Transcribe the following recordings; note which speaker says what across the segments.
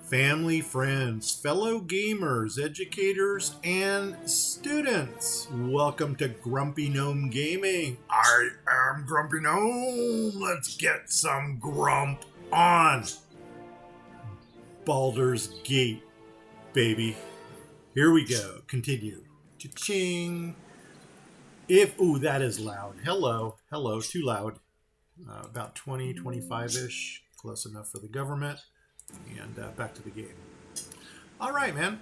Speaker 1: family, friends, fellow gamers, educators, and students. Welcome to Grumpy Gnome Gaming. I am Grumpy Gnome. Let's get some grump on. Baldur's Gate, baby. Here we go. Continue. Cha-ching. Ooh, that is loud. Hello, too loud. About 20, 25-ish. Close enough for the government. And back to the game. All right, man.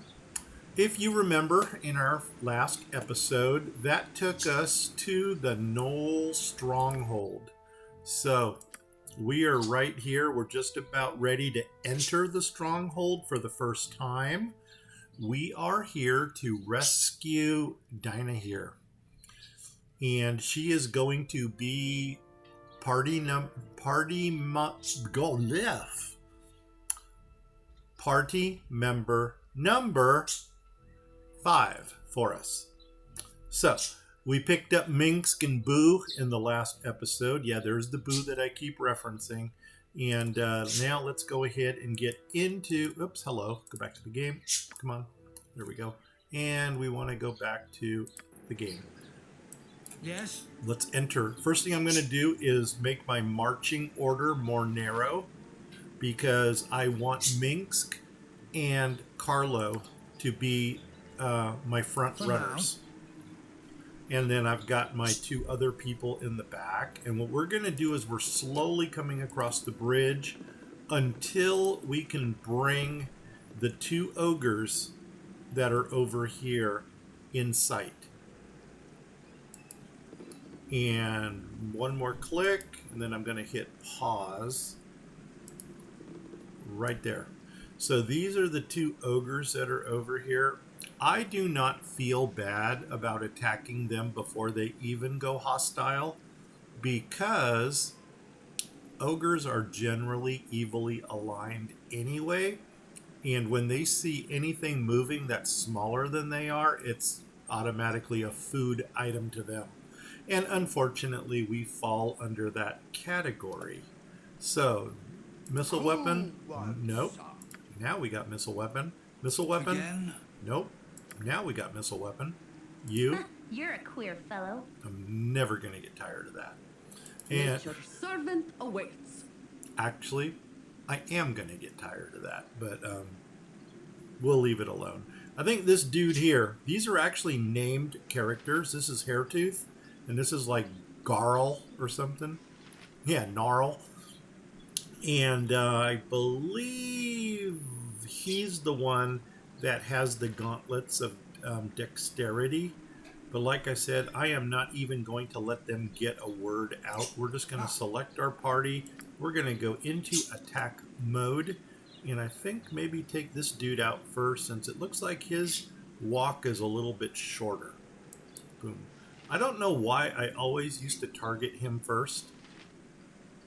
Speaker 1: If you remember in our last episode, that took us to the Knoll Stronghold. So we are right here. We're just about ready to enter the stronghold for the first time. We are here to rescue Dinah here. And she is going to be party member number 5 for us. So, we picked up Minsk and Boo in the last episode. Yeah, there's the Boo that I keep referencing. And now let's go ahead and get into... Oops, hello. Go back to the game. Come on. There we go. And we want to go back to the game.
Speaker 2: Yes?
Speaker 1: Let's enter. First thing I'm going to do is make my marching order more narrow, because I want Minsk and Carlo to be my front runners. And then I've got my 2 other people in the back. And what we're going to do is we're slowly coming across the bridge until we can bring the 2 ogres that are over here in sight. And one more click, and then I'm going to hit pause. Right there. So these are the 2 ogres that are over here. I do not feel bad about attacking them before they even go hostile, because ogres are generally evilly aligned anyway, and when they see anything moving that's smaller than they are, it's automatically a food item to them. And unfortunately, we fall under that category. So, missile weapon? Nope. Now we got missile weapon. Missile weapon?
Speaker 2: Again?
Speaker 1: Nope. Now we got missile weapon. You?
Speaker 3: You're a queer fellow.
Speaker 1: I'm never going to get tired of that. And
Speaker 4: your servant awaits.
Speaker 1: actually, I am going to get tired of that, but we'll leave it alone. I think this dude here, these are actually named characters. This is Hairtooth, and this is like Garl or something. Yeah, Gnarl. And I believe he's the one that has the gauntlets of dexterity. But like I said, I am not even going to let them get a word out. We're just going to select our party. We're going to go into attack mode. And I think maybe take this dude out first, since it looks like his walk is a little bit shorter. Boom. I don't know why I always used to target him first.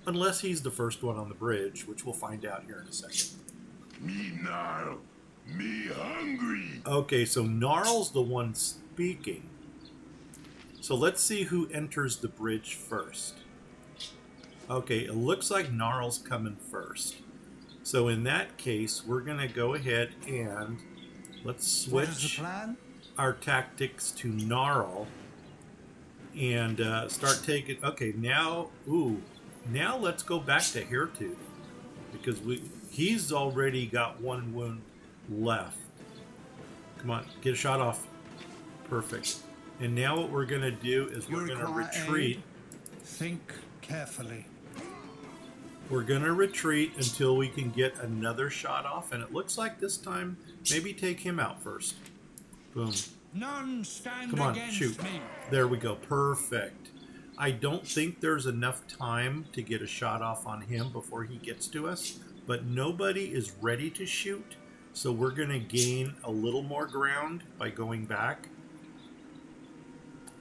Speaker 1: Unless he's the first one on the bridge, which we'll find out here in a second.
Speaker 5: Me gnarl, me hungry.
Speaker 1: Okay, so Gnarl's the one speaking. So let's see who enters the bridge first. Okay, it looks like Gnarl's coming first. So in that case, we're going to go ahead and let's switch our tactics to Gnarl. And start taking... Okay, now... Ooh. Now let's go back to Hairtooth, because he's already got 1 wound left. Come on, get a shot off. Perfect. And now what we're going to do is we're going to retreat.
Speaker 2: Think carefully.
Speaker 1: We're going to retreat until we can get another shot off, and it looks like this time maybe take him out first. Boom.
Speaker 2: None stand
Speaker 1: Come on,
Speaker 2: against
Speaker 1: shoot.
Speaker 2: me.
Speaker 1: There we go. Perfect. I don't think there's enough time to get a shot off on him before he gets to us, but nobody is ready to shoot, so we're going to gain a little more ground by going back.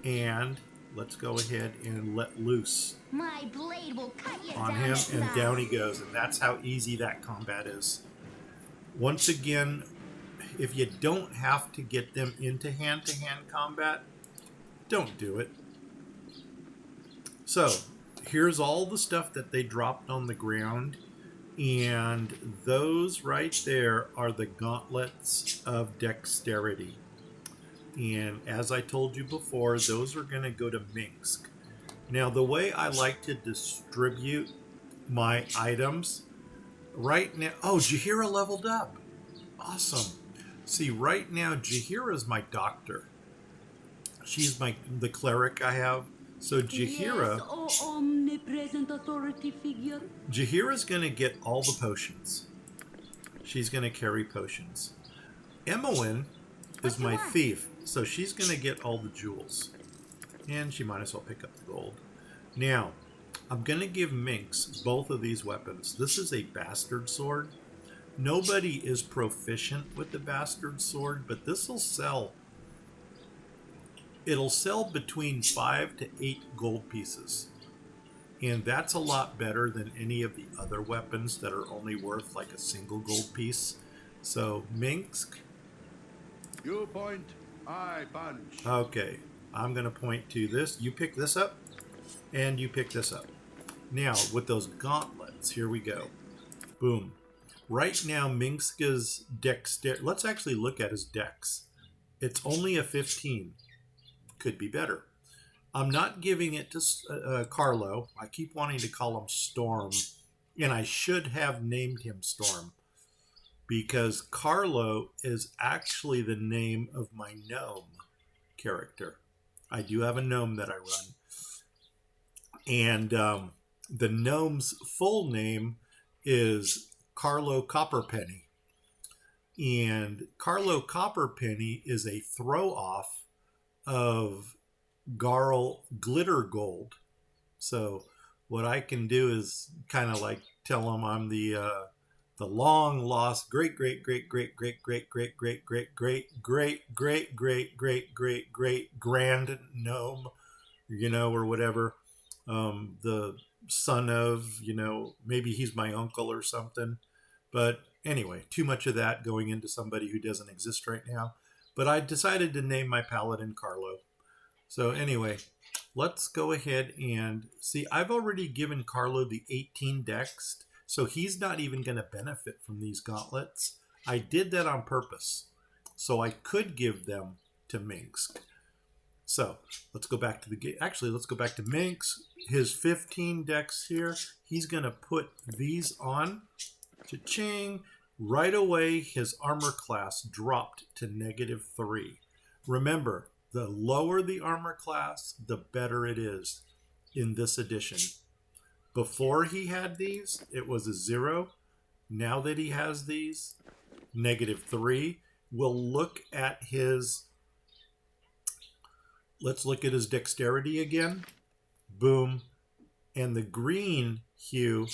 Speaker 1: And let's go ahead and let loose
Speaker 3: My blade will cut you
Speaker 1: on
Speaker 3: down
Speaker 1: him,
Speaker 3: to
Speaker 1: and
Speaker 3: size.
Speaker 1: down he goes, and that's how easy that combat is. Once again, if you don't have to get them into hand-to-hand combat, don't do it. So, here's all the stuff that they dropped on the ground. And those right there are the gauntlets of dexterity. And as I told you before, those are going to go to Minsk. Now, the way I like to distribute my items right now. Oh, Jahira leveled up. Awesome. See, right now, Jahira is my doctor. She's the cleric I have. So
Speaker 4: Yes, oh omnipresent authority figure.
Speaker 1: Jahira's going to get all the potions. She's going to carry potions. Emowyn is my thief, so she's going to get all the jewels. And she might as well pick up the gold. Now, I'm going to give Minx both of these weapons. This is a bastard sword. Nobody is proficient with the bastard sword, but this will sell. It'll sell between 5 to 8 gold pieces. And that's a lot better than any of the other weapons that are only worth like a single gold piece. So, Minsk.
Speaker 5: You point, I punch.
Speaker 1: Okay, I'm going to point to this. You pick this up, and you pick this up. Now, with those gauntlets, here we go. Boom. Right now, Minska's dexterity. Let's actually look at his dex. It's only a 15. Could be better. I'm not giving it to Carlo. I keep wanting to call him Storm, and I should have named him Storm because Carlo is actually the name of my gnome character. I do have a gnome that I run. And the gnome's full name is Carlo Copperpenny. And Carlo Copperpenny is a throw-off of Garl Glitter Gold. So what I can do is kind of like tell him I'm the long lost great grand gnome, or whatever. The son of, maybe he's my uncle or something. But anyway, too much of that going into somebody who doesn't exist right now. But I decided to name my paladin Carlo. So anyway, let's go ahead and see. I've already given Carlo the 18 dex, so he's not even going to benefit from these gauntlets. I did that on purpose, so I could give them to Minsk. So let's go back to let's go back to Minx. His 15 dex here, he's going to put these on. Cha-ching. Right away, his armor class dropped to -3. Remember, the lower the armor class, the better it is in this edition. Before he had these, it was a 0. Now that he has these, -3. We'll look at his... Let's look at his dexterity again. Boom. And the green hue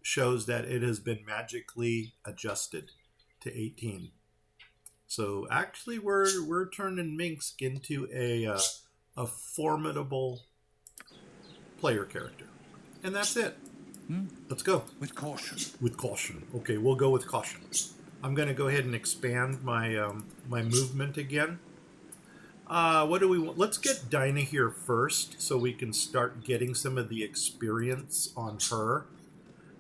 Speaker 1: shows that it has been magically adjusted to 18. So actually we're turning Minsk into a formidable player character. And that's it. Let's go.
Speaker 2: With caution.
Speaker 1: With caution. Okay, we'll go with caution. I'm going to go ahead and expand my my movement again. What do we want? Let's get Dinah here first so we can start getting some of the experience on her.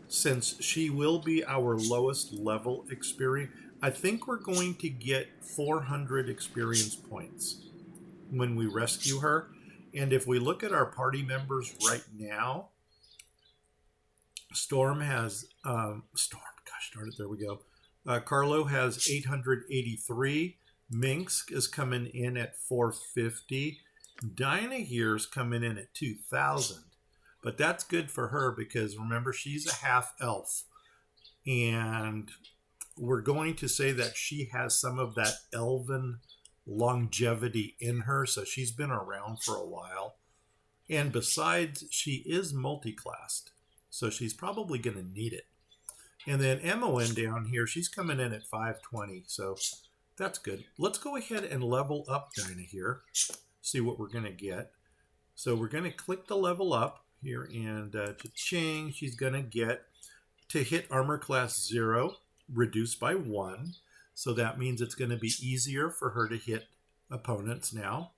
Speaker 1: Since she will be our lowest level experience, I think we're going to get 400 experience points when we rescue her. And if we look at our party members right now, Storm has... gosh darn it, there we go. Carlo has 883. Minsk is coming in at 450. Dinah here is coming in at 2,000. But that's good for her because, remember, she's a half elf. And we're going to say that she has some of that elven longevity in her. So she's been around for a while. And besides, she is multi-classed. So she's probably going to need it. And then Emowyn down here, she's coming in at 520. So that's good. Let's go ahead and level up Dinah here. See what we're going to get. So we're going to click the level up here, and cha-ching, she's going to get to hit armor class 0, reduced by 1. So that means it's going to be easier for her to hit opponents now.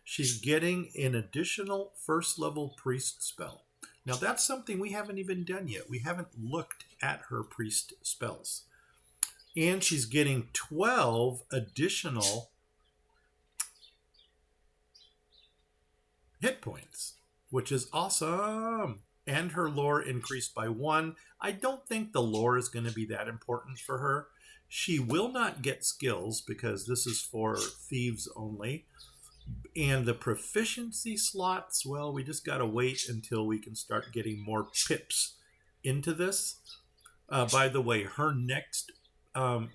Speaker 1: She's getting an additional first level priest spell. Now that's something we haven't even done yet. We haven't looked at her priest spells. And she's getting 12 additional hit points, which is awesome. And her lore increased by 1. I don't think the lore is going to be that important for her. She will not get skills because this is for thieves only. And the proficiency slots, well, we just got to wait until we can start getting more pips into this. By the way, her next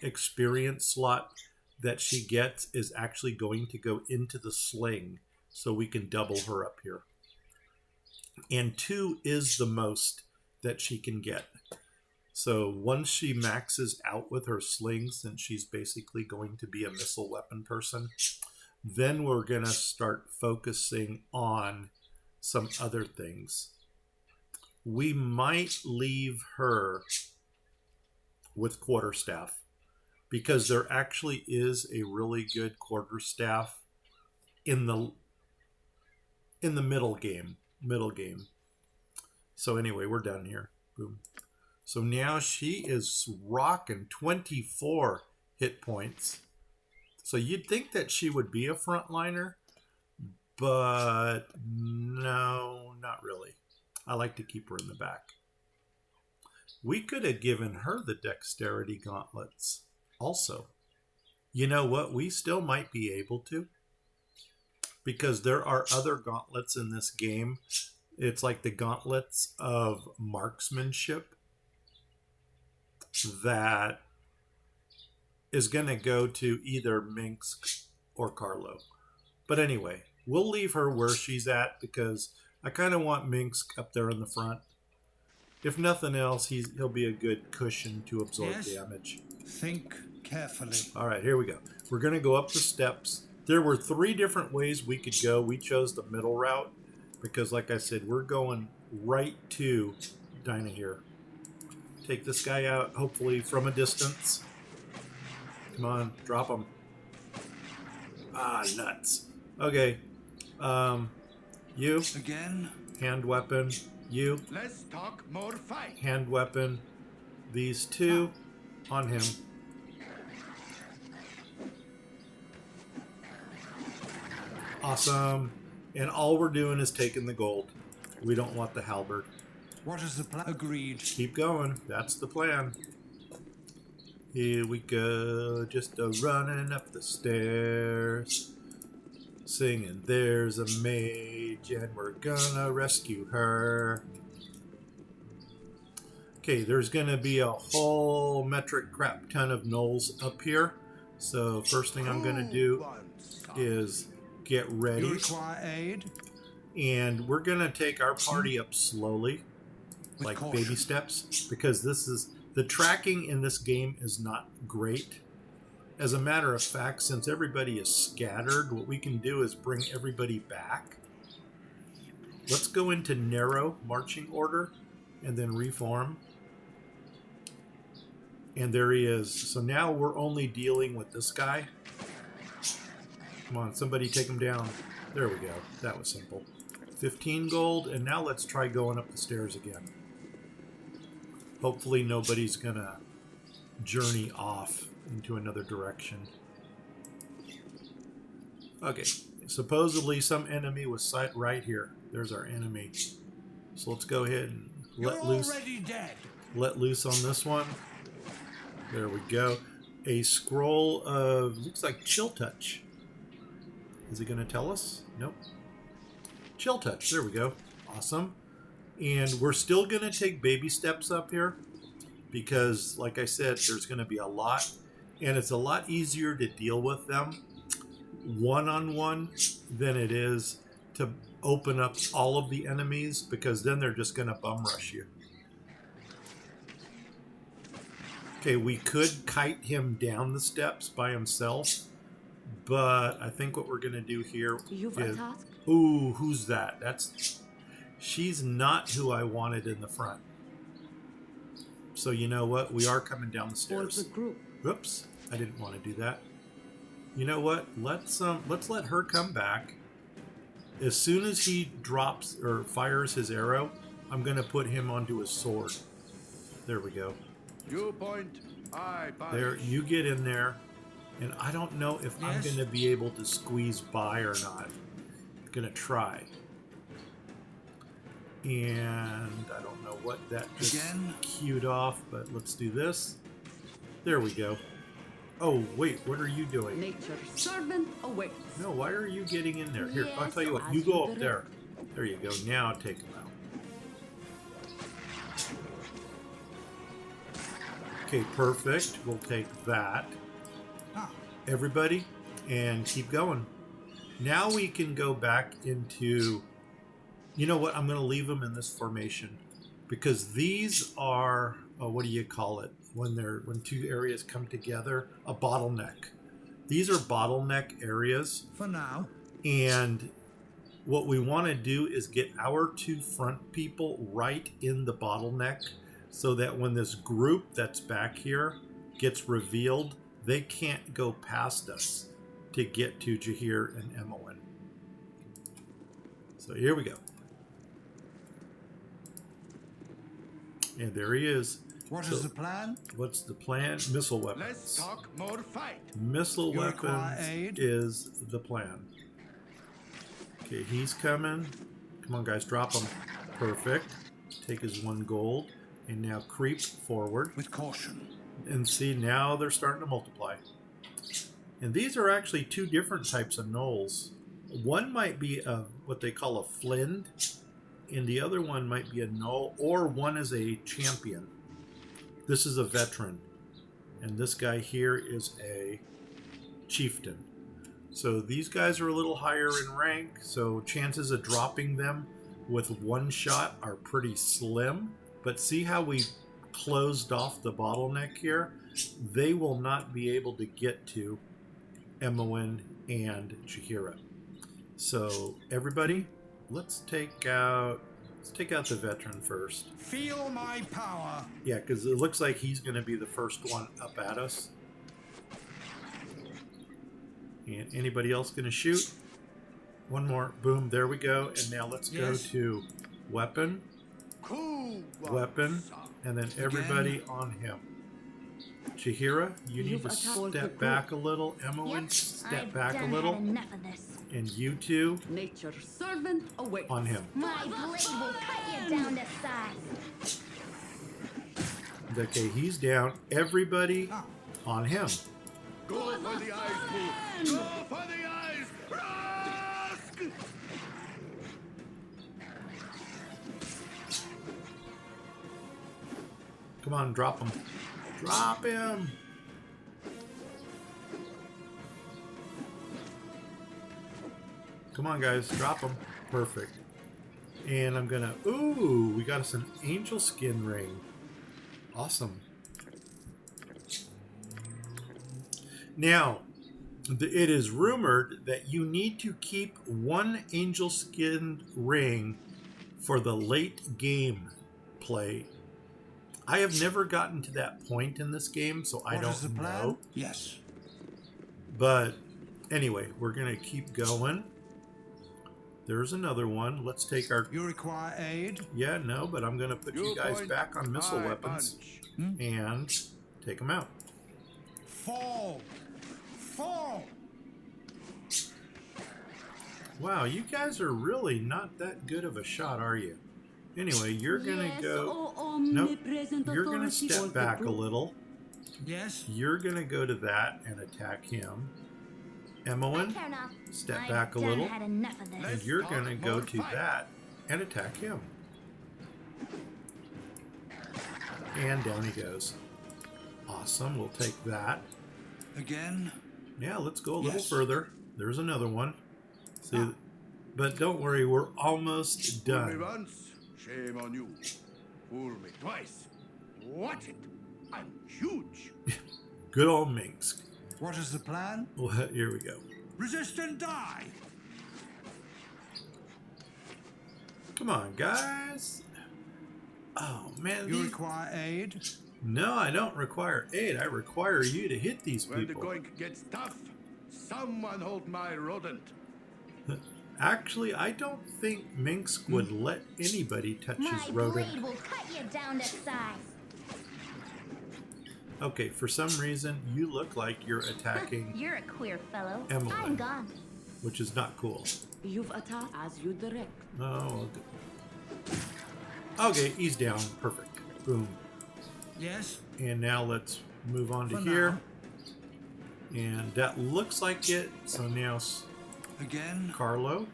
Speaker 1: experience slot that she gets is actually going to go into the sling, so we can double her up here. And 2 is the most that she can get. So once she maxes out with her sling, since she's basically going to be a missile weapon person, then we're going to start focusing on some other things. We might leave her with quarterstaff, because there actually is a really good quarterstaff in the middle game. So anyway, we're done here. Boom. So now she is rocking 24 hit points. So you'd think that she would be a frontliner, but no, not really. I like to keep her in the back. We could have given her the dexterity gauntlets also. You know what? We still might be able to, because there are other gauntlets in this game. It's like the gauntlets of marksmanship that is going to go to either Minsk or Carlo. But anyway, we'll leave her where she's at because I kind of want Minsk up there in the front. If nothing else, he'll be a good cushion to absorb damage.
Speaker 2: Think carefully.
Speaker 1: All right, here we go. We're going to go up the steps. There were 3 different ways we could go. We chose the middle route because, like I said, we're going right to Dinah here. Take this guy out, hopefully from a distance. Come on, drop him. Ah, nuts. Okay. You.
Speaker 2: Again?
Speaker 1: Hand weapon. You.
Speaker 5: Let's talk more fight.
Speaker 1: Hand weapon. These 2 on him. Awesome. And all we're doing is taking the gold. We don't want the halberd.
Speaker 2: What is the plan? Agreed.
Speaker 1: Keep going. That's the plan. Here we go. Just running up the stairs. Singing, there's a mage and we're gonna rescue her. Okay, there's gonna be a whole metric crap ton of gnolls up here. So first thing I'm gonna do is get ready.
Speaker 2: You require aid?
Speaker 1: And we're gonna take our party up slowly,
Speaker 2: With
Speaker 1: like
Speaker 2: caution.
Speaker 1: baby steps, because the tracking in this game is not great. As a matter of fact, since everybody is scattered, what we can do is bring everybody back. Let's go into narrow marching order and then reform. And there he is. So now we're only dealing with this guy. Come on, somebody take him down. There we go. That was simple. 15 gold, and now let's try going up the stairs again. Hopefully nobody's gonna journey off into another direction. Okay, supposedly some enemy was right here. There's our enemy. So let's go ahead and let loose.
Speaker 2: Already dead.
Speaker 1: Let loose on this one. There we go. A scroll of, looks like chill touch. Is it going to tell us? Nope. Chill touch. There we go. Awesome. And we're still going to take baby steps up here because, like I said, there's going to be a lot. And it's a lot easier to deal with them one-on-one than it is to open up all of the enemies, because then they're just going to bum rush you. Okay, we could kite him down the steps by himself, but I think what we're going to do here
Speaker 4: You've
Speaker 1: is...
Speaker 4: a task?
Speaker 1: Ooh, who's that? She's not who I wanted in the front. So you know what? We are coming down the
Speaker 4: For
Speaker 1: stairs.
Speaker 4: the group.
Speaker 1: Whoops, I didn't want to do that. You know what? Let's let her come back. As soon as he drops or fires his arrow, I'm going to put him onto his sword. There we go.
Speaker 5: You point, I punch.
Speaker 1: There, you get in there. And I don't know if I'm
Speaker 2: Yes.
Speaker 1: going to be able to squeeze by or not. I'm going to try. And I don't know what that just
Speaker 2: Again?
Speaker 1: queued off, but let's do this. There we go. Oh, wait, what are you doing?
Speaker 4: Nature's servant awaits.
Speaker 1: No, why are you getting in there? Here, I'll
Speaker 3: Yes,
Speaker 1: tell you what,
Speaker 4: as
Speaker 1: you go
Speaker 4: you
Speaker 1: up
Speaker 4: direct.
Speaker 1: there. There you go, now take him out. Okay, perfect. We'll take that.
Speaker 2: Ah,
Speaker 1: Everybody, and keep going. Now we can go back into, you know what, I'm going to leave them in this formation because these are, what do you call it, when two areas come together? A bottleneck. These are bottleneck areas,
Speaker 2: for now.
Speaker 1: and what we want to do is get our two front people right in the bottleneck so that when this group that's back here gets revealed, they can't go past us to get to Jahir and Emmeline. So here we go. And there he is.
Speaker 2: What is the plan?
Speaker 1: What's the plan? Missile weapons.
Speaker 5: Let's talk more fight.
Speaker 1: Missile
Speaker 2: You require
Speaker 1: weapons
Speaker 2: aid?
Speaker 1: is the plan. Okay, he's coming. Come on, guys, drop him. Perfect. Take his 1 gold. And now creep forward.
Speaker 2: With caution.
Speaker 1: And see, now they're starting to multiply. And these are actually 2 different types of gnolls. One might be what they call a flind, and the other one might be a gnoll, or one is a champion. This is a veteran, and this guy here is a chieftain. So these guys are a little higher in rank, so chances of dropping them with 1 shot are pretty slim. But see how we closed off the bottleneck here? They will not be able to get to Emmeline and Jahira. So everybody, let's take out the veteran first.
Speaker 2: Feel my power.
Speaker 1: Yeah, because it looks like he's going to be the first one up at us. And anybody else going to shoot? One more. Boom. There we go. And now let's go
Speaker 2: Yes.
Speaker 1: to weapon,
Speaker 5: Cool.
Speaker 1: weapon, and then everybody on him. Jahira, you need
Speaker 4: You've
Speaker 1: to
Speaker 4: attacked.
Speaker 1: step back a little. Emmeline,
Speaker 3: Yep,
Speaker 1: step
Speaker 3: I've
Speaker 1: back a
Speaker 3: done
Speaker 1: little.
Speaker 3: had enough of this.
Speaker 1: And you two
Speaker 4: Nature's servant awaits.
Speaker 1: on him.
Speaker 3: My blade will cut you down to size.
Speaker 1: Okay, he's down. Everybody
Speaker 2: Ah,
Speaker 1: on him.
Speaker 5: Go for the eyes, Boo. Go for the eyes. Rask!
Speaker 1: Come on, drop him. Drop him. Come on, guys, drop him. Perfect. And I'm gonna. Ooh, we got us an angel skin ring. Awesome. Now, it is rumored that you need to keep 1 angel skin ring for the late game play. I have never gotten to that point in this game, so I
Speaker 2: what is the
Speaker 1: don't
Speaker 2: plan?
Speaker 1: know.
Speaker 2: Yes.
Speaker 1: But anyway, we're going to keep going. There's another one. Let's take our...
Speaker 2: You require aid?
Speaker 1: Yeah, no, but I'm going to put you guys
Speaker 5: point,
Speaker 1: back on missile
Speaker 5: I
Speaker 1: weapons
Speaker 5: punch.
Speaker 1: and take them out.
Speaker 2: Fall! Fall!
Speaker 1: Wow, you guys are really not that good of a shot, are you? Anyway, you're going to
Speaker 4: Yes,
Speaker 1: go...
Speaker 4: O
Speaker 1: Nope,
Speaker 4: omnipresent
Speaker 1: you're going to
Speaker 4: authority
Speaker 1: step
Speaker 4: of the
Speaker 1: back a
Speaker 4: group.
Speaker 1: little.
Speaker 2: Yes.
Speaker 1: You're going to go to that and attack him. Emmeline,
Speaker 3: Care not.
Speaker 1: step
Speaker 3: I've
Speaker 1: back a
Speaker 3: done
Speaker 1: little.
Speaker 3: had enough of this.
Speaker 1: And you're
Speaker 5: Let's
Speaker 1: going to
Speaker 5: talk
Speaker 1: go
Speaker 5: more
Speaker 1: to
Speaker 5: fight.
Speaker 1: that and attack him. And down he goes. Awesome. We'll take that.
Speaker 2: Again?
Speaker 1: Yeah, let's go a little
Speaker 2: Yes.
Speaker 1: further. There's another one. See,
Speaker 2: Ah.
Speaker 1: but don't worry, we're almost
Speaker 5: Fool me
Speaker 1: done.
Speaker 5: once, shame on you. Fool me twice. Watch it. I'm huge.
Speaker 1: Good old Minsk.
Speaker 2: What is the plan?
Speaker 1: Well, here we go.
Speaker 2: Resist and die!
Speaker 1: Come on, guys. Oh, man.
Speaker 2: You
Speaker 1: These...
Speaker 2: require aid?
Speaker 1: No, I don't require aid. I require you to hit these
Speaker 5: When the
Speaker 1: people.
Speaker 5: going gets tough, someone hold my rodent.
Speaker 1: Actually, I don't think Minsk would let anybody touch
Speaker 3: My
Speaker 1: his rodent.
Speaker 3: blade will cut you down to size.
Speaker 1: Okay, for some reason, you look like you're attacking
Speaker 3: You're a queer fellow.
Speaker 1: Emily.
Speaker 3: I'm gone.
Speaker 1: which is not cool.
Speaker 4: You've attacked as you direct.
Speaker 1: Oh, okay, he's down. Perfect. Boom.
Speaker 2: Yes?
Speaker 1: And now let's move on to
Speaker 2: For
Speaker 1: here.
Speaker 2: now.
Speaker 1: And that looks like it. So now
Speaker 2: Again?
Speaker 1: Carlo.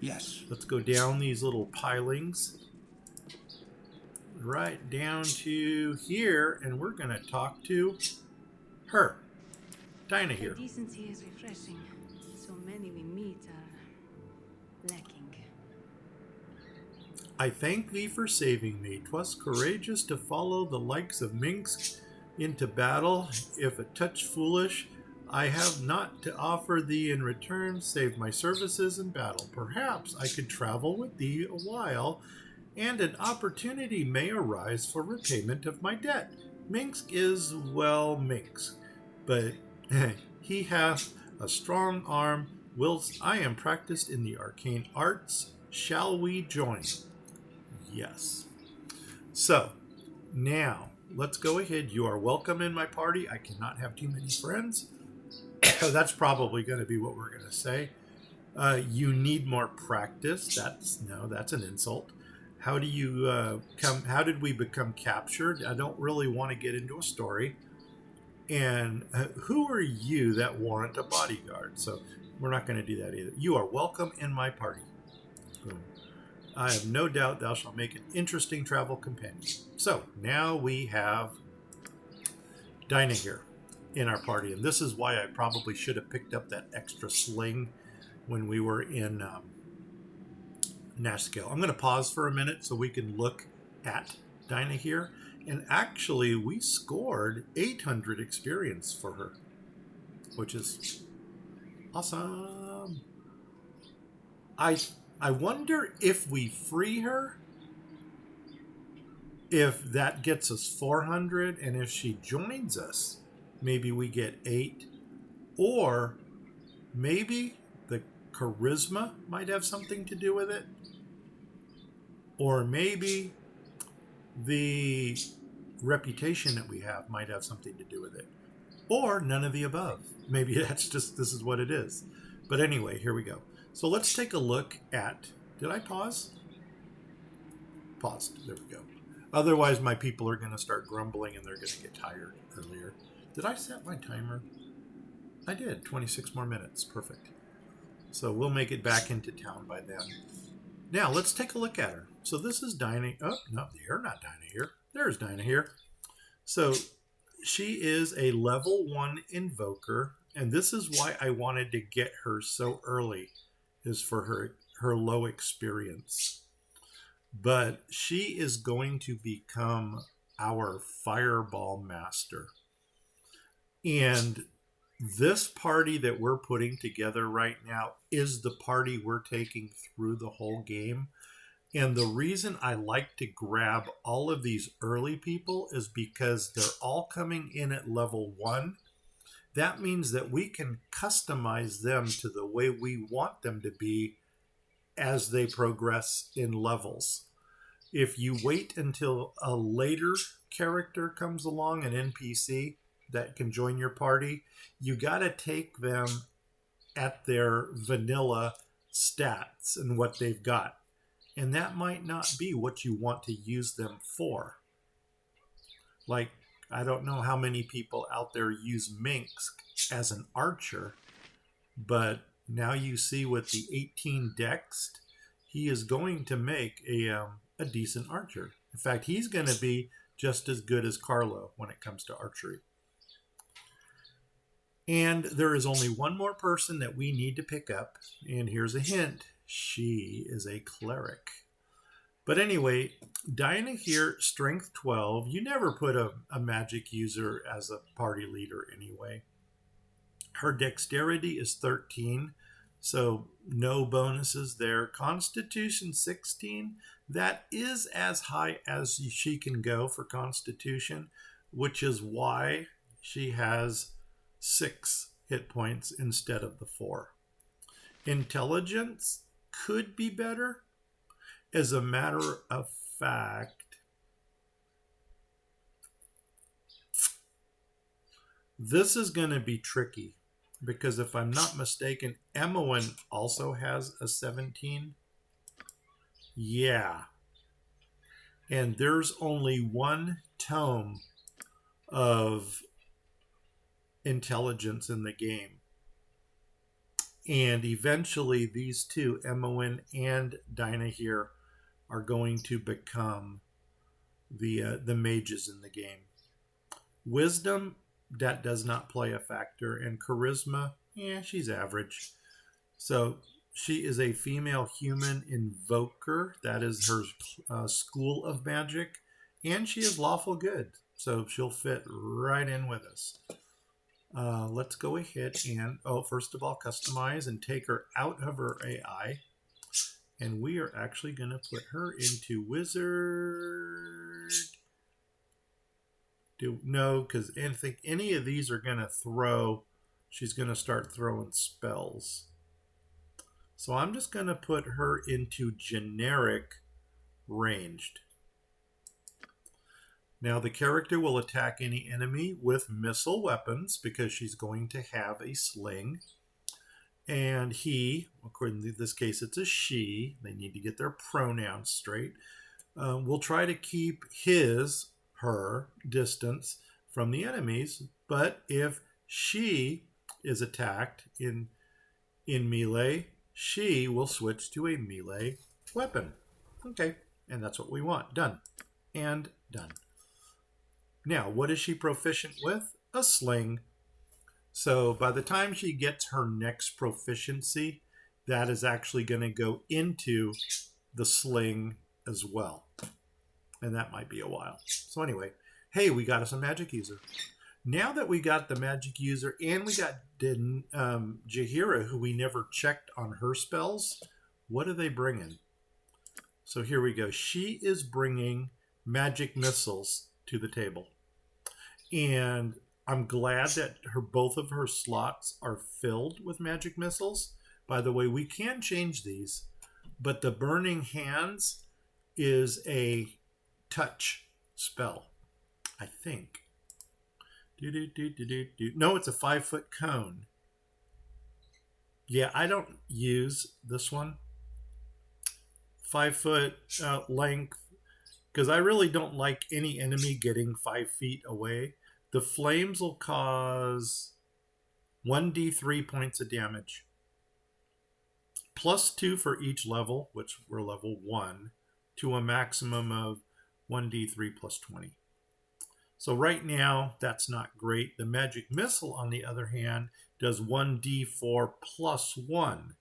Speaker 2: Yes.
Speaker 1: Let's go down these little pilings. Right down to here. And we're going to talk to her. Dinah here.
Speaker 4: Decency is refreshing. So many we meet are lacking.
Speaker 1: I thank thee for saving me. 'Twas courageous to follow the likes of Minsk into battle. If a touch foolish, I have not to offer thee in return, save my services in battle. Perhaps I could travel with thee a while, and an opportunity may arise for repayment of my debt. Minsk is, well, Minsk, but he hath a strong arm, whilst I am practiced in the arcane arts. Shall we join? Yes. So, now, let's go ahead. You are welcome in my party. I cannot have too many friends. That's probably going to be what we're going to say. You need more practice. That's an insult. How do you how did we become captured? I don't really want to get into a story. And who are you that warrant a bodyguard? So we're not going to do that either. You are welcome in my party. Boom. I have no doubt thou shalt make an interesting travel companion. So now we have Dinah here in our party. And this is why I probably should have picked up that extra sling when we were in Nashkel. I'm going to pause for a minute so we can look at Dinah here. And actually, we scored 800 experience for her, which is awesome. I wonder if we free her, if that gets us 400, and if she joins us, maybe we get 8, or maybe the charisma might have something to do with it, or maybe the reputation that we have might have something to do with it, or none of the above. Maybe that's just, this is what it is. But anyway, here we go. So let's take a look at, did I pause? Paused, there we go. Otherwise my people are going to start grumbling and they're going to get tired earlier. Did I set my timer? I did, 26 more minutes, perfect. So we'll make it back into town by then. Now let's take a look at her. So this is Dinah. Oh, no, you're not Dinah here. There's Dinah here. So she is a level 1 invoker, and this is why I wanted to get her so early, is for her low experience. But she is going to become our fireball master. And this party that we're putting together right now is the party we're taking through the whole game. And the reason I like to grab all of these early people is because they're all coming in at level 1. That means that we can customize them to the way we want them to be as they progress in levels. If you wait until a later character comes along, an NPC that can join your party, you got to take them at their vanilla stats and what they've got. And that might not be what you want to use them for. Like, I don't know how many people out there use Minsk as an archer, but now you see with the 18 dex, he is going to make a decent archer. In fact, he's going to be just as good as Carlo when it comes to archery. And there is only one more person that we need to pick up, and here's a hint. She is a cleric. But anyway, Dinah here, strength 12. You never put a magic user as a party leader anyway. Her dexterity is 13, so no bonuses there. Constitution 16. That is as high as she can go for Constitution, which is why she has 6 hit points instead of the 4. Intelligence could be better. As a matter of fact, this is going to be tricky because if I'm not mistaken, Emmowen also has a 17. Yeah. And there's only one tome of intelligence in the game. And eventually these two, Emmowen and Dinah here, are going to become the mages in the game. Wisdom, that does not play a factor. And charisma, yeah, she's average. So she is a female human invoker. That is her school of magic. And she is lawful good. So she'll fit right in with us. Let's go ahead and, first of all, customize and take her out of her AI. And we are actually going to put her into wizard. No, because I think any of these are going to throw, she's going to start throwing spells. So I'm just going to put her into generic ranged. Now the character will attack any enemy with missile weapons because she's going to have a sling. And he, according to this case, it's a she. They need to get their pronouns straight. Will try to keep her distance from the enemies. But if she is attacked in melee, she will switch to a melee weapon. Okay, and that's what we want. Done. And done. Now, what is she proficient with? A sling. So by the time she gets her next proficiency, that is actually going to go into the sling as well. And that might be a while. So anyway, hey, we got us a magic user. Now that we got the magic user and we got Jaheira, who we never checked on her spells, what are they bringing? So here we go. She is bringing magic missiles to the table. And I'm glad that both of her slots are filled with magic missiles. By the way, we can change these, but the Burning Hands is a touch spell, I think. No, it's a 5-foot cone. Yeah, I don't use this one. 5-foot length, because I really don't like any enemy getting 5 feet away. The flames will cause 1d3 points of damage. +2 for each level, which we're level 1, to a maximum of 1d3 + 20. So right now, that's not great. The magic missile, on the other hand, does 1d4 + 1.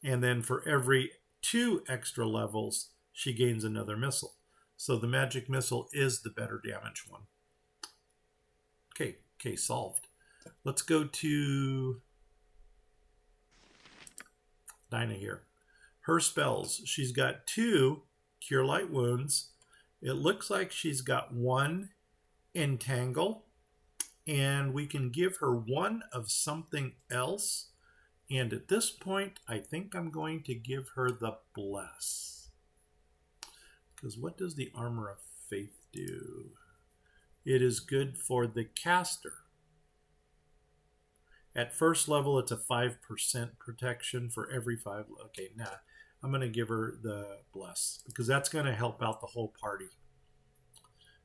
Speaker 1: And then for every 2 extra levels, she gains another missile. So the magic missile is the better damage one. Okay, solved. Let's go to Dinah here. Her spells. She's got 2 Cure Light Wounds. It looks like she's got 1 Entangle. And we can give her 1 of something else. And at this point, I think I'm going to give her the Bless. Because what does the Armor of Faith do? It is good for the caster. At first level, it's a 5% protection for every 5. Okay, nah. I'm going to give her the Bless because that's going to help out the whole party.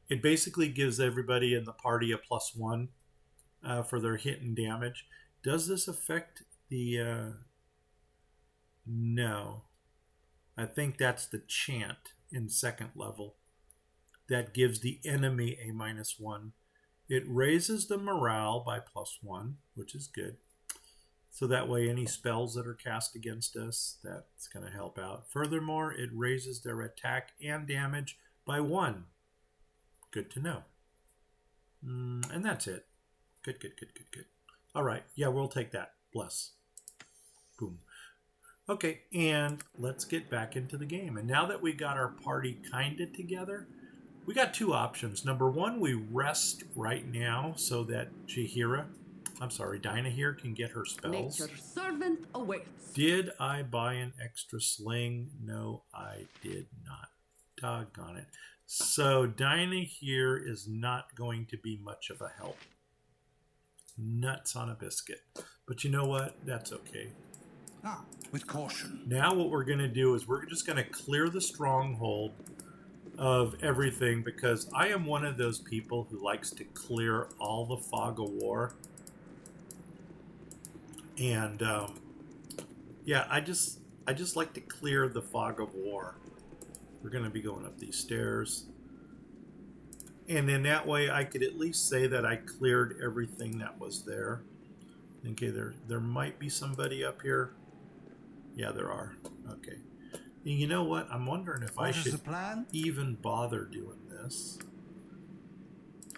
Speaker 1: It basically gives everybody in the party a +1 for their hit and damage. Does this affect the... No. I think that's the chant in 2nd level. That gives the enemy a -1. It raises the morale by +1, which is good. So that way any spells that are cast against us, that's going to help out. Furthermore, it raises their attack and damage by 1. Good to know. And that's it. Good. All right. Yeah, we'll take that. Bless. Boom. Okay, and let's get back into the game. And now that we got our party kind of together, we got 2 options. Number 1, we rest right now so that Dinah here can get her spells.
Speaker 4: Nature's servant. servant awaits.
Speaker 1: Did I buy an extra sling? No, I did not. Doggone it. So Dinah here is not going to be much of a help. Nuts on a biscuit. But you know what? That's okay.
Speaker 2: Ah, with caution.
Speaker 1: Now what we're going to do is we're just going to clear the stronghold of everything, because I am one of those people who likes to clear all the fog of war. And yeah, I just like to clear the fog of war. We're going to be going up these stairs. And then that way I could at least say that I cleared everything that was there. Okay, there might be somebody up here. Yeah, there are. Okay. And you know what? I'm wondering if I should even bother doing this.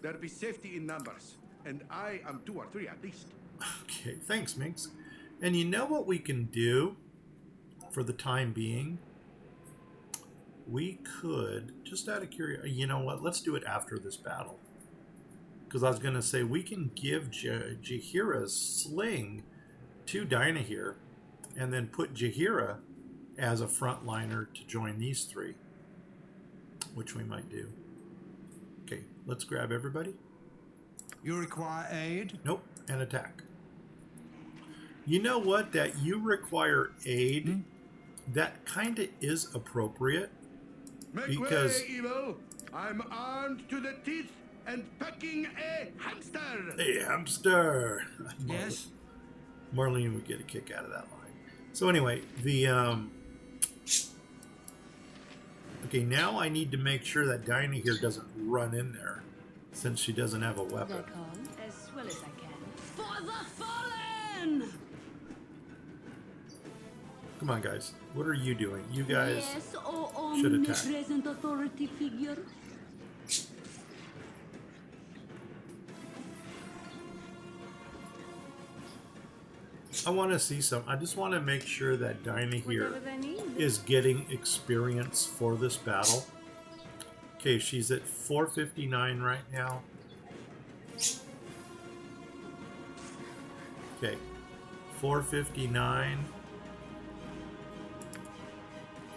Speaker 5: There be safety in numbers, and I am 2 or 3 at least.
Speaker 1: Okay, thanks, Minx. And you know what we can do for the time being? We could, just out of curiosity, you know what? Let's do it after this battle. Because I was going to say, we can give Jaheira's sling to Dinah here, and then put Jaheira as a frontliner to join these three, which we might do. Okay, let's grab everybody.
Speaker 2: You require aid?
Speaker 1: Nope, and attack. You know what? That you require aid, that kind of is appropriate.
Speaker 5: Make
Speaker 1: Because
Speaker 5: way, evil! I'm armed to the teeth and packing a hamster!
Speaker 1: a hamster.
Speaker 2: Yes.
Speaker 1: Marlene would get a kick out of that line. So anyway, the okay, now I need to make sure that Dinah here doesn't run in there, since she doesn't have a weapon.
Speaker 4: I call as well as I can. For the fallen!
Speaker 1: Come on, guys. What are you doing? You guys
Speaker 4: Yes, oh
Speaker 1: should attack.
Speaker 4: omnipresent authority figure.
Speaker 1: I want to see some. I just want to make sure that Dinah here
Speaker 4: Whatever they need.
Speaker 1: is getting experience for this battle. Okay, she's at 459 right now. Okay, 459.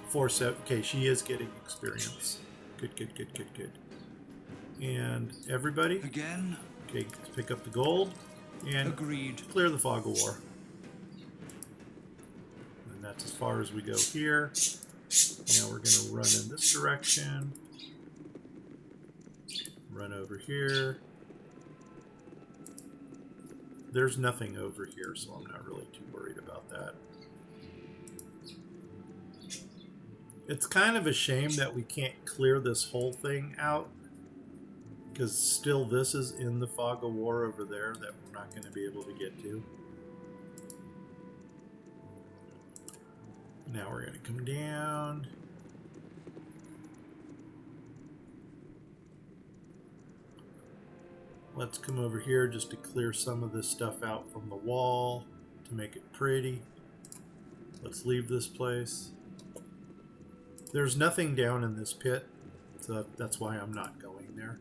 Speaker 1: 47. Okay, she is getting experience. Good, good, good, good, good. And everybody,
Speaker 2: Again?
Speaker 1: okay, let's pick up the gold and
Speaker 2: Agreed.
Speaker 1: clear the fog of war. And that's as far as we go here. Now we're going to run in this direction. Run over here. There's nothing over here, so I'm not really too worried about that. It's kind of a shame that we can't clear this whole thing out, because still this is in the fog of war over there that we're not going to be able to get to. Now we're going to come down. Let's come over here just to clear some of this stuff out from the wall to make it pretty. Let's leave this place. There's nothing down in this pit, so that's why I'm not going there.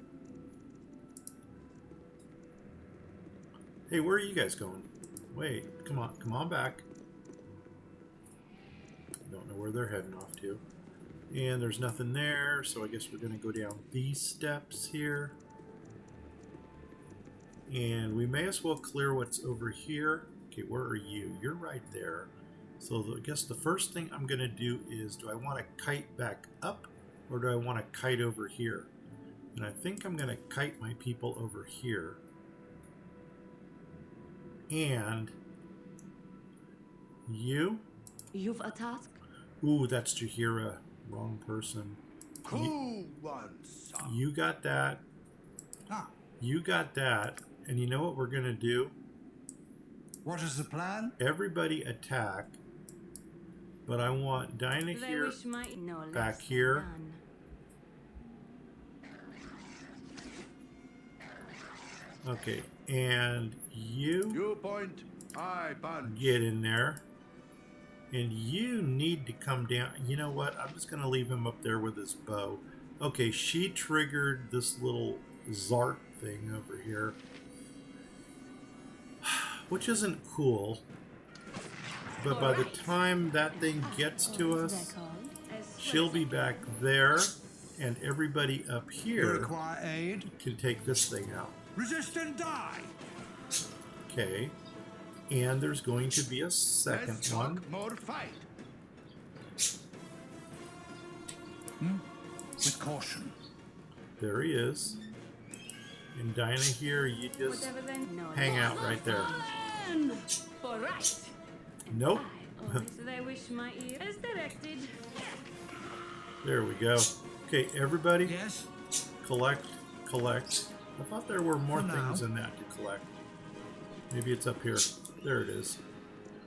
Speaker 1: Hey, where are you guys going? Wait, come on back. Don't know where they're heading off to. And there's nothing there, so I guess we're going to go down these steps here. And we may as well clear what's over here. Okay, where are you? You're right there. So I guess the first thing I'm going to do is, do I want to kite back up, or do I want to kite over here? And I think I'm going to kite my people over here. And you?
Speaker 4: You've a task?
Speaker 1: Ooh, that's Jaheira. Wrong person.
Speaker 5: Cool one, son.
Speaker 1: You got that.
Speaker 2: Ah,
Speaker 1: You got that. And you know what we're going to do?
Speaker 2: what is the plan?
Speaker 1: Everybody attack. But I want Dinah
Speaker 4: They
Speaker 1: here,
Speaker 4: wish my no less
Speaker 1: back
Speaker 4: than
Speaker 1: here.
Speaker 4: none.
Speaker 1: Okay, and you
Speaker 5: You point, I punch.
Speaker 1: get in there. And you need to come down. You know what? I'm just going to leave him up there with his bow. Okay, she triggered this little Zart thing over here, which isn't cool. But by the time that thing gets to us, she'll be back there, and everybody up
Speaker 2: You
Speaker 1: here
Speaker 2: require aid?
Speaker 1: can take this thing out.
Speaker 2: Resist and die!
Speaker 1: Okay. And there's going to be a second
Speaker 5: Less
Speaker 1: one.
Speaker 5: talk, more fight.
Speaker 2: With caution.
Speaker 1: There he is. And Dinah here, you just
Speaker 4: Whatever then. No,
Speaker 1: hang out right there.
Speaker 4: For right.
Speaker 1: Nope.
Speaker 4: I always they wish my ear as directed.
Speaker 1: There we go. Okay, everybody,
Speaker 2: Yes?
Speaker 1: collect, collect. I thought there were more
Speaker 2: For now.
Speaker 1: things in that to collect. Maybe it's up here. There it is.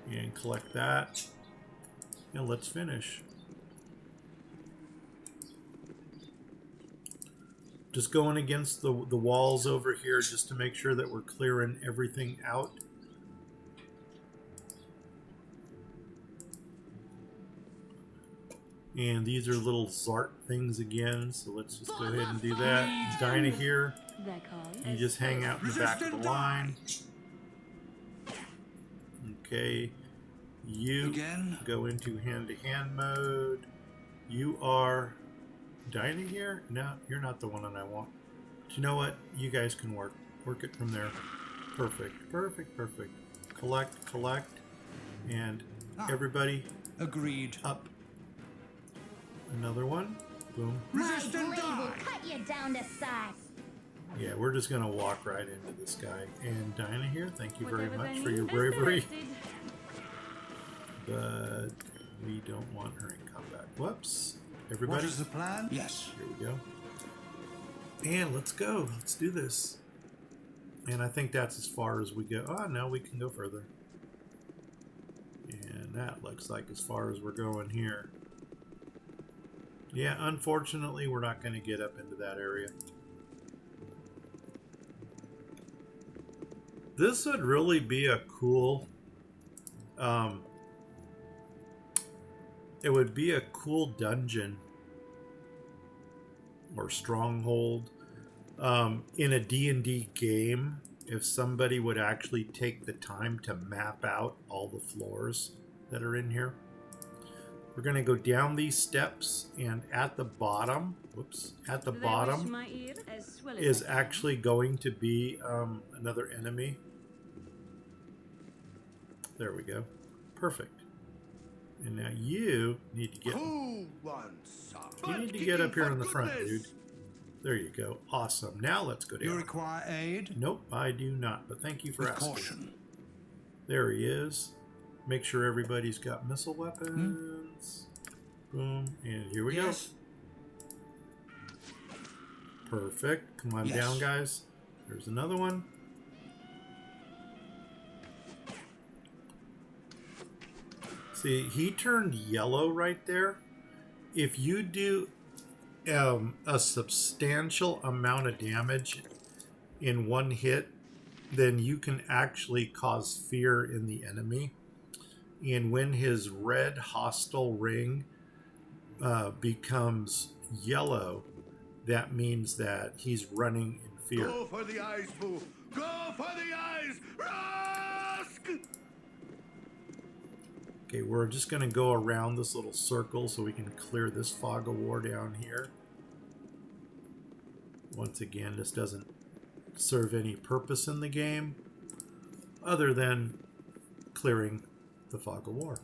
Speaker 1: And collect that. And let's finish. Just going against the walls over here just to make sure that we're clearing everything out. And these are little Zart things again, so let's just go ahead and do that. Dinah here, you just hang out in the back of the line. Okay, you
Speaker 2: Again?
Speaker 1: go into hand-to-hand mode. You are Dinah here? No, you're not the one that I want. But you know what? You guys can work it from there. Perfect, perfect, perfect. Collect, collect, and everybody
Speaker 2: Agreed.
Speaker 1: up. Another one. Boom.
Speaker 3: My
Speaker 2: Resist
Speaker 3: blade
Speaker 2: and
Speaker 3: will
Speaker 2: die!
Speaker 3: cut you down to size.
Speaker 1: Yeah, we're just gonna walk right into this guy. And Dinah here, thank you very
Speaker 4: Whatever
Speaker 1: much
Speaker 4: they
Speaker 1: for
Speaker 4: need
Speaker 1: your
Speaker 4: as
Speaker 1: bravery.
Speaker 4: directed.
Speaker 1: But we don't want her in combat. Whoops.
Speaker 2: What
Speaker 1: Everybody,
Speaker 2: is the plan? Yes.
Speaker 1: here we go. And let's go. Let's do this. And I think that's as far as we go. Oh, no, we can go further. And that looks like as far as we're going here. Yeah, unfortunately, we're not going to get up into that area. This would really be a cool... it would be a cool dungeon or stronghold in a D&D game if somebody would actually take the time to map out all the floors that are in here. We're going to go down these steps, and at the bottom, at the
Speaker 4: They wish
Speaker 1: bottom
Speaker 4: my ear as well as
Speaker 1: is
Speaker 4: I can.
Speaker 1: actually going to be another enemy. There we go. Perfect. And now you need to get
Speaker 5: Who wants some?
Speaker 1: you need to get up here in the front, dude. There you go. Awesome. Now let's go
Speaker 2: You
Speaker 1: down.
Speaker 2: require aid?
Speaker 1: Nope, I do not. But thank you for
Speaker 2: With
Speaker 1: asking.
Speaker 2: caution.
Speaker 1: There he is. Make sure everybody's got missile weapons. Boom. And here we
Speaker 2: Yes?
Speaker 1: go. Perfect. Come on
Speaker 2: Yes.
Speaker 1: down, guys. There's another one. See, he turned yellow right there. If you do a substantial amount of damage in one hit, then you can actually cause fear in the enemy. And when his red hostile ring becomes yellow, that means that he's running in fear.
Speaker 5: Go for the eyes, boo. Go for the eyes. Rusk!
Speaker 1: Okay, we're just going to go around this little circle so we can clear this fog of war down here. Once again, this doesn't serve any purpose in the game other than clearing the fog of war.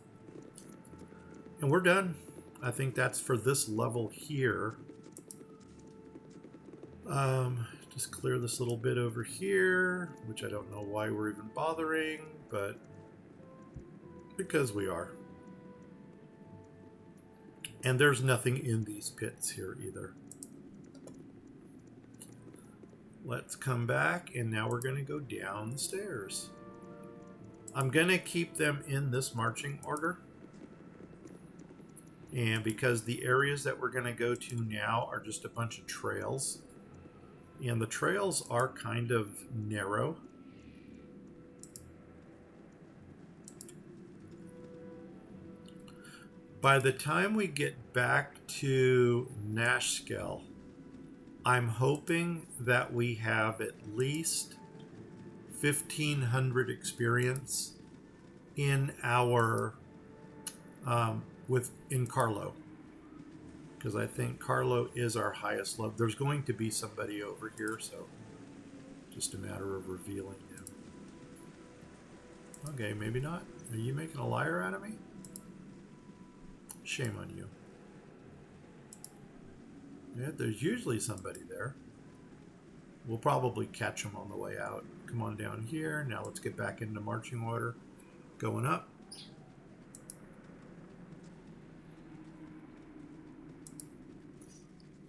Speaker 1: And we're done. I think that's for this level here. Just clear this little bit over here, which I don't know why we're even bothering, but because we are. And there's nothing in these pits here either. Let's come back, and now we're going to go down the stairs. I'm going to keep them in this marching order. And because the areas that we're going to go to now are just a bunch of trails. And the trails are kind of narrow. By the time we get back to Nashkel, I'm hoping that we have at least 1,500 experience in our in Carlo. Because I think Carlo is our highest level. There's going to be somebody over here, so just a matter of revealing him. Okay, maybe not. Are you making a liar out of me? Shame on you. Yeah, there's usually somebody there. We'll probably catch them on the way out. Come on down here. Now let's get back into marching order. Going up.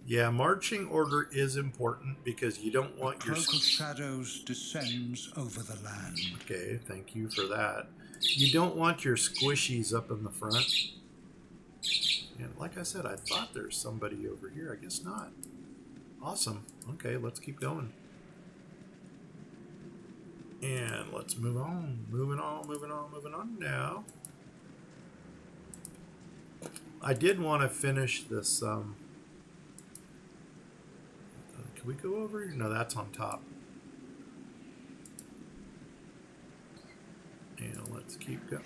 Speaker 1: Yeah, marching order is important because you don't want your...
Speaker 2: Cloak of shadows descends over the land.
Speaker 1: Okay, thank you for that. You don't want your squishies up in the front. And like I said, I thought there's somebody over here. I guess not. Awesome. Okay, let's keep going. And let's move on. Moving on now. I did want to finish this... can we go over here? No, that's on top. And let's keep going.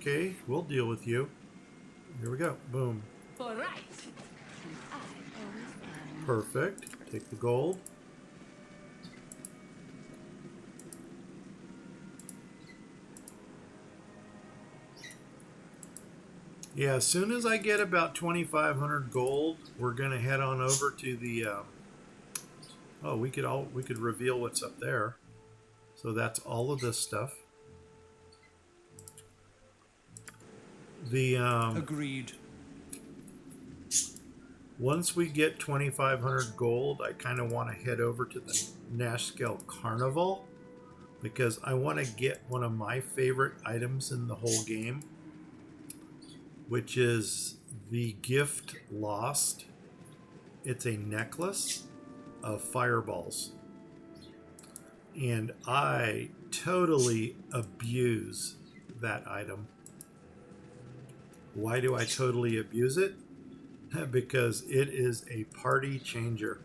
Speaker 1: Okay, we'll deal with you. Here we go. Boom.
Speaker 4: All right.
Speaker 1: Perfect. Take the gold. Yeah, as soon as I get about 2,500 gold, we're gonna head on over to the. Oh, we could reveal what's up there. So that's all of this stuff. The
Speaker 2: Agreed.
Speaker 1: once we get 2,500 gold, I kind of want to head over to the Nash Scale Carnival because I want to get one of my favorite items in the whole game, which is the Gift Lost. It's a necklace of fireballs. And I totally abuse that item. Why do I totally abuse it? Because it is a party changer.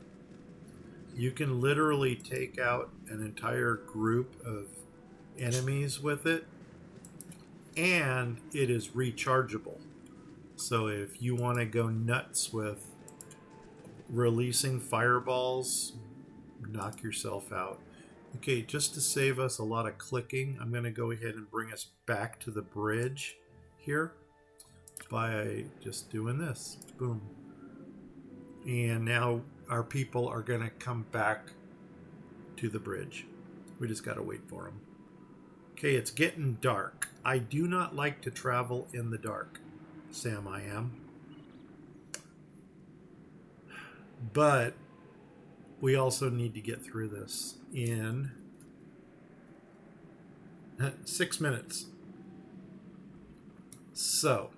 Speaker 1: You can literally take out an entire group of enemies with it, and it is rechargeable. So if you want to go nuts with releasing fireballs, knock yourself out. Okay, just to save us a lot of clicking, I'm going to go ahead and bring us back to the bridge here by just doing this. Boom. And now our people are going to come back to the bridge. We just got to wait for them. Okay, it's getting dark. I do not like to travel in the dark. Sam, I am. But we also need to get through this in 6 minutes. So,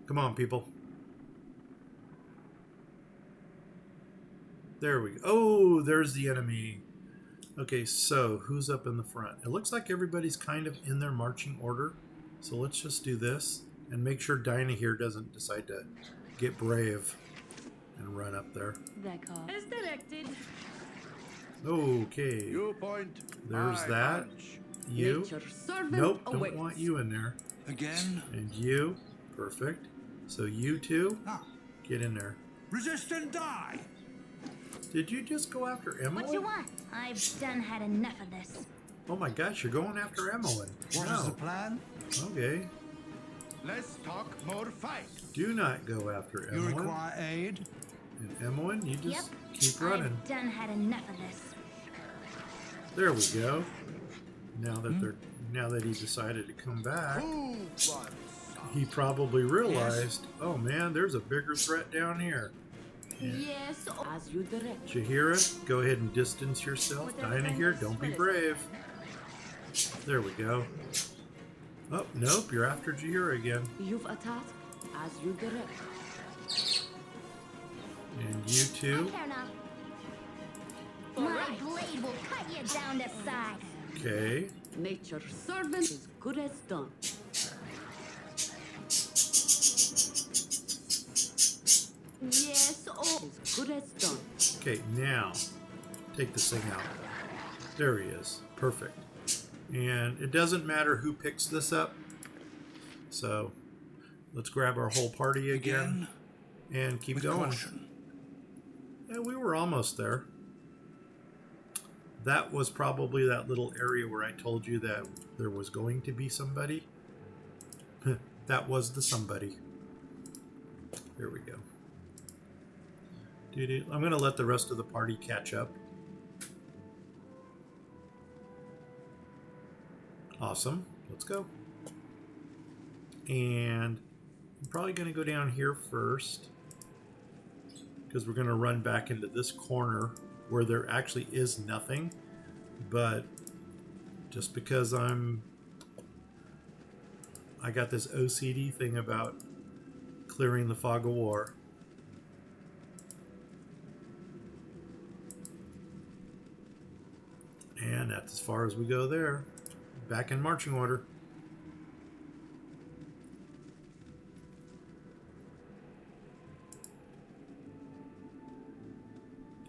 Speaker 1: come on, people. There we go. Oh, there's the enemy. Okay, so who's up in the front? It looks like everybody's kind of in their marching order. So let's just do this and make sure Dinah here doesn't decide to get brave and run up there.
Speaker 4: As directed.
Speaker 1: Okay.
Speaker 5: You point.
Speaker 1: There's
Speaker 5: I
Speaker 1: that.
Speaker 5: punch.
Speaker 1: You.
Speaker 4: Nature's servant
Speaker 1: Nope,
Speaker 4: awaits.
Speaker 1: don't want you in there.
Speaker 2: Again.
Speaker 1: And you. Perfect. So you two,
Speaker 2: Ah.
Speaker 1: get in there.
Speaker 2: Resist and die.
Speaker 1: Did you just go after Emily?
Speaker 3: What you want? I've done had enough of this.
Speaker 1: Oh my gosh, you're going after Emily.
Speaker 2: What is the plan?
Speaker 1: Okay.
Speaker 5: Let's talk more fight.
Speaker 1: Do not go after
Speaker 2: You
Speaker 1: Emily.
Speaker 2: require aid?
Speaker 1: And Emily, you just
Speaker 3: Yep.
Speaker 1: keep running.
Speaker 3: I've done had enough of this.
Speaker 1: There we go. Now that he decided to come back,
Speaker 5: Who wants?
Speaker 1: he probably realized, oh man, there's a bigger threat down here.
Speaker 4: Yes, as you direct.
Speaker 1: Jahira, go ahead and distance yourself. Dinah here, don't be brave. There we go. Oh, nope, you're after Jahira again.
Speaker 4: You've a task as you direct.
Speaker 1: And you too.
Speaker 3: Here now. My blade will cut you down to size.
Speaker 1: Okay.
Speaker 4: Nature's servant is good as done. Yes, oh, is good as done.
Speaker 1: Okay, now take this thing out. There he is. Perfect. And it doesn't matter who picks this up. So let's grab our whole party again and keep
Speaker 2: with
Speaker 1: going.
Speaker 2: caution.
Speaker 1: Yeah, we were almost there. That was probably that little area where I told you that there was going to be somebody. That was the somebody. There we go. I'm going to let the rest of the party catch up. Awesome. Let's go. And I'm probably going to go down here first, because we're going to run back into this corner where there actually is nothing. But just because I got this OCD thing about clearing the fog of war. And that's as far as we go there. Back in marching order.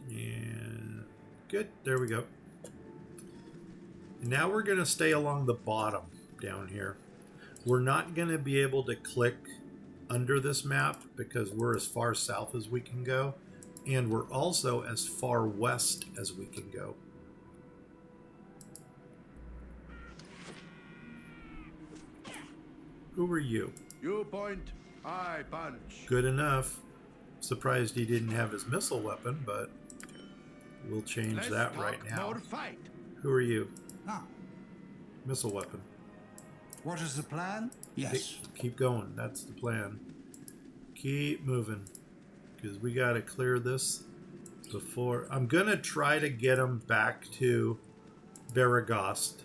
Speaker 1: And good. There we go. And now we're going to stay along the bottom down here. We're not going to be able to click under this map because we're as far south as we can go. And we're also as far west as we can go. Who are you?
Speaker 5: You point, I punch.
Speaker 1: Good enough. Surprised he didn't have his missile weapon, but we'll change
Speaker 5: Let's
Speaker 1: that
Speaker 5: talk
Speaker 1: right now.
Speaker 5: more fight.
Speaker 1: Who are you?
Speaker 2: Ah,
Speaker 1: Missile weapon.
Speaker 2: what is the plan? Yes.
Speaker 1: Keep going. That's the plan. Keep moving. Because we got to clear this before... I'm going to try to get him back to Baragost.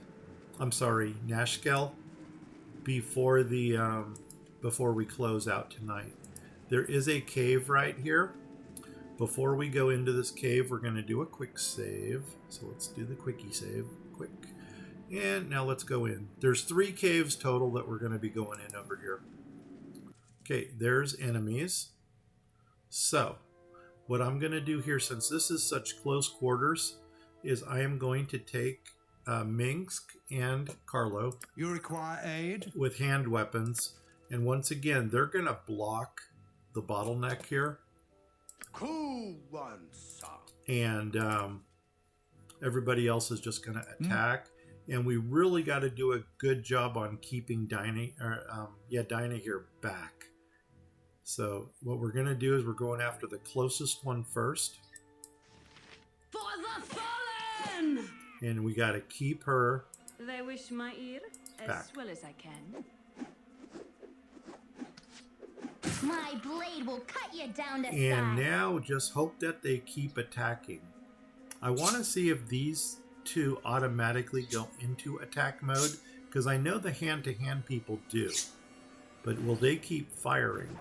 Speaker 1: I'm sorry, Nashkel. Before we close out tonight. There is a cave right here. Before we go into this cave, we're going to do a quick save. So let's do the quickie save. Quick. And now let's go in. There's 3 caves total that we're going to be going in over here. Okay, there's enemies. So, what I'm going to do here, since this is such close quarters, is I am going to take Minsk and Carlo
Speaker 2: You require aid?
Speaker 1: with hand weapons. And once again, they're going to block the bottleneck here.
Speaker 5: Cool one, sir.
Speaker 1: And everybody else is just going to attack. And we really got to do a good job on keeping Dinah here back. So what we're going to do is we're going after the closest one first.
Speaker 4: For the fallen!
Speaker 1: And we got to keep her.
Speaker 4: They wish my ear as
Speaker 1: Back.
Speaker 4: well as I can.
Speaker 3: My blade will cut you down to
Speaker 1: And
Speaker 3: size.
Speaker 1: now just hope that they keep attacking. I want to see if these 2 automatically go into attack mode, because I know the hand-to-hand people do. But will they keep firing?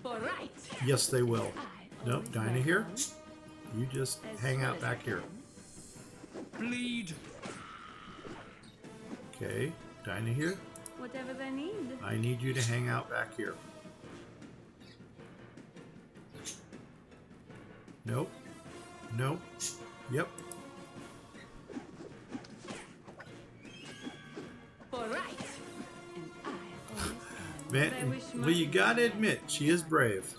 Speaker 4: For right.
Speaker 1: Yes, they will.
Speaker 4: I
Speaker 1: Nope,
Speaker 4: always
Speaker 1: Dinah
Speaker 4: like
Speaker 1: here.
Speaker 4: one
Speaker 1: You just
Speaker 4: as
Speaker 1: hang
Speaker 4: well
Speaker 1: out
Speaker 4: as
Speaker 1: back
Speaker 4: I
Speaker 1: here.
Speaker 4: can.
Speaker 2: Bleed.
Speaker 1: Okay, Dinah here.
Speaker 4: Whatever they need.
Speaker 1: I need you to hang out back here. Nope. Nope. Yep.
Speaker 4: For right. And I always am.
Speaker 1: Man,
Speaker 4: They wish my
Speaker 1: well, you gotta
Speaker 4: ear
Speaker 1: admit, she is brave.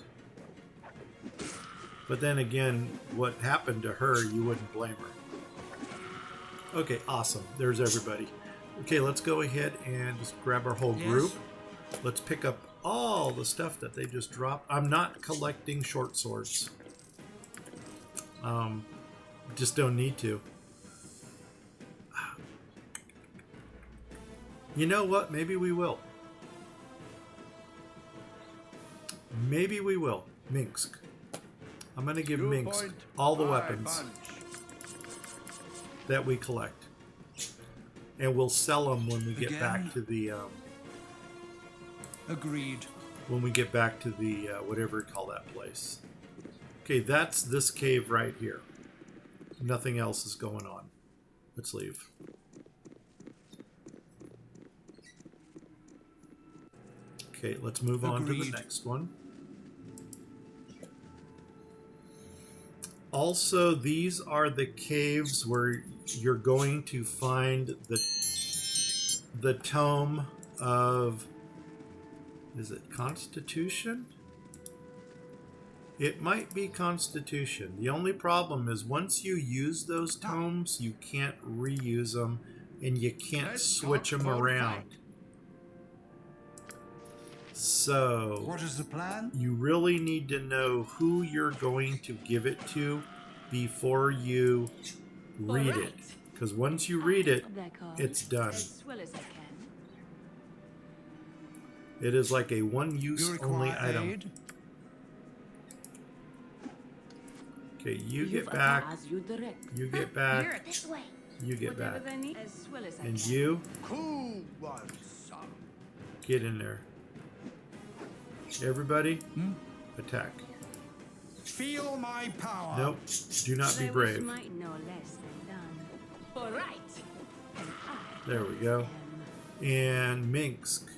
Speaker 1: But then again, what happened to her, you wouldn't blame her. Okay, awesome. There's everybody. Okay, let's go ahead and just grab our whole group. Let's pick up all the stuff that they just dropped. I'm not collecting short swords. Just don't need to. You know what? Maybe we will. Maybe we will. Minsk. I'm going to give
Speaker 5: You
Speaker 1: Minsk
Speaker 5: point,
Speaker 1: all the
Speaker 5: I
Speaker 1: weapons
Speaker 5: punch.
Speaker 1: that we collect. And we'll sell them when we get back
Speaker 2: Again?
Speaker 1: to the...
Speaker 2: Agreed.
Speaker 1: when we get back to the whatever you call that place. Okay, that's this cave right here. Nothing else is going on. Let's leave. Okay, let's move on to the
Speaker 2: Agreed.
Speaker 1: next one. Also, these are the caves where you're going to find the tome of Is it Constitution? It might be Constitution. The only problem is once you use those tomes, you can't reuse them and you can't switch them around. So,
Speaker 2: What is the plan?
Speaker 1: you really need to know who you're going to give it to before you read it. Because once you read it, it's done.
Speaker 4: As well as I can.
Speaker 1: It is like a one-use
Speaker 2: You
Speaker 1: only
Speaker 2: require
Speaker 1: item.
Speaker 2: aid?
Speaker 1: Okay, you get back.
Speaker 4: You direct.
Speaker 1: You get
Speaker 3: Here,
Speaker 1: back.
Speaker 3: this way.
Speaker 1: You get
Speaker 4: Whatever
Speaker 1: back.
Speaker 4: they need. As well as I
Speaker 1: And
Speaker 4: can.
Speaker 1: you
Speaker 5: Who wants some?
Speaker 1: get in there. Everybody, attack.
Speaker 2: Feel my power.
Speaker 1: Nope, do not be
Speaker 4: They
Speaker 1: brave.
Speaker 4: wish might no less than done. All right. And I
Speaker 1: There we go.
Speaker 4: am.
Speaker 1: And Minsk.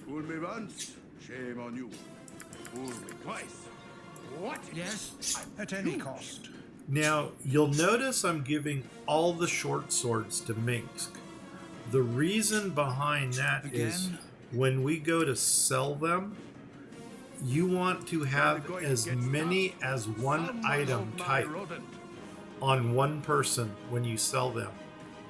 Speaker 5: Fool me once, shame on you. Fool me twice. What?
Speaker 2: Yes, at any cost.
Speaker 1: Now, you'll notice I'm giving all the short swords to Minsk. The reason behind that is
Speaker 2: Again?
Speaker 1: when we go to sell them, you want to have as many as one
Speaker 5: Someone
Speaker 1: item
Speaker 5: of my
Speaker 1: type
Speaker 5: rodent.
Speaker 1: on one person when you sell them.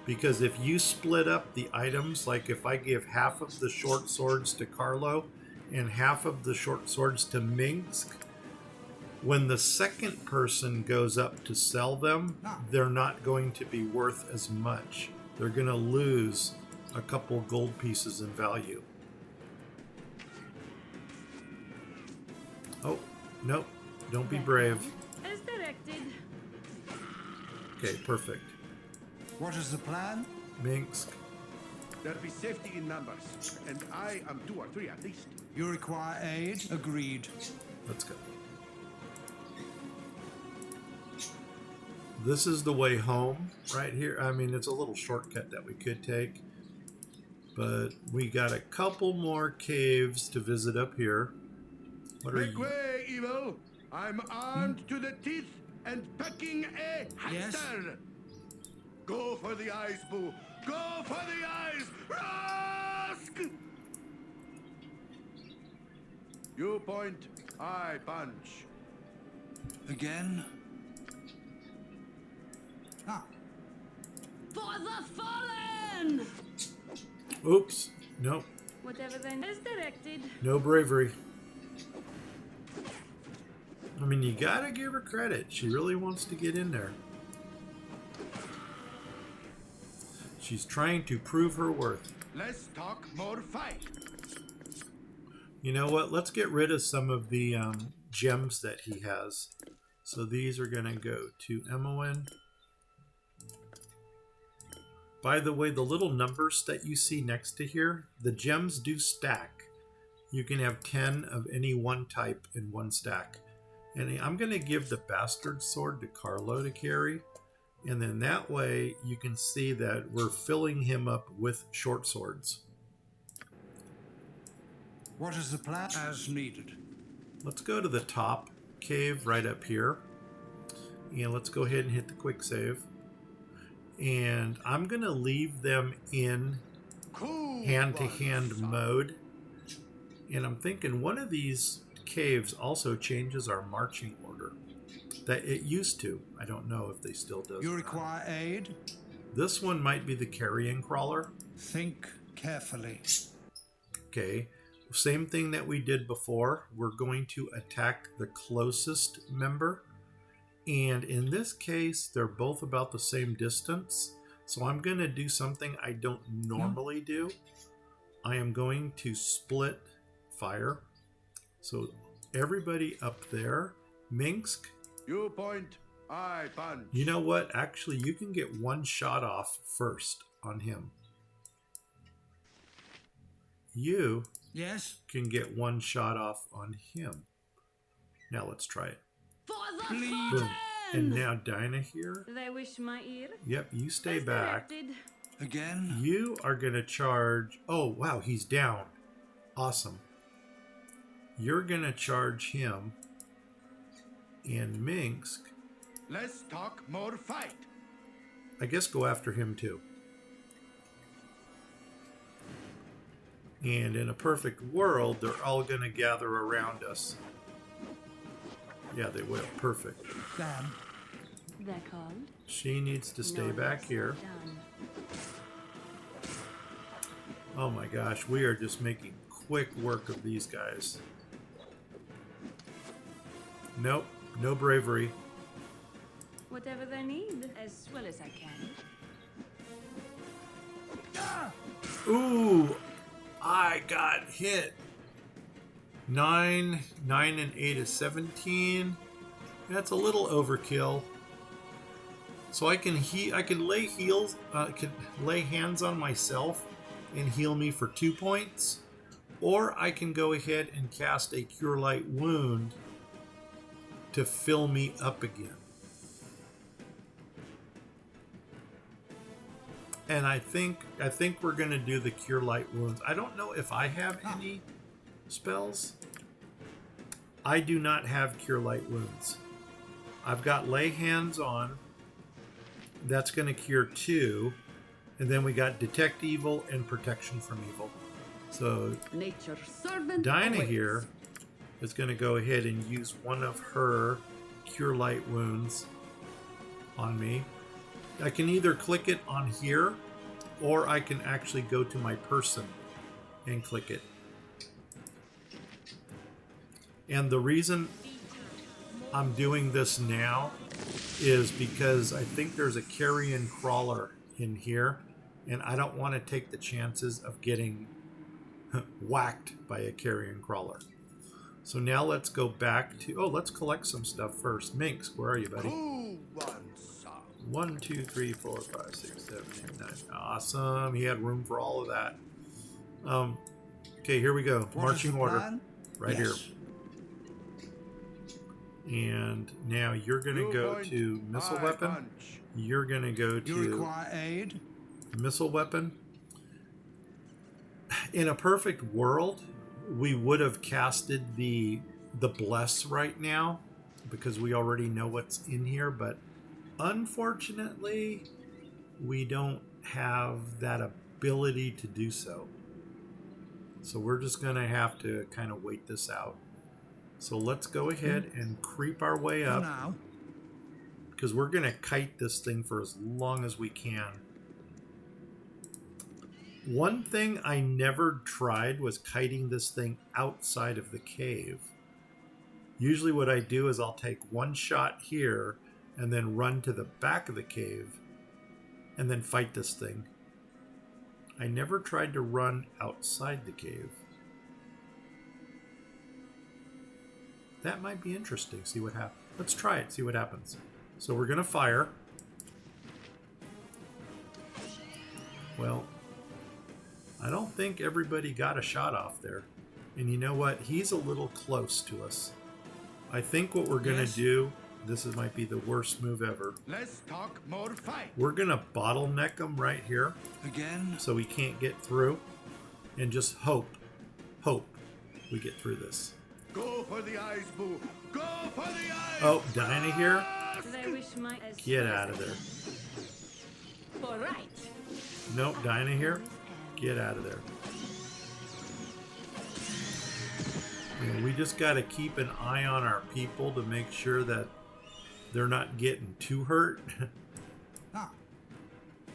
Speaker 1: Because if you split up the items, like if I give half of the short swords to Carlo and half of the short swords to Minsk, when the second person goes up to sell them, they're not going to be worth as much. They're going to lose a couple gold pieces in value. Oh, nope. Don't be brave.
Speaker 4: As directed.
Speaker 1: Okay, perfect.
Speaker 2: What is the plan?
Speaker 1: Minsk.
Speaker 5: There'll be safety in numbers, and I am 2 or 3 at least.
Speaker 2: You require aid? Agreed.
Speaker 1: Let's go. This is the way home right here. I mean, it's a little shortcut that we could take, but we got a couple more caves to visit up here. What are
Speaker 5: Make
Speaker 1: you?
Speaker 5: way, evil! I'm armed to the teeth and packing a
Speaker 2: Yes?
Speaker 5: hamster! Go for the eyes, Boo! Go for the eyes! Rusk! You point, I punch.
Speaker 2: Again? Ah,
Speaker 4: For the fallen!
Speaker 1: Oops. Nope.
Speaker 4: Whatever then is directed.
Speaker 1: No bravery. I mean, you gotta give her credit. She really wants to get in there. She's trying to prove her worth.
Speaker 5: Less talk, more fight.
Speaker 1: You know what? Let's get rid of some of the gems that he has. So these are going to go to Emoen. By the way, the little numbers that you see next to here, the gems do stack. You can have 10 of any one type in one stack. And I'm going to give the bastard sword to Carlo to carry. And then that way you can see that we're filling him up with short swords.
Speaker 2: what is the plan? As needed.
Speaker 1: Let's go to the top cave right up here. And let's go ahead and hit the quick save. And I'm going to leave them in
Speaker 5: Cool
Speaker 1: hand-to-hand
Speaker 5: ones.
Speaker 1: mode. And I'm thinking one of these caves also changes our marching order. That it used to. I don't know if they still do.
Speaker 2: You require aid?
Speaker 1: This one might be the carrion crawler.
Speaker 2: Think carefully.
Speaker 1: Okay. Same thing that we did before. We're going to attack the closest member. And in this case, they're both about the same distance. So I'm going to do something I don't normally do. I am going to split fire. So everybody up there, Minsk,
Speaker 5: You point, I punch.
Speaker 1: you know what? Actually, you can get one shot off first on him. You
Speaker 2: Yes?
Speaker 1: can get one shot off on him. Now let's try it.
Speaker 4: For the
Speaker 2: Please.
Speaker 1: Boom.
Speaker 4: fallen!
Speaker 1: And now Dinah here.
Speaker 4: They wish my ear.
Speaker 1: Yep, you stay
Speaker 4: As
Speaker 1: back.
Speaker 4: directed.
Speaker 2: Again?
Speaker 1: You are going to charge. Oh, wow, he's down. Awesome. You're going to charge him. And Minsk,
Speaker 5: Less talk, more fight.
Speaker 1: I guess go after him too. And in a perfect world, they're all going to gather around us. Yeah, they will. Perfect.
Speaker 2: Dan.
Speaker 4: They're called.
Speaker 1: She needs to stay
Speaker 4: No
Speaker 1: back
Speaker 4: less
Speaker 1: here.
Speaker 4: done.
Speaker 1: Oh my gosh, we are just making quick work of these guys. Nope, no bravery.
Speaker 4: Whatever they need, as well as I can.
Speaker 1: Ooh, I got hit. 9 and 8 is 17. That's a little overkill. So I can lay lay hands on myself and heal me for 2 points, or I can go ahead and cast a Cure Light Wound to fill me up again. And I think we're gonna do the Cure Light Wounds. I don't know if I have any spells. I do not have Cure Light Wounds. I've got Lay Hands on. That's going to cure 2. And then we got Detect Evil and Protection from Evil. So
Speaker 6: Nature's servant
Speaker 1: Dinah
Speaker 6: awaits.
Speaker 1: here is going to go ahead and use one of her Cure Light Wounds on me. I can either click it on here, or I can actually go to my person and click it. And the reason I'm doing this now is because I think there's a carrion crawler in here, and I don't want to take the chances of getting whacked by a carrion crawler. So now let's go back to... Oh, let's collect some stuff first. Minx, where are you, buddy?
Speaker 5: Who wants some?
Speaker 1: 1, 2, 3, 4, 5, 6, 7, 8, 9. Awesome. He had room for all of that. Okay, here we go.
Speaker 2: What is
Speaker 1: Marching
Speaker 2: the
Speaker 1: order.
Speaker 2: plan?
Speaker 1: Right
Speaker 2: Yes.
Speaker 1: here. And now you're going to
Speaker 5: You
Speaker 1: go
Speaker 5: point,
Speaker 1: to missile
Speaker 5: I
Speaker 1: weapon.
Speaker 5: punch.
Speaker 1: You're going to go
Speaker 2: You
Speaker 1: to
Speaker 2: require aid?
Speaker 1: missile weapon. In a perfect world, we would have casted the bless right now because we already know what's in here, but unfortunately, we don't have that ability to do so. So we're just going to have to kind of wait this out. So let's go ahead and creep our way
Speaker 2: For
Speaker 1: up,
Speaker 2: now.
Speaker 1: because we're going to kite this thing for as long as we can. One thing I never tried was kiting this thing outside of the cave. Usually what I do is I'll take one shot here and then run to the back of the cave and then fight this thing. I never tried to run outside the cave. That might be interesting. See what happens. Let's try it. See what happens. So we're going to fire. Well, I don't think everybody got a shot off there. And you know what? He's a little close to us. I think what we're going to
Speaker 2: Yes.
Speaker 1: do, might be the worst move ever.
Speaker 5: Let's talk more fight.
Speaker 1: We're going to bottleneck him right here
Speaker 2: Again?
Speaker 1: so we can't get through. And just hope we get through this.
Speaker 5: Go for the eyes, boo. Go for the eyes.
Speaker 1: Oh, Dinah here?
Speaker 4: They wish my as
Speaker 1: Get
Speaker 4: well
Speaker 1: out
Speaker 4: as
Speaker 1: of
Speaker 4: I
Speaker 1: there.
Speaker 6: All right.
Speaker 1: Nope, Dinah here? Get out of there. You know, we just got to keep an eye on our people to make sure that they're not getting too hurt.
Speaker 2: Ah,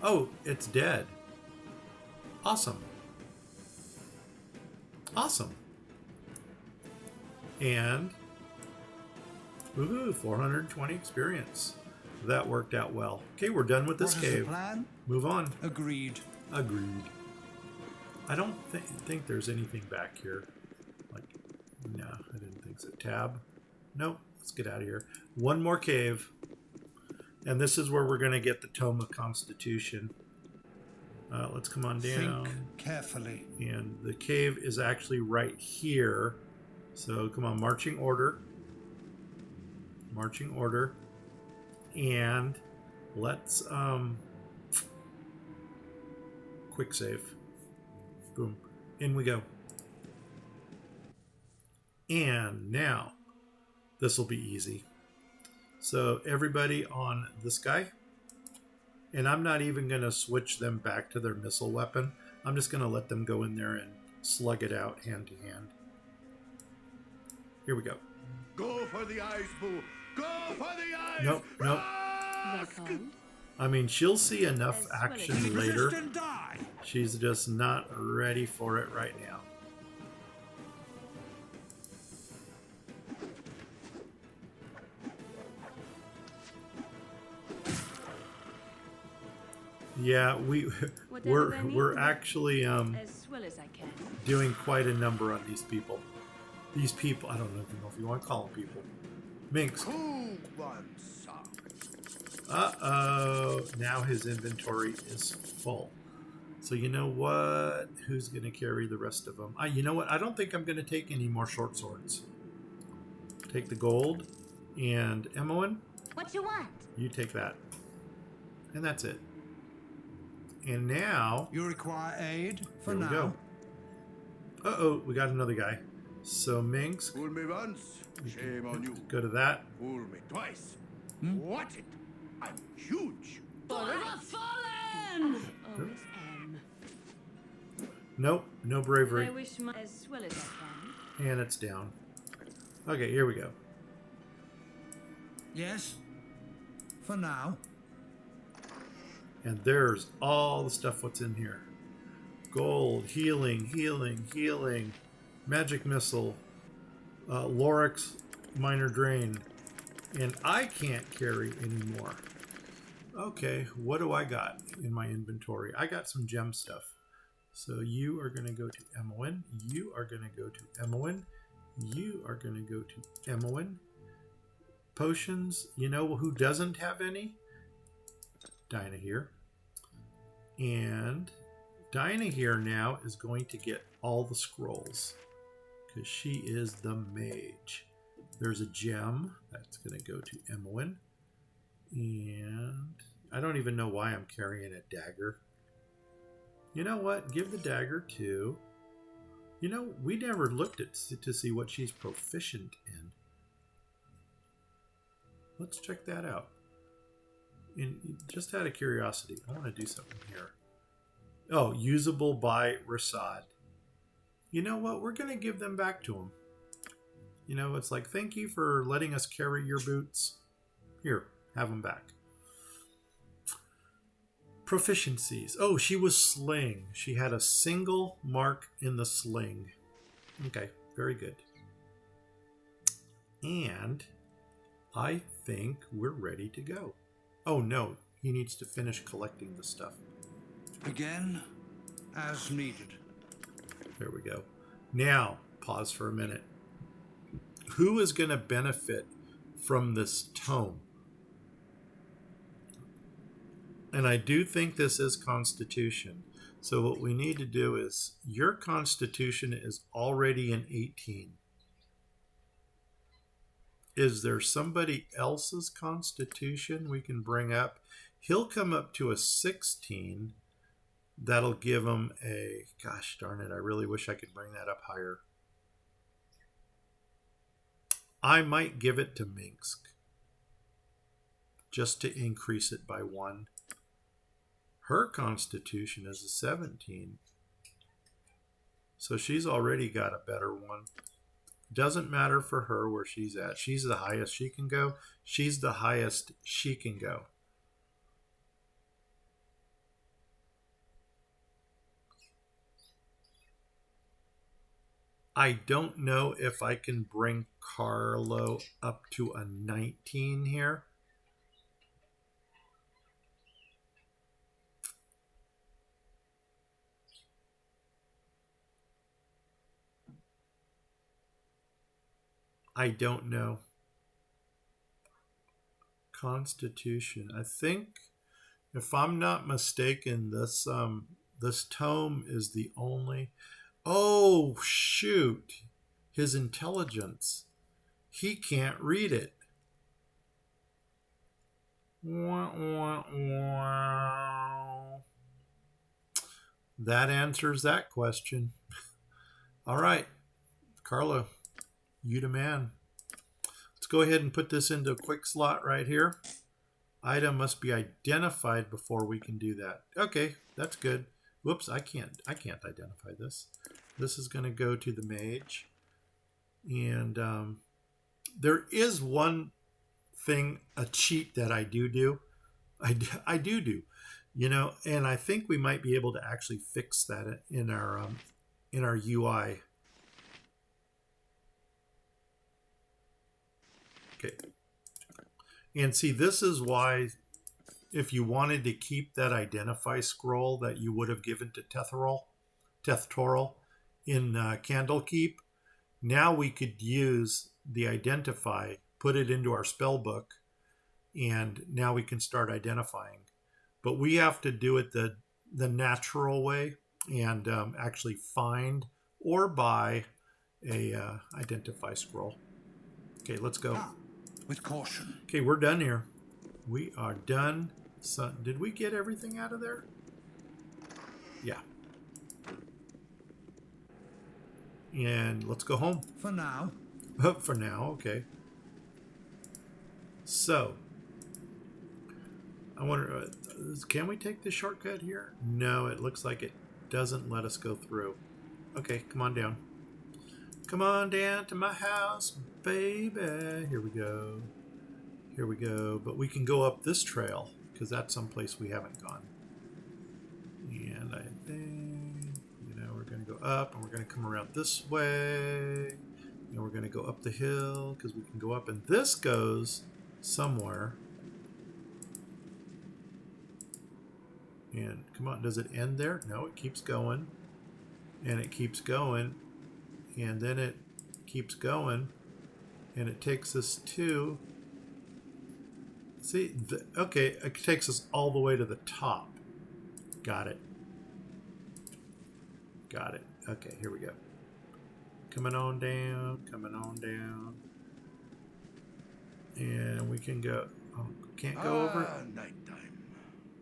Speaker 1: Oh, it's dead. Awesome. Awesome. And, woohoo, 420 experience. That worked out well. Okay, we're done with this
Speaker 2: what is the
Speaker 1: cave.
Speaker 2: plan?
Speaker 1: Move on.
Speaker 2: Agreed.
Speaker 1: Agreed. I don't think there's anything back here. Like, no, I didn't think so. Tab. Nope. Let's get out of here. One more cave. And this is where we're going to get the Tome of Constitution. Let's come on down.
Speaker 2: Think carefully.
Speaker 1: And the cave is actually right here. So come on, marching order. Marching order. And let's quick save. Boom. In we go. And now this will be easy. So everybody on this guy. And I'm not even going to switch them back to their missile weapon. I'm just going to let them go in there and slug it out hand to hand. Here we go.
Speaker 5: Go for the eyes, boo. Go for the eyes.
Speaker 1: Nope, nope.
Speaker 4: Well called.
Speaker 1: I mean, she'll see enough
Speaker 4: As well as
Speaker 1: action later.
Speaker 2: Resist and die.
Speaker 1: She's just not ready for it right now. Yeah,
Speaker 4: Whatever they
Speaker 1: we're
Speaker 4: need.
Speaker 1: actually
Speaker 4: As well as I can.
Speaker 1: doing quite a number on these people. These people, I don't know if you want to call them people. Minx.
Speaker 5: Who wants some?
Speaker 1: Uh-oh. Now his inventory is full. So you know what? Who's going to carry the rest of them? You know what? I don't think I'm going to take any more short swords. Take the gold. And Emmeline,
Speaker 3: What you want?
Speaker 1: you take that. And that's it. And now...
Speaker 2: You require aid for
Speaker 1: Here we
Speaker 2: now.
Speaker 1: go. Uh-oh, we got another guy. So Minx,
Speaker 5: Fool me once, shame on you.
Speaker 1: go to that.
Speaker 5: Fool me twice. Watch it. I'm huge.
Speaker 6: Forever fallen!
Speaker 4: Always am.
Speaker 1: Nope, no
Speaker 4: I
Speaker 1: bravery.
Speaker 4: wish my as well as I can.
Speaker 1: And it's down. Okay, here we go.
Speaker 2: Yes. For now.
Speaker 1: And there's all the stuff what's in here. Gold, healing, healing, healing. Magic missile. Lorix, minor drain. And I can't carry anymore. Okay, what do I got in my inventory? I got some gem stuff. So you are going to go to Emmeline. You are going to go to Emmeline. You are going to go to Emmeline. Potions. You know who doesn't have any? Dinah here. And Dinah here now is going to get all the scrolls because she is the mage. There's a gem that's going to go to Emmeline. And I don't even know why I'm carrying a dagger. You know what? Give the dagger to... You know, we never looked at to see what she's proficient in. Let's check that out. And just out of curiosity, I want to do something here. Oh, usable by Rasad. You know what? We're going to give them back to him. You know, it's like, thank you for letting us carry your boots. Here, have them back. Proficiencies. Oh, she was sling. She had a single mark in the sling. Okay, very good. And I think we're ready to go. Oh no, he needs to finish collecting the stuff.
Speaker 2: Again, as needed.
Speaker 1: There we go. Now, pause for a minute. Who is going to benefit from this tome? And I do think this is Constitution. So what we need to do is, your Constitution is already an 18. Is there somebody else's Constitution we can bring up? He'll come up to a 16. That'll give him a... Gosh darn it, I really wish I could bring that up higher. I might give it to Minsk. Just to increase it by 1. Her Constitution is a 17. So she's already got a better one. Doesn't matter for her where she's at. She's the highest she can go. She's the highest she can go. I don't know if I can bring Carlo up to a 19 here. I don't know. Constitution. I think, if I'm not mistaken, this this tome is the only... Oh, shoot. His intelligence. He can't read it. Wah, wah, wah. That answers that question. All right, Carlo. You the man. Let's go ahead and put this into a quick slot right here. Item must be identified before we can do that. Okay, that's good. Whoops, I can't identify this. This is going to go to the mage. And there is one thing, a cheat that I do. I do. You know, and I think we might be able to actually fix that in our UI. Okay. And see, this is why if you wanted to keep that identify scroll that you would have given to Tethtoril in Candlekeep, now we could use the identify, put it into our spell book, and now we can start identifying. But we have to do it the natural way and actually find or buy a identify scroll. Okay, let's go.
Speaker 2: With caution.
Speaker 1: Okay, we're done here. We are done. So, did we get everything out of there? Yeah. And let's go home.
Speaker 2: For now.
Speaker 1: For now, okay. So, I wonder, can we take the shortcut here? No, it looks like it doesn't let us go through. Okay, come on down. Come on down to my house, baby. Here we go. Here we go. But we can go up this trail because that's someplace we haven't gone. And I think, you know, we're going to go up and we're going to come around this way. And we're going to go up the hill because we can go up. And this goes somewhere. And come on, does it end there? No, it keeps going. And it keeps going. And then it keeps going. And it takes us to... See, okay, it takes us all the way to the top. Got it. Got it. Okay, here we go. Coming on down, coming on down. And we can go... Oh, can't go over it?
Speaker 5: Nighttime.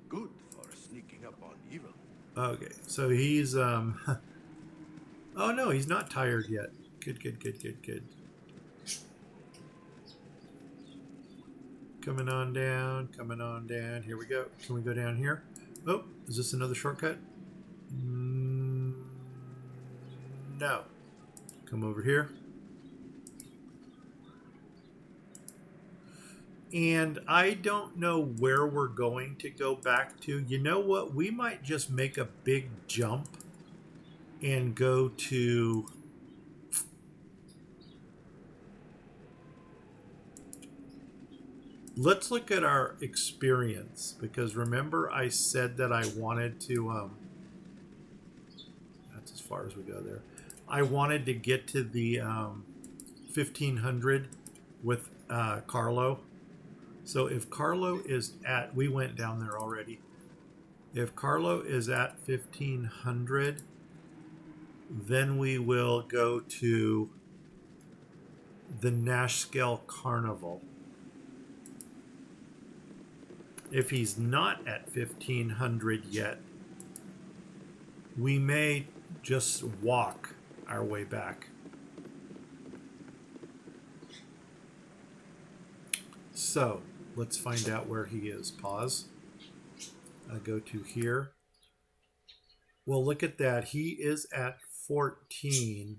Speaker 5: Good for sneaking up on evil.
Speaker 1: Okay, so he's... Oh, no, he's not tired yet. Good, good, good, good, good. Coming on down, coming on down. Here we go. Can we go down here? Oh, is this another shortcut? No. Come over here. And I don't know where we're going to go back to. You know what? We might just make a big jump and go to... Let's look at our experience, because remember I said that I wanted to, that's as far as we go there. I wanted to get to the 1500 with Carlo. So if Carlo is at, we went down there already. If Carlo is at 1500, then we will go to the Nashkel Carnival. If he's not at 1500 yet, we may just walk our way back. So, let's find out where he is. Pause. I go to here. Well, look at that. He is at 14.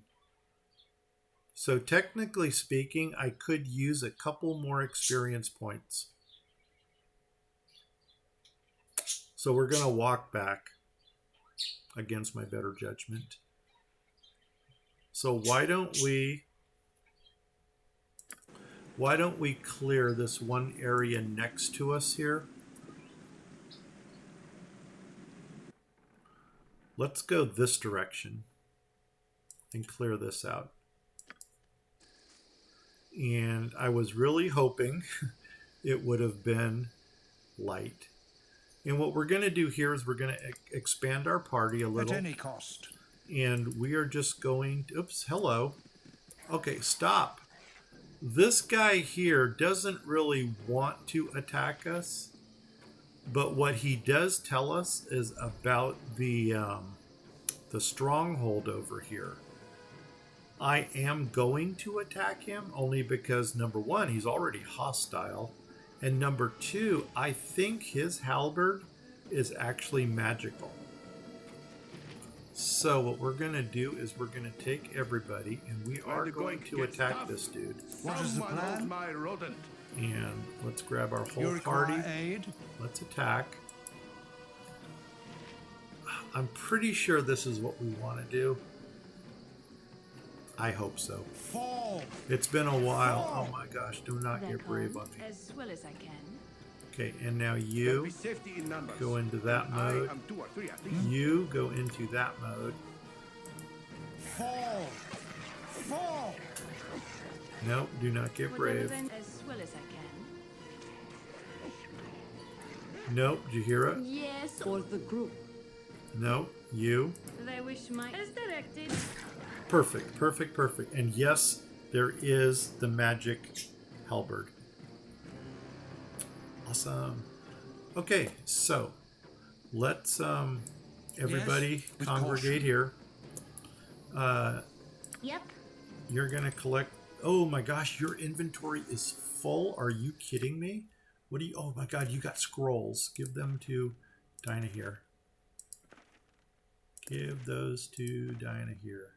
Speaker 1: So, technically speaking, I could use a couple more experience points. So we're going to walk back against my better judgment. So why don't we clear this one area next to us here? Let's go this direction and clear this out. And I was really hoping it would have been light. And what we're going to do here is we're going to expand our party a little.
Speaker 2: At any cost.
Speaker 1: And we are just going to... Oops, hello. Okay, stop. This guy here doesn't really want to attack us. But what he does tell us is about the stronghold over here. I am going to attack him only because, number one, he's already hostile. And number two, I think his halberd is actually magical. So what we're going to do is we're going to take everybody, and we are going to attack this dude.
Speaker 2: What is the
Speaker 5: Someone
Speaker 2: plan?
Speaker 5: hold my rodent.
Speaker 1: And let's grab our
Speaker 2: You
Speaker 1: whole
Speaker 2: require
Speaker 1: party.
Speaker 2: aid?
Speaker 1: Let's attack. I'm pretty sure this is what we want to do. I hope so.
Speaker 2: Fall!
Speaker 1: It's been a while. Oh my gosh, do not
Speaker 4: That
Speaker 1: get brave
Speaker 4: calm,
Speaker 1: on me.
Speaker 4: as well as I can.
Speaker 1: Okay, and now
Speaker 5: There'll
Speaker 1: you
Speaker 5: be safety in numbers.
Speaker 1: go into that
Speaker 5: I
Speaker 1: mode.
Speaker 5: am 2 or 3 at least.
Speaker 1: You go into that mode.
Speaker 2: Fall! Fall!
Speaker 1: Nope, do not get
Speaker 4: Whatever
Speaker 1: brave.
Speaker 4: then, as well as I can.
Speaker 1: Nope, did you hear it?
Speaker 4: Yes, or the group.
Speaker 1: Nope, you.
Speaker 4: They wish my as directed.
Speaker 1: Perfect, perfect, perfect. And yes, there is the magic halberd. Awesome. Okay, so let's everybody
Speaker 2: Yes, with
Speaker 1: congregate
Speaker 2: caution.
Speaker 1: here.
Speaker 3: Yep.
Speaker 1: You're gonna collect. Oh my gosh, your inventory is full. Are you kidding me? What do you? Oh my god, you got scrolls. Give them to Dinah here. Give those to Dinah here.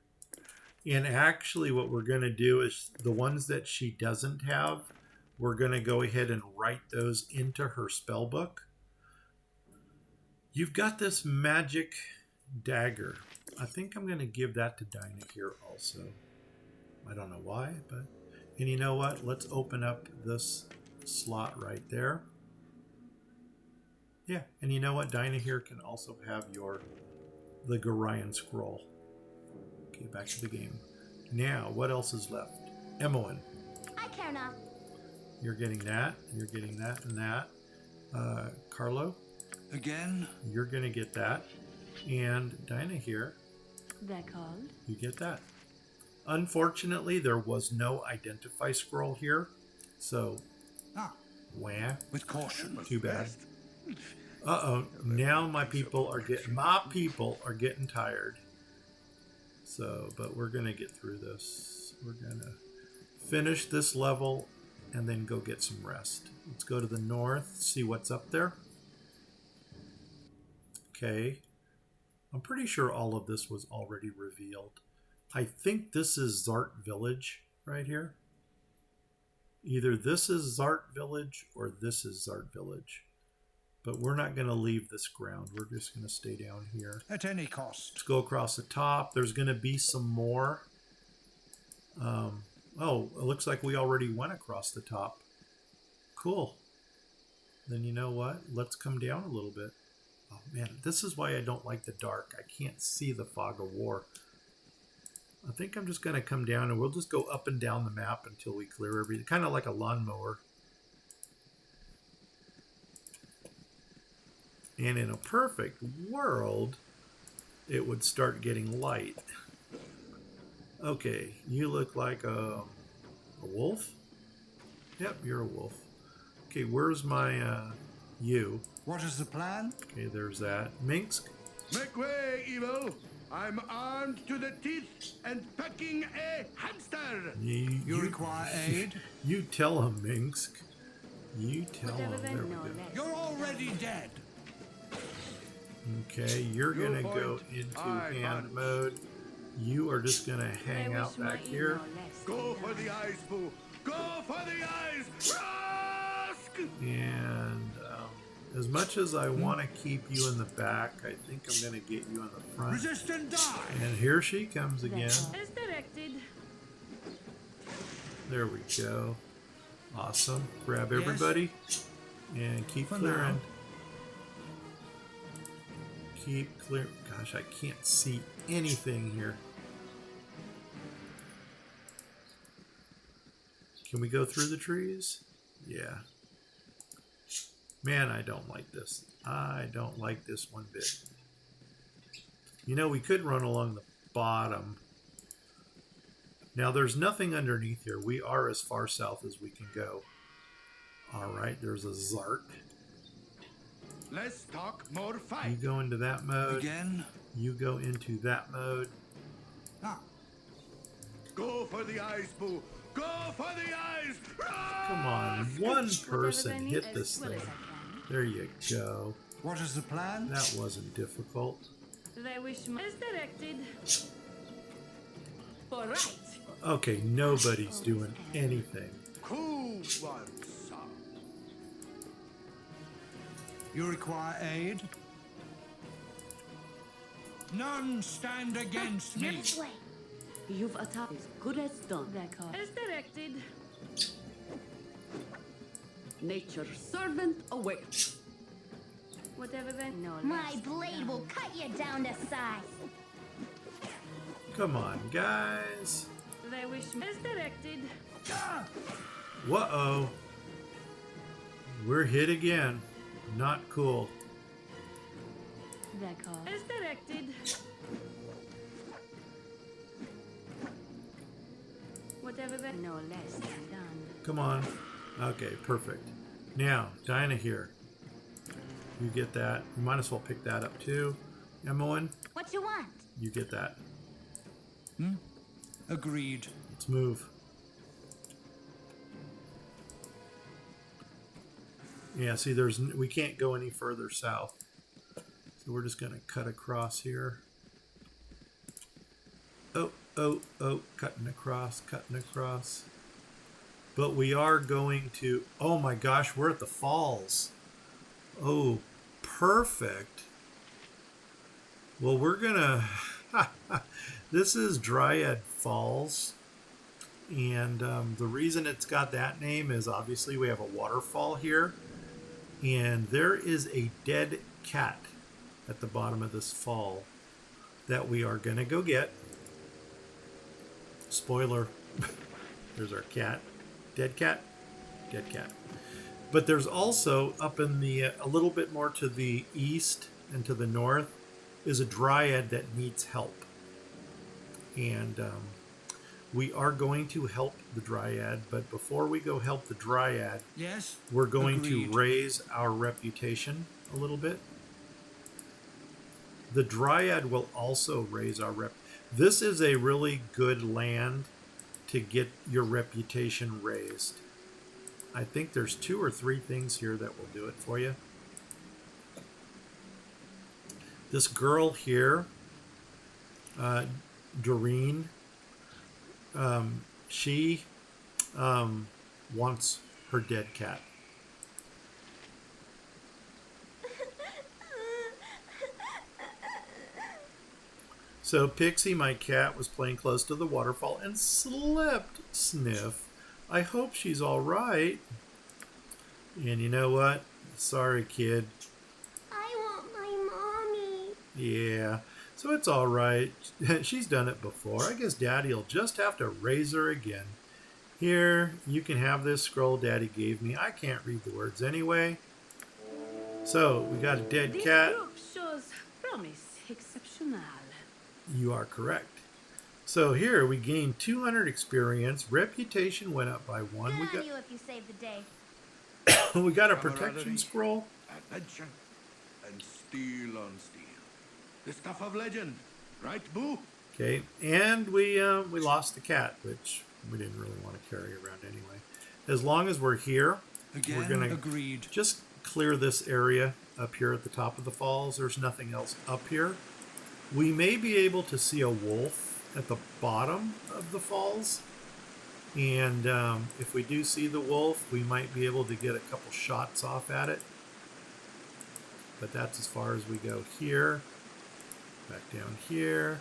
Speaker 1: And actually, what we're gonna do is the ones that she doesn't have, we're gonna go ahead and write those into her spell book. You've got this magic dagger. I think I'm gonna give that to Dinah here also. I don't know why, but and you know what? Let's open up this slot right there. Yeah, and you know what? Dinah here can also have the Gorion scroll. Okay, back to the game. Now, what else is left? Emmeline,
Speaker 3: I care not.
Speaker 1: you're getting that. You're getting that and that. Carlo,
Speaker 2: Again?
Speaker 1: you're gonna get that. And Dinah here,
Speaker 4: They're called.
Speaker 1: you get that. Unfortunately, there was no identify scroll here, so
Speaker 2: Ah,
Speaker 1: wah,
Speaker 2: with caution.
Speaker 1: too bad. Uh-oh, now my people are getting tired. So, but we're gonna get through this. We're gonna finish this level and then go get some rest. Let's go to the north, see what's up there. Okay. I'm pretty sure all of this was already revealed. I think this is Zart Village right here. Either this is Zart Village or this is Zart Village. But we're not going to leave this ground. We're just going to stay down here.
Speaker 2: At any cost.
Speaker 1: Let's go across the top. There's going to be some more. Oh, it looks like we already went across the top. Cool. Then you know what? Let's come down a little bit. Oh man, this is why I don't like the dark. I can't see the fog of war. I think I'm just going to come down and we'll just go up and down the map until we clear everything. Kind of like a lawnmower. And in a perfect world, it would start getting light. Okay, you look like a wolf? Yep, you're a wolf. Okay, where's my you?
Speaker 2: What is the plan?
Speaker 1: Okay, there's that. Minsk?
Speaker 5: Make way, evil. I'm armed to the teeth and packing a hamster.
Speaker 2: You require aid?
Speaker 1: You tell him, Minsk. You tell
Speaker 4: Whatever
Speaker 1: him.
Speaker 4: then,
Speaker 1: There we
Speaker 4: no
Speaker 1: go.
Speaker 4: less.
Speaker 2: You're already dead.
Speaker 1: Okay, you're
Speaker 5: Your
Speaker 1: gonna go
Speaker 5: point,
Speaker 1: into
Speaker 5: I
Speaker 1: hand
Speaker 5: punch.
Speaker 1: mode. You are just gonna hang
Speaker 4: They
Speaker 1: out
Speaker 4: wish my
Speaker 1: back here.
Speaker 4: no less
Speaker 5: Go
Speaker 4: than
Speaker 5: for
Speaker 4: I.
Speaker 5: the eyes, Boo. Go for the eyes. Rask!
Speaker 1: And as much as I want to keep you in the back, I think I'm gonna get you in the front.
Speaker 2: Resist and die.
Speaker 1: And here she comes
Speaker 4: They're
Speaker 1: again.
Speaker 4: called. As directed.
Speaker 1: There we go. Awesome. Grab
Speaker 2: Yes.
Speaker 1: everybody and keep
Speaker 2: For
Speaker 1: clearing.
Speaker 2: now.
Speaker 1: Keep clear. Gosh, I can't see anything here. Can we go through the trees? Yeah. Man, I don't like this. I don't like this one bit. You know, we could run along the bottom. Now, there's nothing underneath here. We are as far south as we can go. All right, there's a Zart.
Speaker 5: Let's talk more
Speaker 1: You
Speaker 5: fight.
Speaker 1: go into that mode.
Speaker 2: Again?
Speaker 1: You go into that mode.
Speaker 2: Ah,
Speaker 5: Go for the eyes, Boo. Go for the eyes.
Speaker 1: Come on,
Speaker 5: Rask!
Speaker 1: one
Speaker 4: Whatever
Speaker 1: person
Speaker 4: then,
Speaker 1: hit
Speaker 4: as
Speaker 1: this
Speaker 4: well
Speaker 1: thing.
Speaker 4: as I can.
Speaker 1: There you go.
Speaker 2: what is the plan?
Speaker 1: That wasn't difficult.
Speaker 4: They wish as directed.
Speaker 6: All right.
Speaker 1: Okay, nobody's doing anything.
Speaker 5: Cool one, sir.
Speaker 2: You require aid? None stand against me.
Speaker 3: This way.
Speaker 6: You've attacked as good as done.
Speaker 4: D'accord. As directed.
Speaker 6: Nature's servant awaits.
Speaker 4: Whatever they. No.
Speaker 3: My
Speaker 4: less.
Speaker 3: blade will cut you down to size.
Speaker 1: Come on, guys.
Speaker 4: They wish as directed.
Speaker 1: Whoa. We're hit again. Not cool.
Speaker 4: D'accord. As directed. Whatever they. No less than done.
Speaker 1: Come on. Okay, perfect. Now, Dinah here. You get that. You might as well pick that up too. Emmeline,
Speaker 3: What you want?
Speaker 1: you get that.
Speaker 2: Agreed.
Speaker 1: Let's move. Yeah, see, we can't go any further south. So we're just going to cut across here. Oh, cutting across. But we are going to, oh my gosh, we're at the falls. Oh, perfect. Well, we're going to, this is Dryad Falls. And the reason it's got that name is obviously we have a waterfall here. And there is a dead cat at the bottom of this fall that we are going to go get. Spoiler, there's our cat. Dead cat. But there's also up in the, a little bit more to the east and to the north, is a dryad that needs help. And we are going to help the dryad, but before we go help the dryad,
Speaker 2: Yes?
Speaker 1: we're going
Speaker 2: Agreed.
Speaker 1: to raise our reputation a little bit. The dryad will also raise our rep. This is a really good land to get your reputation raised. I think there's 2 or 3 things here that will do it for you. This girl here, Doreen, she wants her dead cat. So Pixie, my cat, was playing close to the waterfall and slipped. Sniff. I hope she's all right. And you know what? Sorry, kid.
Speaker 3: I want my mommy.
Speaker 1: Yeah. So it's all right. She's done it before. I guess Daddy'll just have to raise her again. Here, you can have this scroll Daddy gave me. I can't read the words anyway. So, we got a dead
Speaker 6: This
Speaker 1: cat.
Speaker 6: group shows promise exceptional.
Speaker 1: You are correct. So here we gained 200 experience. Reputation went up by 1.
Speaker 3: Good on you if you save the day.
Speaker 1: We got a protection scroll.
Speaker 5: Adventure and steel on steel. The stuff of legend, right, Boo?
Speaker 1: Okay, and we lost the cat, which we didn't really want to carry around anyway. As long as we're here,
Speaker 2: Again,
Speaker 1: we're gonna
Speaker 2: agreed.
Speaker 1: just clear this area up here at the top of the falls. There's nothing else up here. We may be able to see a wolf at the bottom of the falls. And if we do see the wolf, we might be able to get a couple shots off at it. But that's as far as we go here. Back down here.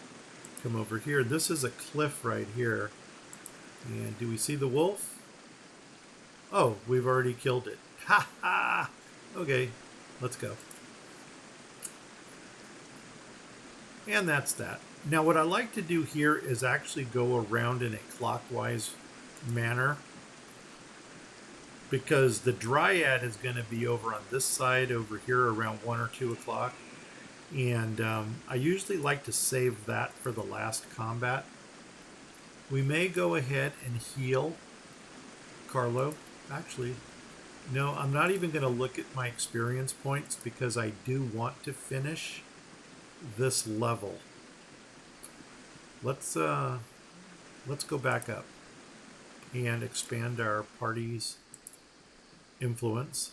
Speaker 1: Come over here. This is a cliff right here. And do we see the wolf? Oh, we've already killed it. Ha ha! Okay, let's go. And that's that. Now what I like to do here is actually go around in a clockwise manner, because the dryad is going to be over on this side over here around 1 or 2 o'clock, and I usually like to save that for the last combat. We may go ahead and heal Carlo. Actually, no, I'm not even going to look at my experience points because I do want to finish this level. Let's go back up and expand our party's influence.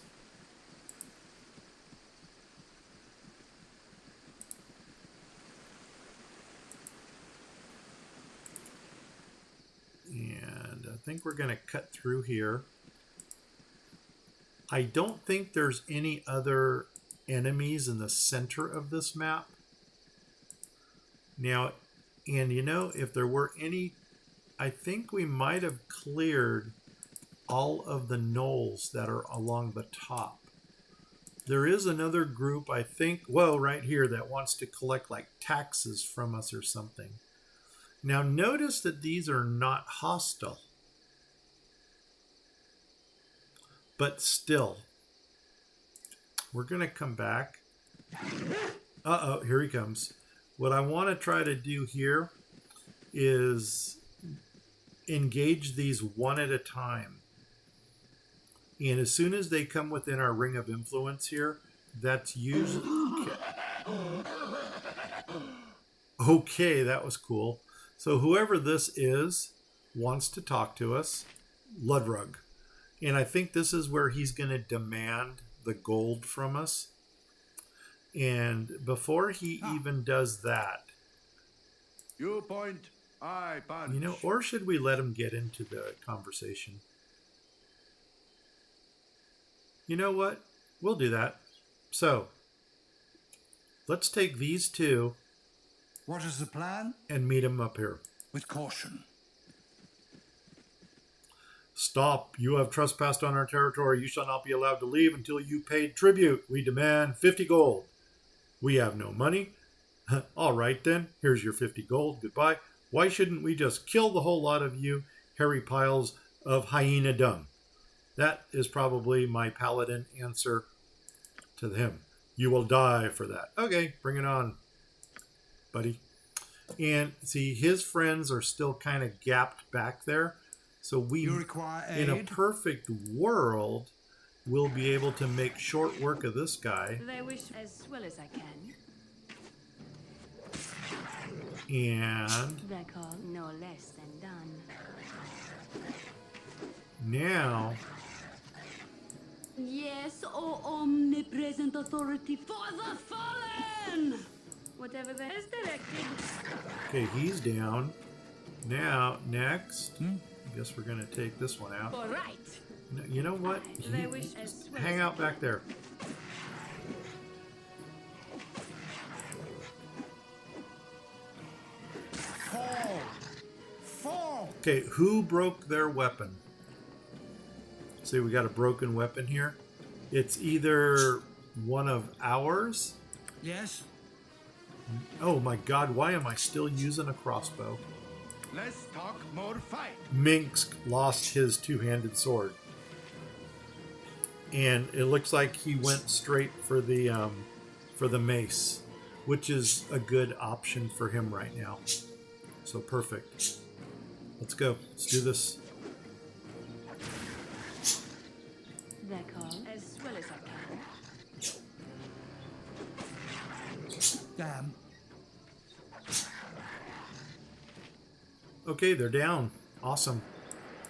Speaker 1: think we're going to cut through here. I don't think there's any other enemies in the center of this map. Now, and you know, if there were any, I think we might have cleared all of the knolls that are along the top. There is another group, I think, well, right here that wants to collect like taxes from us or something. Now, notice that these are not hostile. But still, we're going to come back. Uh-oh, here he comes. What I want to try to do here is engage these one at a time. And as soon as they come within our ring of influence here, that's usually... Okay, that was cool. So whoever this is wants to talk to us. Ludrug. And I think this is where he's going to demand the gold from us. And before he even does that...
Speaker 5: You point, I punch.
Speaker 1: You know, or should we let him get into the conversation? You know what? We'll do that. So, let's take these two
Speaker 2: What is the plan?
Speaker 1: and meet him up here.
Speaker 2: With caution.
Speaker 1: Stop. You have trespassed on our territory. You shall not be allowed to leave until you paid tribute. We demand 50 gold. We have no money. All right, then. Here's your 50 gold. Goodbye. Why shouldn't we just kill the whole lot of you, hairy piles of hyena dung? That is probably my paladin answer to him. You will die for that. Okay, bring it on, buddy. And see, his friends are still kind of gapped back there. So we,
Speaker 2: You require aid?
Speaker 1: in a perfect world, will be able to make short work of this guy.
Speaker 4: I wish as well as I can.
Speaker 1: And
Speaker 4: D'accord, no less than done.
Speaker 1: now,
Speaker 6: Yes, O omnipresent authority for the fallen!
Speaker 4: Whatever that is directed.
Speaker 1: okay, he's down. Now, next, I guess we're going to take this one out.
Speaker 6: All right.
Speaker 1: No, you know what?
Speaker 4: I wish as well
Speaker 1: Hang
Speaker 4: as
Speaker 1: out back there.
Speaker 2: Fall! Fall!
Speaker 1: Okay, who broke their weapon? See, we got a broken weapon here. It's either one of ours.
Speaker 2: Yes?
Speaker 1: Oh my god, why am I still using a crossbow?
Speaker 5: Less talk, more fight.
Speaker 1: Minsk lost his two-handed sword. And it looks like he went straight for the mace, which is a good option for him right now. So perfect. Let's go. Let's do this.
Speaker 4: D'accord, as well as I can.
Speaker 2: Damn.
Speaker 1: Okay, they're down. Awesome.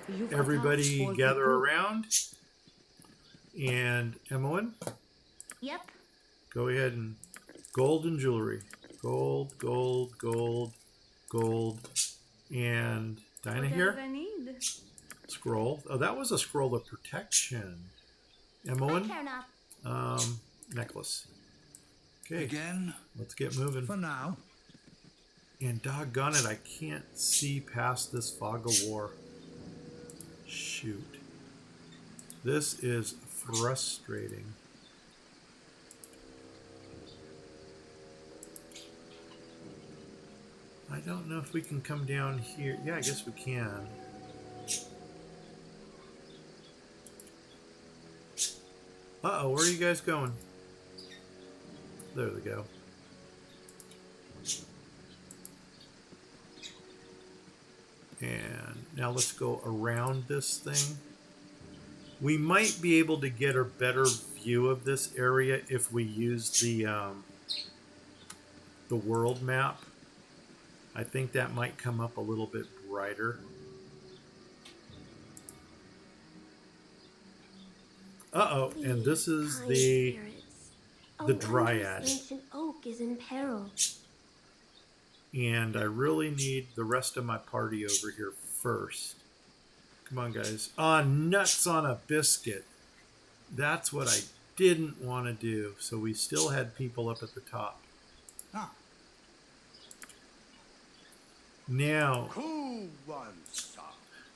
Speaker 6: You've
Speaker 1: Everybody
Speaker 6: attacked
Speaker 1: gather
Speaker 6: people.
Speaker 1: around. And Emmeline,
Speaker 3: Yep.
Speaker 1: go ahead and gold and jewelry. Gold, gold, gold, gold. And Dinah
Speaker 4: Whatever
Speaker 1: here.
Speaker 4: I need.
Speaker 1: Scroll. Oh, that was a scroll of protection.
Speaker 3: I
Speaker 1: Emmeline,
Speaker 3: care not.
Speaker 1: necklace. Okay,
Speaker 2: Again?
Speaker 1: let's get moving.
Speaker 2: For now.
Speaker 1: And doggone it, I can't see past this fog of war. Shoot. This is frustrating. I don't know if we can come down here. Yeah, I guess we can. Uh-oh, where are you guys going? There they go. And now let's go around this thing. We might be able to get a better view of this area if we use the world map. I think that might come up a little bit brighter. Uh-oh, and this is
Speaker 3: Kind
Speaker 1: the
Speaker 3: spirits.
Speaker 1: the
Speaker 3: A wondrous
Speaker 1: dryad.
Speaker 3: ancient oak is in peril.
Speaker 1: And I really need the rest of my party over here first. Come on, guys. Ah, nuts on a biscuit. That's what I didn't want to do. So we still had people up at the top.
Speaker 2: Ah,
Speaker 1: Now,
Speaker 5: Who wants some?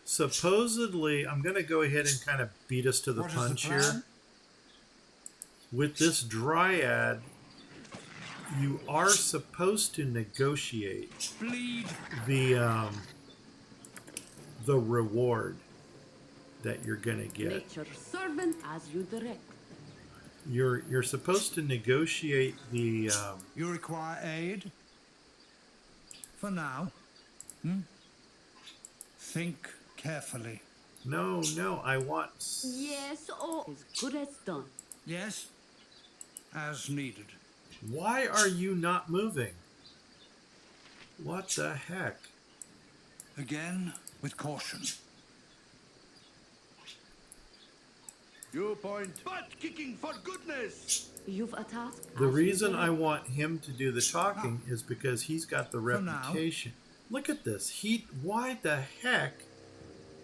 Speaker 1: supposedly, I'm going to go ahead and kind of beat us to the
Speaker 2: what is the
Speaker 1: punch
Speaker 2: plan?
Speaker 1: here. With this dryad, you are supposed to negotiate
Speaker 2: Bleed.
Speaker 1: the reward that you're going to get.
Speaker 6: Nature's servant as you direct.
Speaker 1: You're supposed to negotiate the
Speaker 2: You require aid? For now. Think carefully.
Speaker 1: no, I want
Speaker 6: Yes, oh, as good as done.
Speaker 2: Yes? As needed.
Speaker 1: Why are you not moving? What the heck?
Speaker 2: Again, with caution.
Speaker 5: You point butt kicking for goodness.
Speaker 6: You've a task.
Speaker 1: The
Speaker 6: as you
Speaker 1: reason I
Speaker 6: direct.
Speaker 1: want him to do the talking is because he's got the
Speaker 2: For now.
Speaker 1: reputation. Look at this. Why the heck?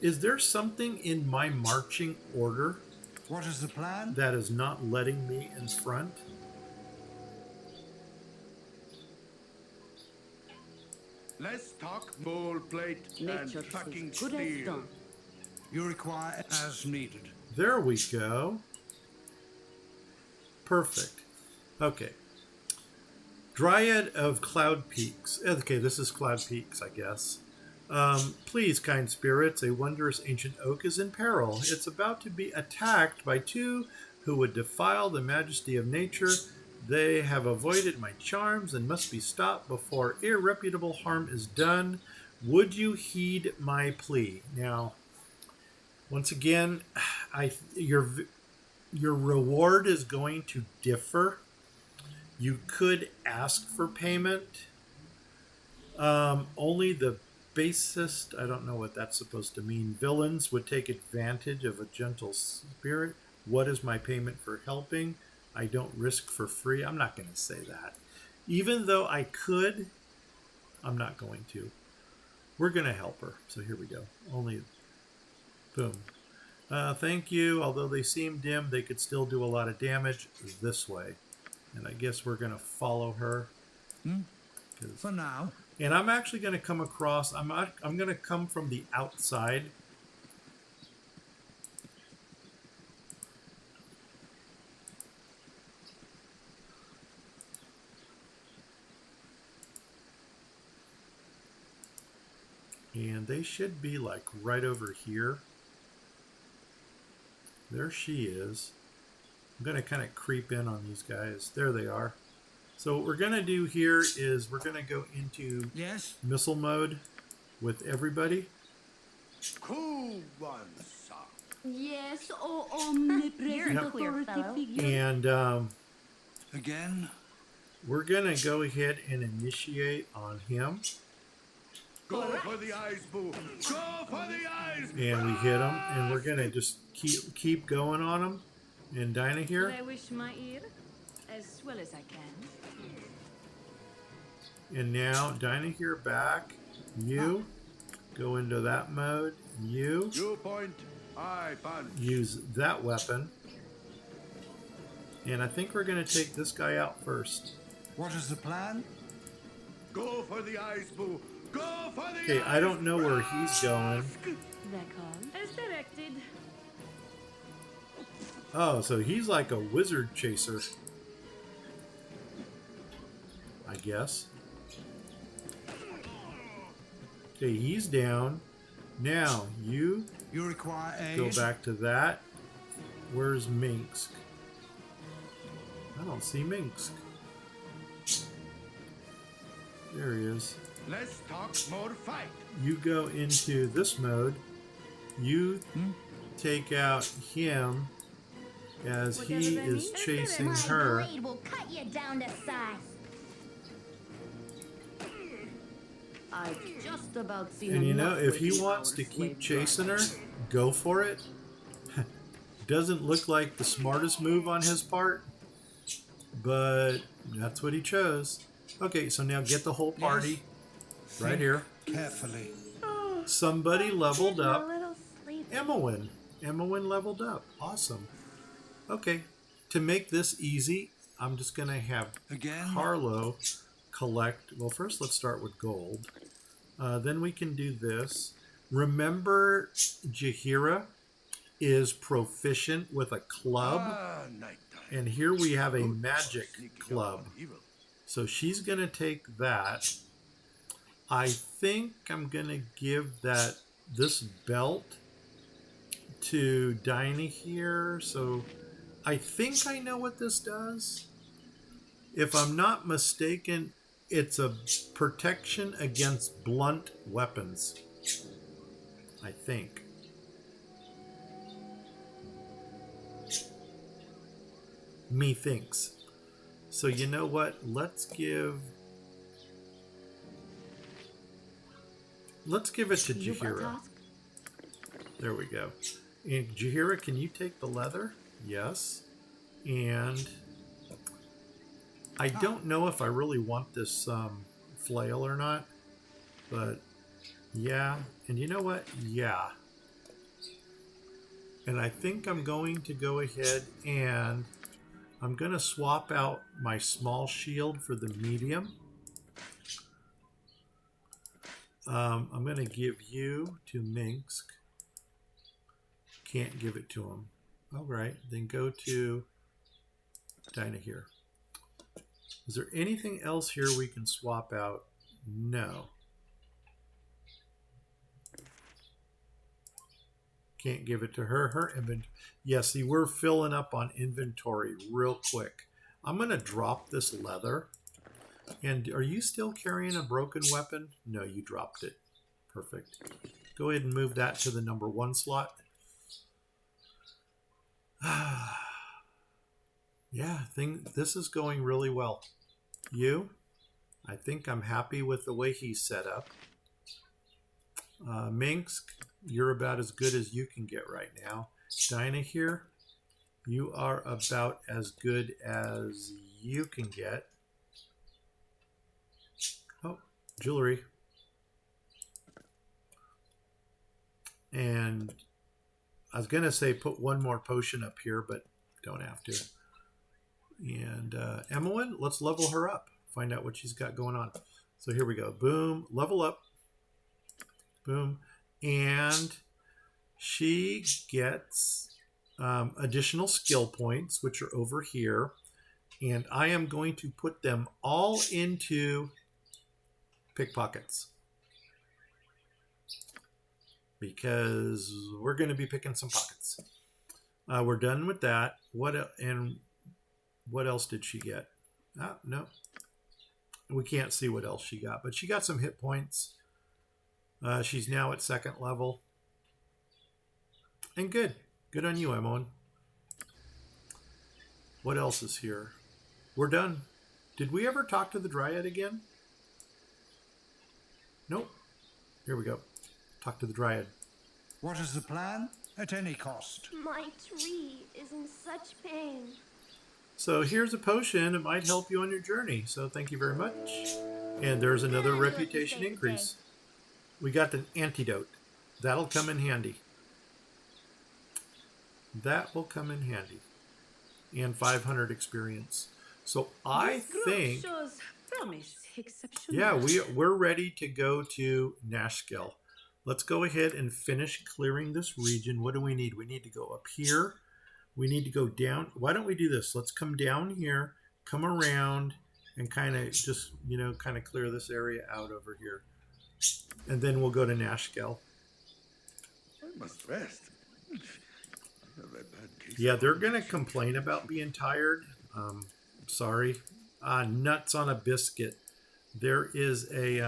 Speaker 1: Is there something in my marching order
Speaker 2: What is the plan?
Speaker 1: that is not letting me in front?
Speaker 5: Let's talk mole plate and
Speaker 6: Nature's
Speaker 5: fucking
Speaker 6: as good as
Speaker 5: steel.
Speaker 6: done.
Speaker 2: You require as needed.
Speaker 1: There we go. Perfect. Okay. Dryad of Cloud Peaks. Okay, this is Cloud Peaks, I guess. Please, kind spirits, a wondrous ancient oak is in peril. It's about to be attacked by two who would defile the majesty of nature. They have avoided my charms and must be stopped before irreparable harm is done. Would you heed my plea? Now, once again, your reward is going to differ. You could ask for payment. Only the basest, I don't know what that's supposed to mean, villains would take advantage of a gentle spirit. What is my payment for helping? I don't risk for free. I'm not going to say that. Even though I could, I'm not going to. We're going to help her. So here we go. Only, boom. Thank you. Although they seem dim, they could still do a lot of damage this way. And I guess we're going to follow her.
Speaker 2: For now.
Speaker 1: And I'm actually going to come across, I'm going to come from the outside. And they should be like right over here. There she is. I'm going to kind of creep in on these guys. There they are. So what we're going to do here is we're going to go into
Speaker 2: Yes?
Speaker 1: missile mode with everybody.
Speaker 5: Who wants some?
Speaker 6: Yes, oh omnipresent
Speaker 3: You're a queer
Speaker 6: authority
Speaker 3: fellow.
Speaker 6: figure.
Speaker 1: And
Speaker 2: Again?
Speaker 1: we're going to go ahead and initiate on him.
Speaker 5: Go for the eyes, boo. Go for the eyes.
Speaker 1: And we hit him. And we're going to just keep going on him. And Dinah here.
Speaker 4: I wish my ear as well as I can.
Speaker 1: And now Dinah here back. You go into that mode. You
Speaker 5: You point, I punch.
Speaker 1: use that weapon. And I think we're going to take this guy out first.
Speaker 2: What is the plan?
Speaker 5: Go for the eyes, boo. Go for the
Speaker 1: Okay,
Speaker 5: eyes.
Speaker 1: I don't know where he's going.
Speaker 4: Reckon. As directed.
Speaker 1: Oh, so he's like a wizard chaser. I guess. Okay, he's down. Now, you
Speaker 2: You require aid?
Speaker 1: go back to that. Where's Minsk? I don't see Minsk. There he is.
Speaker 5: Let's talk more fight.
Speaker 1: You go into this mode. You take out him as he
Speaker 4: Whatever that
Speaker 1: is
Speaker 4: means.
Speaker 1: chasing
Speaker 3: My
Speaker 1: her.
Speaker 3: blade will cut you down to size.
Speaker 6: I've just about seen
Speaker 1: And you know,
Speaker 6: enough
Speaker 1: if he
Speaker 6: waiting
Speaker 1: wants
Speaker 6: hours,
Speaker 1: to keep
Speaker 6: slave
Speaker 1: chasing her,
Speaker 6: drivers.
Speaker 1: go for it. Doesn't look like the smartest move on his part, but that's what he chose. Okay, so now get the whole party right
Speaker 2: Think
Speaker 1: here.
Speaker 2: Carefully.
Speaker 1: Somebody leveled
Speaker 3: My
Speaker 1: up.
Speaker 3: little slave
Speaker 1: Emowyn. Emowyn leveled up. Awesome. Okay. To make this easy, I'm just going to have
Speaker 2: Again?
Speaker 1: Carlo collect. Well, first let's start with gold. Then we can do this. Remember, Jaheira is proficient with a club.
Speaker 5: Nighttime.
Speaker 1: And here we have a
Speaker 5: Good
Speaker 1: magic
Speaker 5: for sneaking up
Speaker 1: club.
Speaker 5: on evil.
Speaker 1: So she's going to take that. I think I'm going to give this belt to Dinah here. So I think I know what this does. If I'm not mistaken, it's a protection against blunt weapons. I think. Methinks. So you know what? Let's give it to
Speaker 6: You got
Speaker 1: Jaheira.
Speaker 6: task?
Speaker 1: There we go. And Jaheira, can you take the leather? Yes. And I don't know if I really want this flail or not, but yeah. And you know what? Yeah. And I think I'm going to go ahead and I'm going to swap out my small shield for the medium. I'm going to give you to Minsk. Can't give it to him. All right, then go to Dinah here. Is there anything else here we can swap out? No. Can't give it to her. Her inventory. Yeah, see, we're filling up on inventory real quick. I'm going to drop this leather. And are you still carrying a broken weapon? No, you dropped it. Perfect. Go ahead and move that to the number 1 slot. Yeah, this is going really well. You? I think I'm happy with the way he's set up. Minsk, you're about as good as you can get right now. Dinah here, you are about as good as you can get. Oh, jewelry. And I was going to say put one more potion up here, but don't have to. And Emowyn, let's level her up. Find out what she's got going on. So here we go. Boom. Level up. Boom. And she gets additional skill points, which are over here. And I am going to put them all into pickpockets. Because we're going to be picking some pockets. We're done with that. What else did she get? No. We can't see what else she got, but she got some hit points. She's now at 2nd level. And good. Good on you, Emowyn. What else is here? We're done. Did we ever talk to the Dryad again? Nope. Here we go. Talk to the Dryad.
Speaker 2: What is the plan? At any cost.
Speaker 3: My tree is in such pain.
Speaker 1: So here's a potion. It might help you on your journey. So thank you very much. And there's another reputation increase. We got an antidote. That'll come in handy. That will come in handy. And 500 experience. So I think...
Speaker 4: shows promise exceptional.
Speaker 1: Yeah, we're ready to go to Nashkel. Let's go ahead and finish clearing this region. What do we need? We need to go up here. We need to go down. Why don't we do this? Let's come down here, come around, and kind of just, kind of clear this area out over here. And then we'll go to Nashkel.
Speaker 5: I must rest. I have a bad case
Speaker 1: Yeah,
Speaker 5: of
Speaker 1: they're going to complain about being tired. Sorry. Nuts on a biscuit. There is a...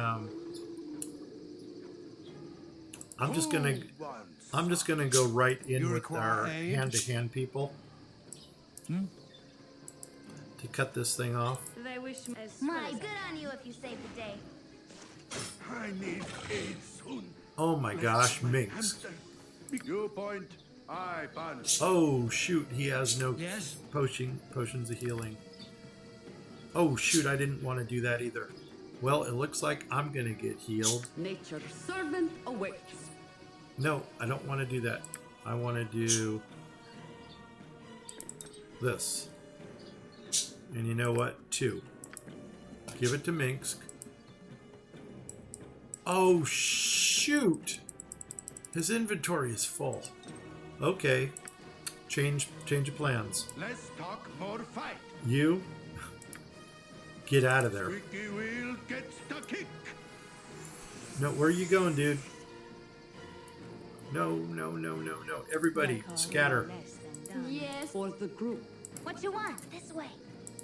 Speaker 1: I'm just gonna go right in
Speaker 2: You
Speaker 1: with our
Speaker 2: require aid?
Speaker 1: hand-to-hand people to cut this thing off.
Speaker 4: They wish me as
Speaker 3: My, good on you if you saved the day.
Speaker 5: I need aid soon.
Speaker 1: Oh my gosh, Minx.
Speaker 5: Hamster. You point, I punch.
Speaker 1: Oh shoot, he has no
Speaker 2: Yes?
Speaker 1: potions of healing. Oh shoot, I didn't want to do that either. Well, it looks like I'm gonna get healed.
Speaker 6: Nature's servant awaits.
Speaker 1: No, I don't want to do that. I want to do this. And you know what? 2. Give it to Minsk. Oh, shoot! His inventory is full. Okay. Change of plans.
Speaker 5: Less talk, more fight.
Speaker 1: You get out of there.
Speaker 5: Squeaky wheel gets the kick.
Speaker 1: No, where are you going, dude? No. Everybody, scatter.
Speaker 6: Yes. For the group.
Speaker 3: What you want? This way.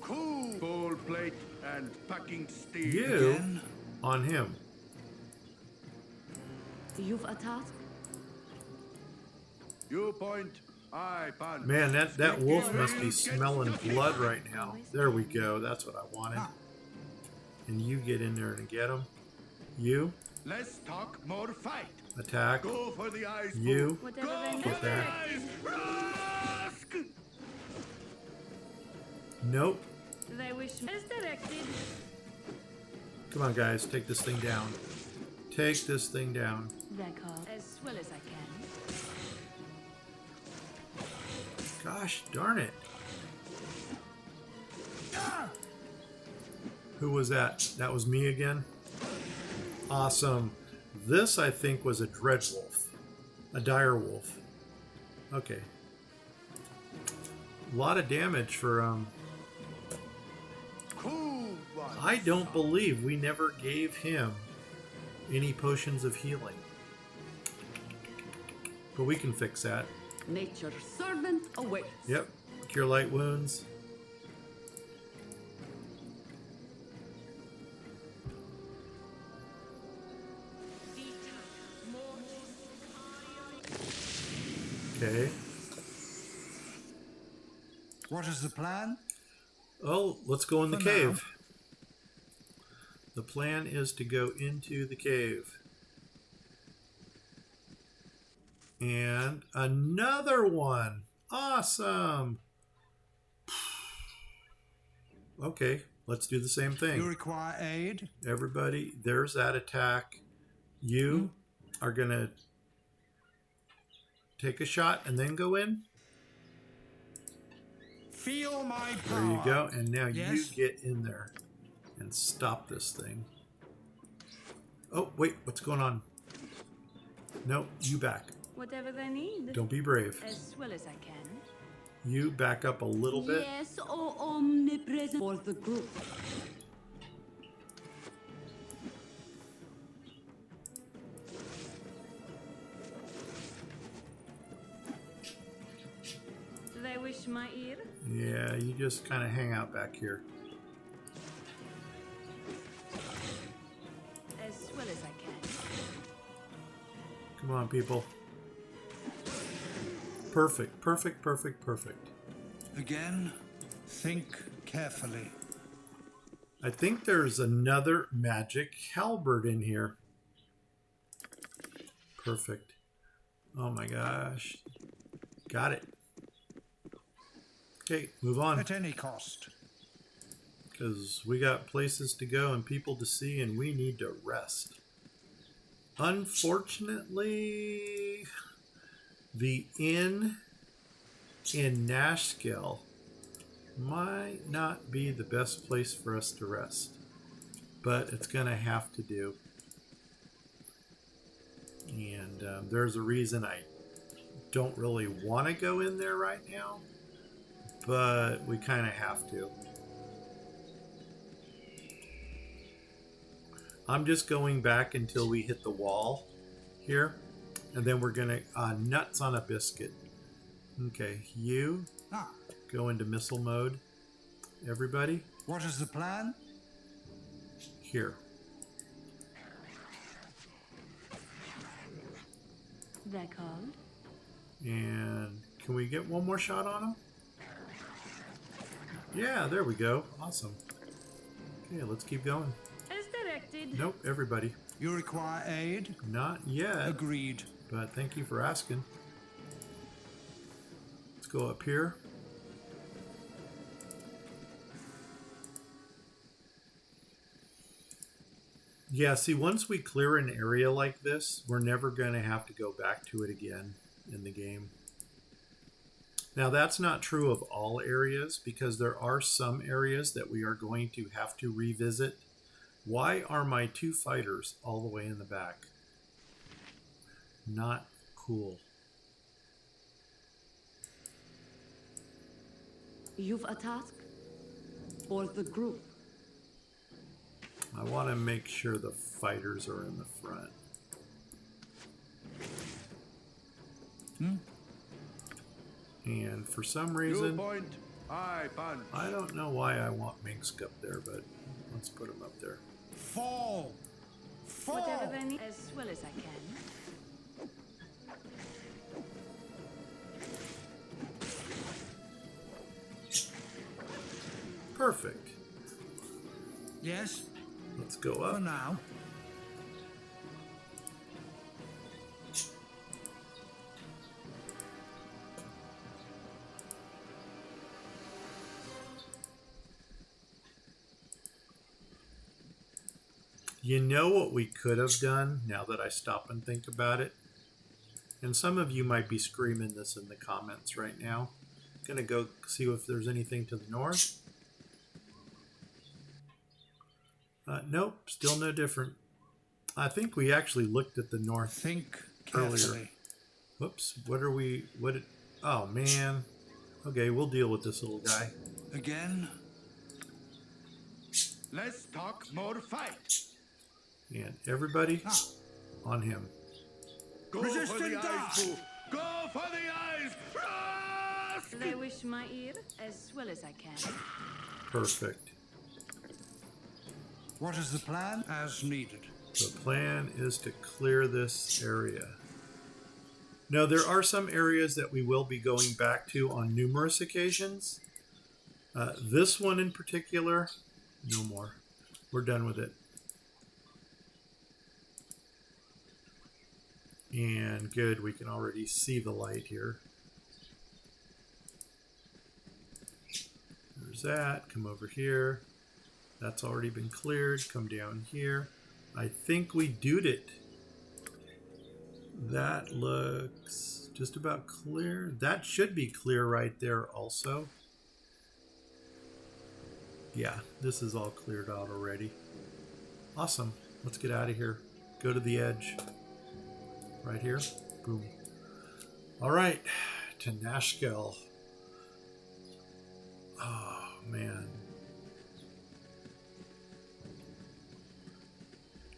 Speaker 5: Cool. Full plate and packing steel.
Speaker 1: You
Speaker 2: Again?
Speaker 1: on him.
Speaker 6: You've a task?
Speaker 5: You point, I punch.
Speaker 1: Man, that wolf must be smelling blood right now. There we go. That's what I wanted. And you get in there and get him. You
Speaker 5: Less talk, more fight.
Speaker 1: attack.
Speaker 5: Go for the eyes.
Speaker 1: You
Speaker 4: Whatever
Speaker 5: Go
Speaker 4: they
Speaker 5: for
Speaker 1: get
Speaker 5: the
Speaker 1: that.
Speaker 5: eyes. Rusk!
Speaker 1: nope.
Speaker 4: They wish as directed.
Speaker 1: Come on, guys, take this thing down. Take this thing down.
Speaker 4: D'accord. As well as I can.
Speaker 1: Gosh darn it. Who was that? That was me again? Awesome. This, I think, was a dread wolf. A dire wolf. Okay. A lot of damage for,
Speaker 5: Cool one.
Speaker 1: I don't believe we never gave him any potions of healing. But we can fix that.
Speaker 6: Nature's servant awaits.
Speaker 1: Yep. Cure light wounds. Okay.
Speaker 2: What is the plan?
Speaker 1: Oh, let's go in the
Speaker 2: For now.
Speaker 1: cave. The plan is to go into the cave. And another one. Awesome. Okay, let's do the same
Speaker 2: You
Speaker 1: thing.
Speaker 2: require aid?
Speaker 1: Everybody, there's that attack. You are going to take a shot and then go in.
Speaker 2: Feel my power.
Speaker 1: There you go. And now
Speaker 2: Yes?
Speaker 1: you get in there and stop this thing. Oh, wait, what's going on? No, you back.
Speaker 4: Whatever they need.
Speaker 1: Don't be brave.
Speaker 4: As well as I can.
Speaker 1: You back up a little bit.
Speaker 6: Yes, oh omnipresent. For the group.
Speaker 4: They wish my ear.
Speaker 1: Yeah, you just kind of hang out back here.
Speaker 4: As well as I can.
Speaker 1: Come on, people. Perfect, perfect, perfect, perfect.
Speaker 2: Again, think carefully.
Speaker 1: I think there's another magic halberd in here. Perfect. Oh my gosh. Got it. Okay, move on.
Speaker 2: At any cost.
Speaker 1: Because we got places to go and people to see and we need to rest. Unfortunately, the inn in Nashkel might not be the best place for us to rest. But it's going to have to do. And there's a reason I don't really want to go in there right now. But we kind of have to. I'm just going back until we hit the wall here. And then we're going to... nuts on a biscuit. Okay, you go into missile mode. Everybody,
Speaker 2: What is the plan?
Speaker 1: here.
Speaker 4: D'accord.
Speaker 1: And can we get one more shot on him? Yeah, there we go. Awesome. Okay, let's keep going.
Speaker 4: As directed.
Speaker 1: Nope, everybody.
Speaker 2: You require aid?
Speaker 1: Not yet.
Speaker 2: Agreed.
Speaker 1: But thank you for asking. Let's go up here. Yeah, see, once we clear an area like this, we're never going to have to go back to it again in the game. Now, that's not true of all areas, because there are some areas that we are going to have to revisit. Why are my 2 fighters all the way in the back? Not cool.
Speaker 6: You've a task for the group.
Speaker 1: I want to make sure the fighters are in the front. And for some
Speaker 5: You
Speaker 1: reason,
Speaker 5: point, I punch.
Speaker 1: I don't know why I want Minsk up there, but let's put him up there.
Speaker 2: Fall!
Speaker 4: Whatever
Speaker 2: Fall!
Speaker 4: they need, as well as I can.
Speaker 1: Perfect.
Speaker 2: Yes,
Speaker 1: Let's go
Speaker 2: for
Speaker 1: up.
Speaker 2: now.
Speaker 1: You know what we could have done now that I stop and think about it? And some of you might be screaming this in the comments right now. Gonna go see if there's anything to the north. Nope, still no different. I think we actually looked at the north.
Speaker 2: Think
Speaker 1: Earlier.
Speaker 2: carefully.
Speaker 1: Whoops, oh man. Okay, we'll deal with this little guy.
Speaker 2: Again,
Speaker 5: Let's talk more fight.
Speaker 1: And everybody on him.
Speaker 5: Go
Speaker 2: Resist
Speaker 5: for the
Speaker 2: and die.
Speaker 5: eyes, Boo. Go for the eyes. Rush!
Speaker 4: They wish my ear, as well as I can.
Speaker 1: Perfect.
Speaker 2: what is the plan? As needed.
Speaker 1: The plan is to clear this area. Now, there are some areas that we will be going back to on numerous occasions. This one in particular, no more. We're done with it. And good, we can already see the light here. There's that. Come over here. That's already been cleared. Come down here. I think we doed it. That looks just about clear. That should be clear right there also. Yeah, this is all cleared out already. Awesome. Let's get out of here. Go to the edge. Right here. Boom. All right. To Nashkel. Oh, man.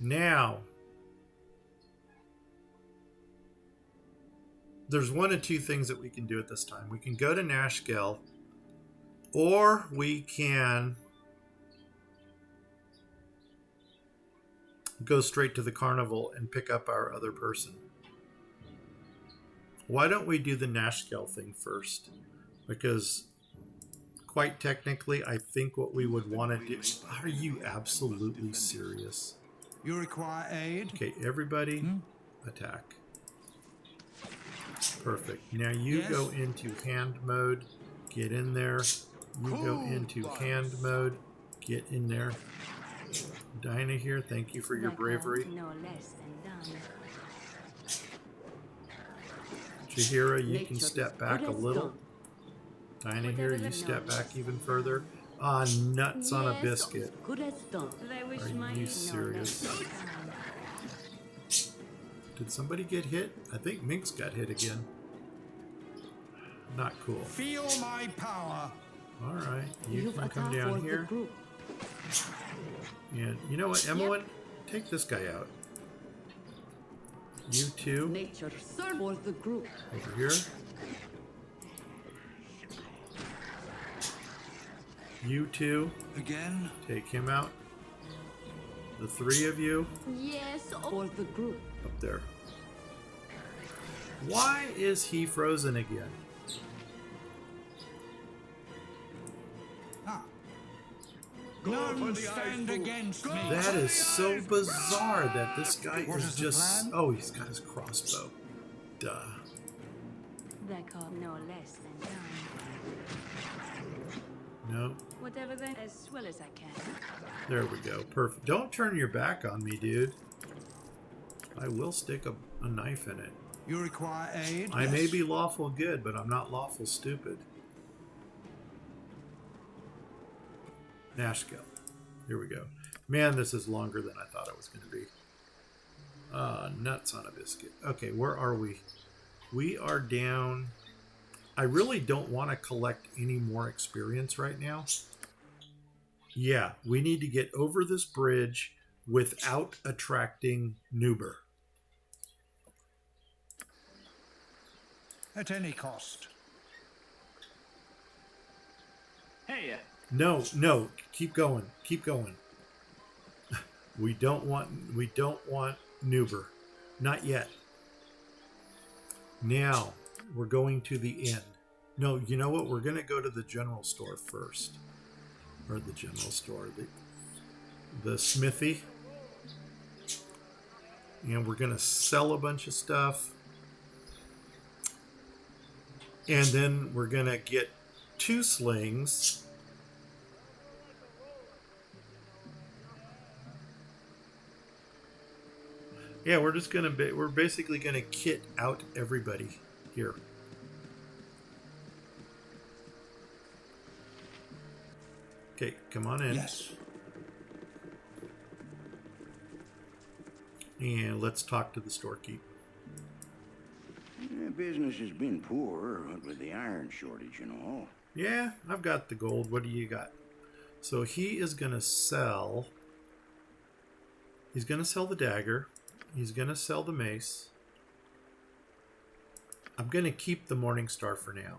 Speaker 1: Now, there's one of two things that we can do at this time. We can go to Nashkel, or we can go straight to the carnival and pick up our other person. Why don't we do the Nashkel thing first? Because quite technically, I think what we would want to do... Are you absolutely serious?
Speaker 2: You require aid?
Speaker 1: Okay, everybody attack. Perfect. Now you
Speaker 2: Yes.
Speaker 1: go into hand mode. Get in there. You go into hand mode. Get in there. Dinah here, thank you for your
Speaker 4: Like
Speaker 1: bravery.
Speaker 4: No less than done.
Speaker 1: Chihira, you
Speaker 6: Nature
Speaker 1: can
Speaker 6: is
Speaker 1: step back
Speaker 6: good
Speaker 1: a
Speaker 6: as
Speaker 1: little.
Speaker 6: done.
Speaker 1: Dinah here, you step back even further. Ah, nuts on a
Speaker 6: Yes,
Speaker 1: biscuit.
Speaker 6: good as done.
Speaker 4: They wish
Speaker 1: Are
Speaker 4: my
Speaker 1: you
Speaker 4: ear
Speaker 1: serious?
Speaker 4: no less than done.
Speaker 1: Did somebody get hit? I think Minx got hit again. Not cool.
Speaker 2: Feel my power.
Speaker 1: All right, you
Speaker 6: You've
Speaker 1: can
Speaker 6: a
Speaker 1: come
Speaker 6: task
Speaker 1: down
Speaker 6: for the
Speaker 1: here.
Speaker 6: group.
Speaker 1: And you know what, Emmeline? Take this guy out. You two
Speaker 6: Nature serve for the group.
Speaker 1: over here. You two
Speaker 2: Again,
Speaker 1: take him out. The three of you
Speaker 6: Yes, for the group.
Speaker 1: up there. Why is he frozen again?
Speaker 2: none
Speaker 5: for the
Speaker 2: stand
Speaker 5: eyes, Boo.
Speaker 2: against me.
Speaker 1: That is so bizarre that this guy
Speaker 2: What
Speaker 1: is
Speaker 2: is the
Speaker 1: just...
Speaker 2: plan?
Speaker 1: Oh, he's got his crossbow. Duh.
Speaker 4: They call no less than done.
Speaker 1: No.
Speaker 4: whatever they as well as I can.
Speaker 1: There we go. Perfect. Don't turn your back on me, dude. I will stick a knife in it.
Speaker 2: You require aid?
Speaker 1: I may be lawful good, but I'm not lawful stupid. Nashkel. Here we go. Man, this is longer than I thought it was going to be. Nuts on a biscuit. Okay, where are we? We are down. I really don't want to collect any more experience right now. Yeah, we need to get over this bridge without attracting Nuber.
Speaker 2: At any cost.
Speaker 7: Hey,
Speaker 1: No, keep going. Keep going. We don't want Nuber. Not yet. Now, we're going to the inn. No, you know what? We're going to go to the general store first. Or the general store. The smithy. And we're going to sell a bunch of stuff. And then we're going to get 2 slings. Yeah, we're just going to we're basically going to kit out everybody here. Okay, come on in.
Speaker 2: Yes.
Speaker 1: And let's talk to the storekeep.
Speaker 8: Business has been poor, what with the iron shortage and all.
Speaker 1: Yeah, I've got the gold. What do you got? So he is going to sell... He's going to sell the dagger. He's going to sell the mace. I'm going to keep the Morning Star for now,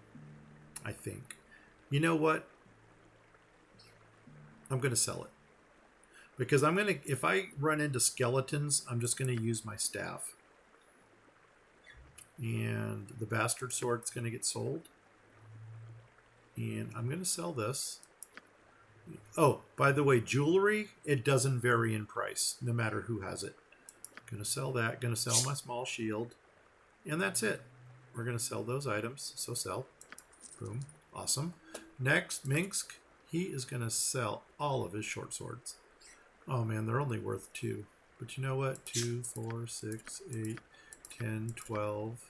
Speaker 1: I think. You know what? I'm going to sell it. Because I'm going to... If I run into skeletons, I'm just going to use my staff. And the bastard sword's going to get sold. And I'm going to sell this. Oh, by the way, jewelry, it doesn't vary in price, no matter who has it. Going to sell that. Going to sell my small shield. And that's it. We're going to sell those items. So sell. Boom. Awesome. Next, Minsk. He is going to sell all of his short swords. Oh, man, they're only worth 2. But you know what? 2, 4, 6, 8, 10, 12,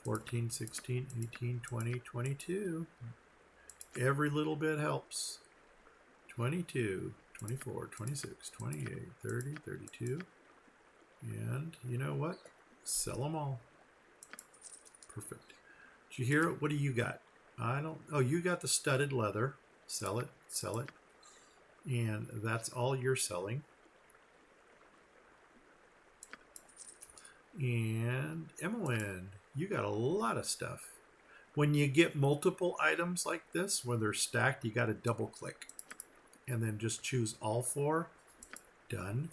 Speaker 1: 14, 16, 18, 20, 22. Every little bit helps. 22, 24, 26, 28, 30, 32. And you know what? Sell them all. Perfect. Did you hear it? What do you got? I don't... Oh, you got the studded leather. Sell it. Sell it. And that's all you're selling. And Emmeline, you got a lot of stuff. When you get multiple items like this, when they're stacked, you got to double click. And then just choose all 4. Done.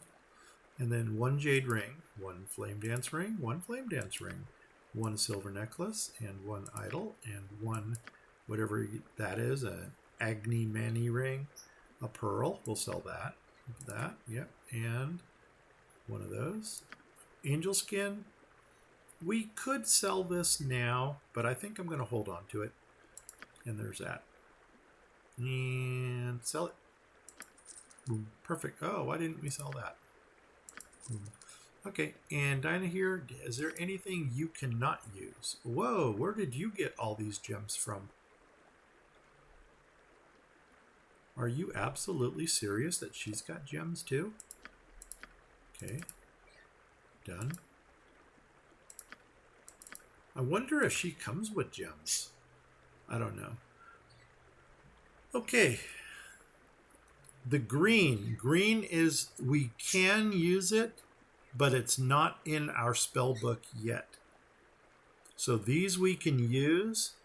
Speaker 1: And then 1 jade ring, 1 flame dance ring, 1 flame dance ring, 1 silver necklace, and 1 idol, and 1, whatever that is, an Agni Mani ring, a pearl. We'll sell that. That, yep. And 1 of those. Angel skin. We could sell this now, but I think I'm going to hold on to it. And there's that. And sell it. Boom. Perfect. Oh, why didn't we sell that? Boom. Okay, and Dinah here, is there anything you cannot use? Whoa, where did you get all these gems from? Are you absolutely serious that she's got gems too? Okay. Done. I wonder if she comes with gems. I don't know. Okay. The green. Green is, we can use it, but it's not in our spell book yet. So these we can use,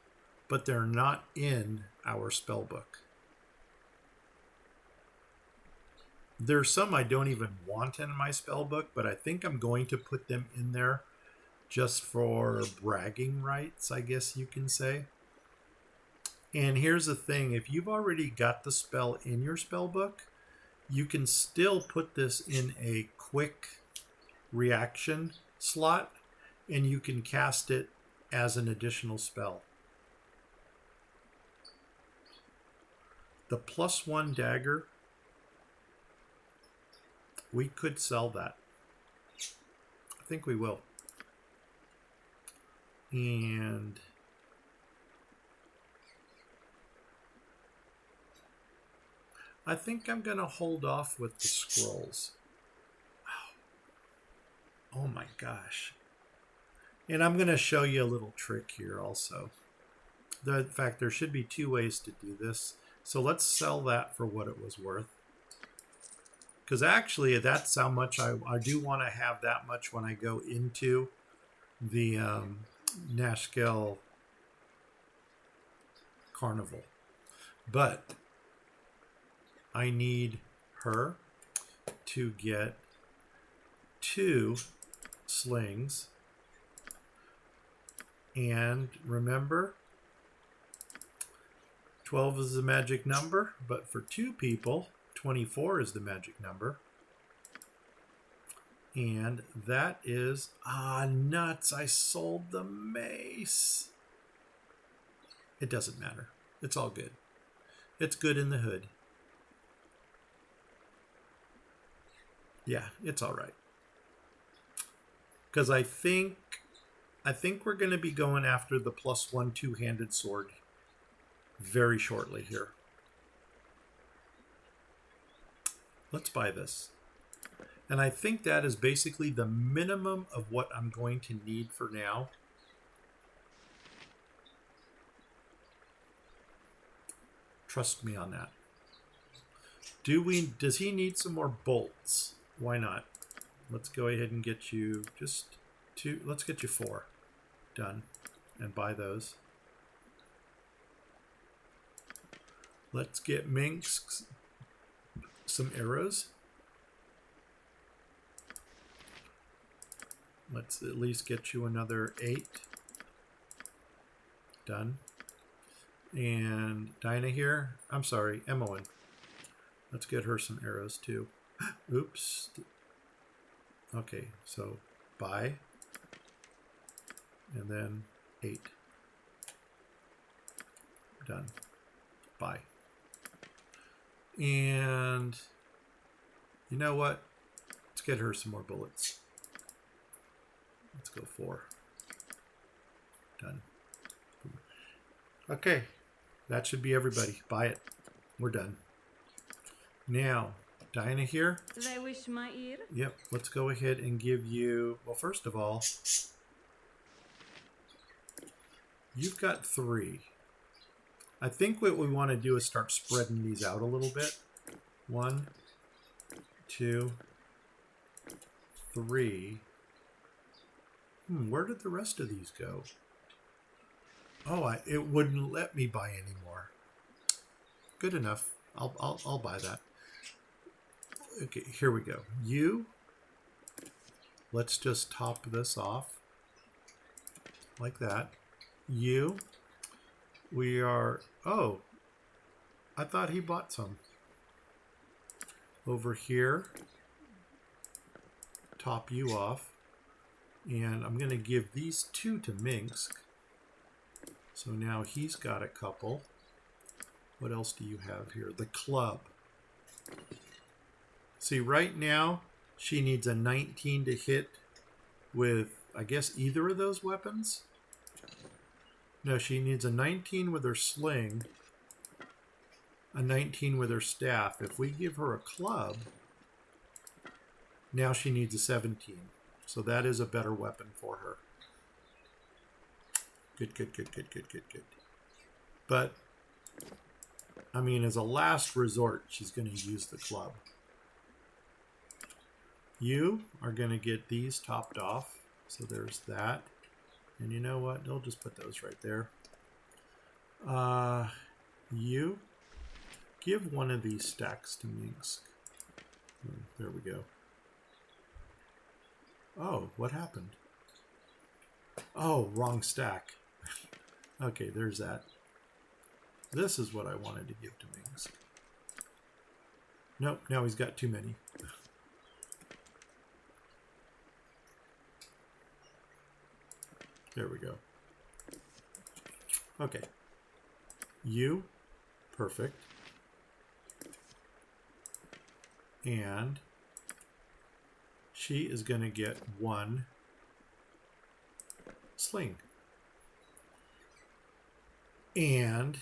Speaker 1: but they're not in our spell book. There's some I don't even want in my spell book, but I think I'm going to put them in there just for bragging rights, I guess you can say. And here's the thing, if you've already got the spell in your spell book, you can still put this in a quick reaction slot, and you can cast it as an additional spell. The +1 dagger, we could sell that. I think we will. And I think I'm going to hold off with the scrolls. Wow. Oh my gosh. And I'm going to show you a little trick here also. In fact, there should be 2 ways to do this. So let's sell that for what it was worth. Because actually, that's how much I do want to have that much when I go into the Nashkel Carnival. But I need her to get 2 slings. And remember, 12 is the magic number, but for 2 people, 24 is the magic number. And that is, nuts, I sold the mace. It doesn't matter. It's all good. It's good in the hood. Yeah, it's all right. Because I think we're going to be going after the +1 two-handed sword very shortly here. Let's buy this. And I think that is basically the minimum of what I'm going to need for now. Trust me on that. Does he need some more bolts? Why not? Let's go ahead and get you just 2. Let's get you 4. Done. And buy those. Let's get Minx some arrows. Let's at least get you another 8. Done. And Dinah here. I'm sorry, Emmeline. Let's get her some arrows too. Oops. Okay, so buy. And then 8. Done. Buy. And you know what? Let's get her some more bullets. Let's go 4. Done. Okay. That should be everybody. Buy it. We're done. Now, Dinah here.
Speaker 4: Did I wish my ear?
Speaker 1: Yep. Let's go ahead and give you... Well, first of all, you've got 3. I think what we want to do is start spreading these out a little bit. 1, 2, 3. Where did the rest of these go? Oh, it wouldn't let me buy any more. Good enough. I'll buy that. Okay, here we go. Let's just top this off like that. We are... Oh, I thought he bought some. Over here, top you off. And I'm going to give these 2 to Minsk. So now he's got a couple. What else do you have here? The club. See, right now, she needs a 19 to hit with, I guess, either of those weapons. No, she needs a 19 with her sling, a 19 with her staff. If we give her a club, now she needs a 17. So that is a better weapon for her. Good. But, I mean, as a last resort, she's going to use the club. You are going to get these topped off. So there's that. And you know what? They'll just put those right there. You give one of these stacks to Minsk. There we go. Oh, what happened? Oh, wrong stack. Okay, there's that. This is what I wanted to give to Minsk. Nope, now he's got too many. There we go. Okay. You, perfect. And she is going to get 1 sling. And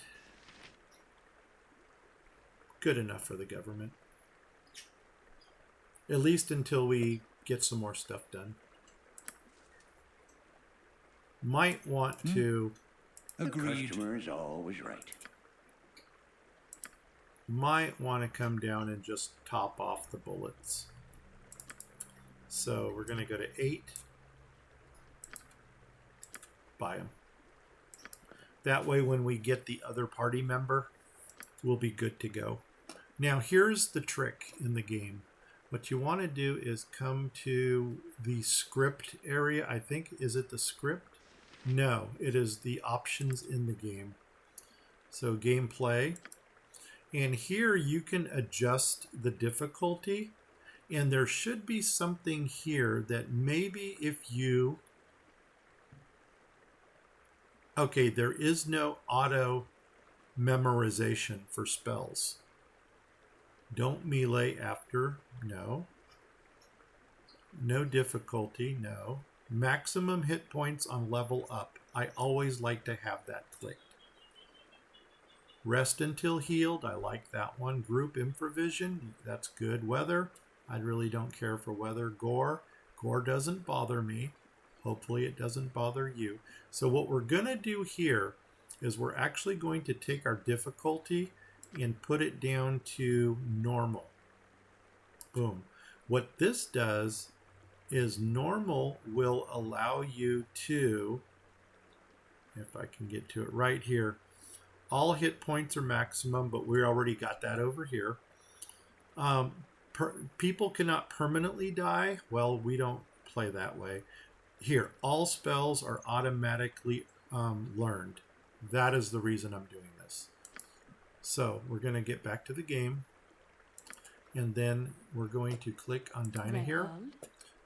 Speaker 1: good enough for the government. At least until we get some more stuff done. Might want to...
Speaker 2: Agreed.
Speaker 8: Customer is always right.
Speaker 1: Might want to come down and just top off the bullets. So we're going to go to 8. Buy them. That way when we get the other party member, we'll be good to go. Now here's the trick in the game. What you want to do is come to the script area. I think, is it the script? No, it is the options in the game. So gameplay. And here you can adjust the difficulty. And there should be something here that maybe if you... Okay, there is no auto memorization for spells. Don't melee after, no. No difficulty, no. Maximum hit points on level up. I always like to have that clicked. Rest until healed, I like that one. Group improvision, that's good. Weather, I really don't care for weather. Gore doesn't bother me. Hopefully it doesn't bother you. So what we're going to do here is we're actually going to take our difficulty and put it down to normal. Boom. What this does is normal will allow you to, if I can get to it right here, all hit points are maximum, but we already got that over here. People cannot permanently die. Well, we don't play that way. Here, all spells are automatically learned. That is the reason I'm doing this. So we're going to get back to the game. And then we're going to click on Dinah here.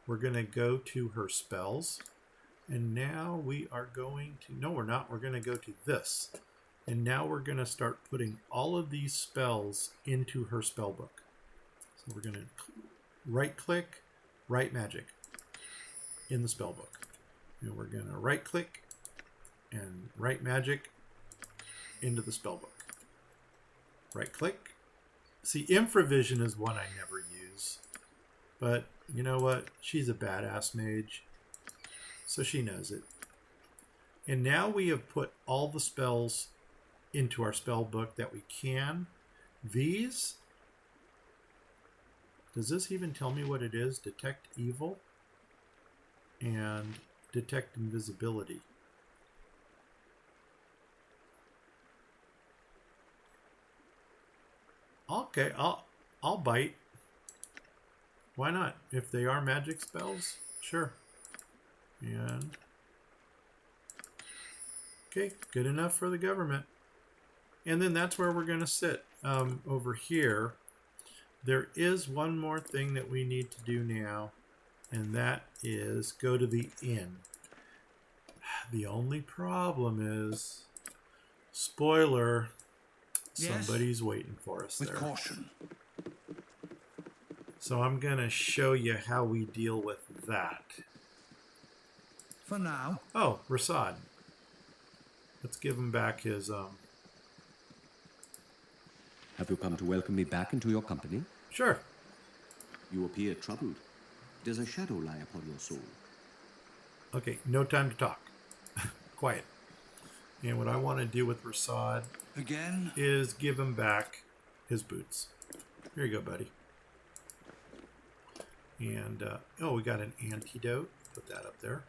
Speaker 1: We're going to go to her spells. And now we are going to... No, we're not. We're going to go to this. And now we're going to start putting all of these spells into her spell book. So we're going to right-click, write magic in the spell book. And we're going to right-click and write magic into the spell book. Right-click. See, Improvision is one I never use. But you know what? She's a badass mage. So she knows it. And now we have put all the spells into our spell book that we can. These... Does this even tell me what it is? Detect evil and detect invisibility. Okay, I'll bite. Why not? If they are magic spells, sure. And okay, good enough for the government. And then that's where we're going to sit. Over here, there is one more thing that we need to do now, and that is go to the inn. The only problem is, spoiler,
Speaker 2: Yes?
Speaker 1: somebody's waiting for us
Speaker 2: With
Speaker 1: there.
Speaker 2: caution.
Speaker 1: So I'm going to show you how we deal with that.
Speaker 2: For now.
Speaker 1: Oh, Rasad. Let's give him back his...
Speaker 9: Have you come to welcome me back into your company?
Speaker 1: Sure.
Speaker 9: You appear troubled. Does a shadow lie upon your soul?
Speaker 1: Okay, no time to talk. Quiet. And what I want to do with Rasad
Speaker 2: Again?
Speaker 1: is give him back his boots. Here you go, buddy. And, oh, we got an antidote. Put that up there.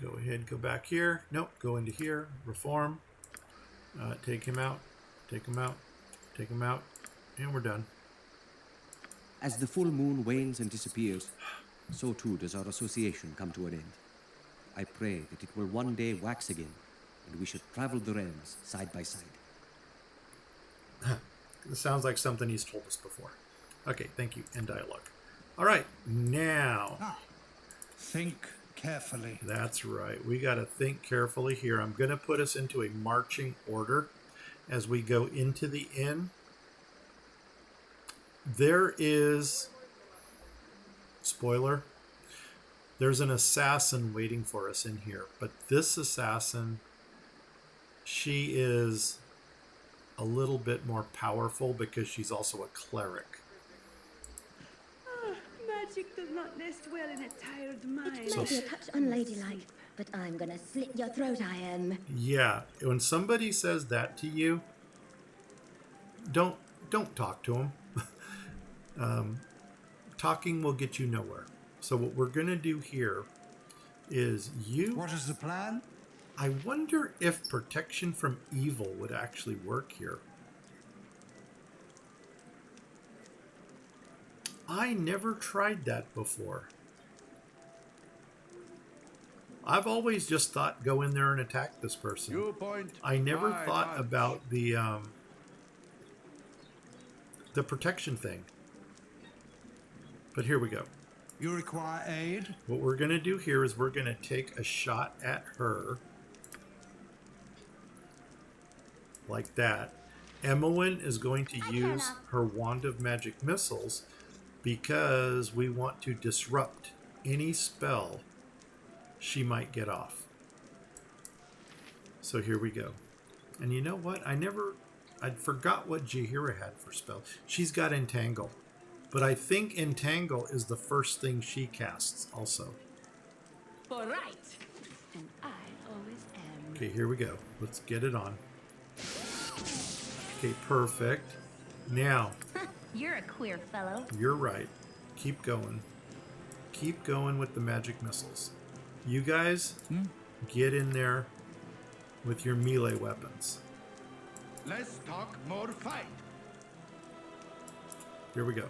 Speaker 1: Go ahead, go back here. Nope, go into here. Reform. Take him out. Take him out. Take him out. And we're done.
Speaker 9: As the full moon wanes and disappears, so too does our association come to an end. I pray that it will one day wax again, and we should travel the realms side by side.
Speaker 1: This sounds like something he's told us before. Okay, thank you. End dialogue. All right, now.
Speaker 2: Think carefully.
Speaker 1: That's right. We got to think carefully here. I'm going to put us into a marching order as we go into the inn. there is, spoiler, there's an assassin waiting for us in here. But this assassin, she is a little bit more powerful because she's also a cleric.
Speaker 4: Magic does not nest well in a tired mind.
Speaker 3: It may be a touch unladylike, but I'm gonna slit your throat, I am.
Speaker 1: Yeah, when somebody says that to you, don't talk to them. Talking will get you nowhere. So what we're gonna do here is
Speaker 2: What is the plan?
Speaker 1: I wonder if protection from evil would actually work here. I never tried that before. I've always just thought go in there and attack this person.
Speaker 5: You point.
Speaker 1: I never
Speaker 5: I
Speaker 1: thought
Speaker 5: punch.
Speaker 1: about the protection thing. But here we go.
Speaker 2: You require aid?
Speaker 1: What we're going to do here is we're going to take a shot at her. Like that. Emmeline is going to use her Wand of Magic Missiles because we want to disrupt any spell she might get off. So here we go. And you know what? I forgot what Jaheira had for spell. She's got Entangle. But I think Entangle is the first thing she casts also.
Speaker 4: For right. And I always am.
Speaker 1: Okay, here we go. Let's get it on. Okay, perfect. Now,
Speaker 3: You're a queer fellow.
Speaker 1: you're right. Keep going. Keep going with the magic missiles. You guys, get in there with your melee weapons.
Speaker 5: Less talk, more fight.
Speaker 1: Here we go.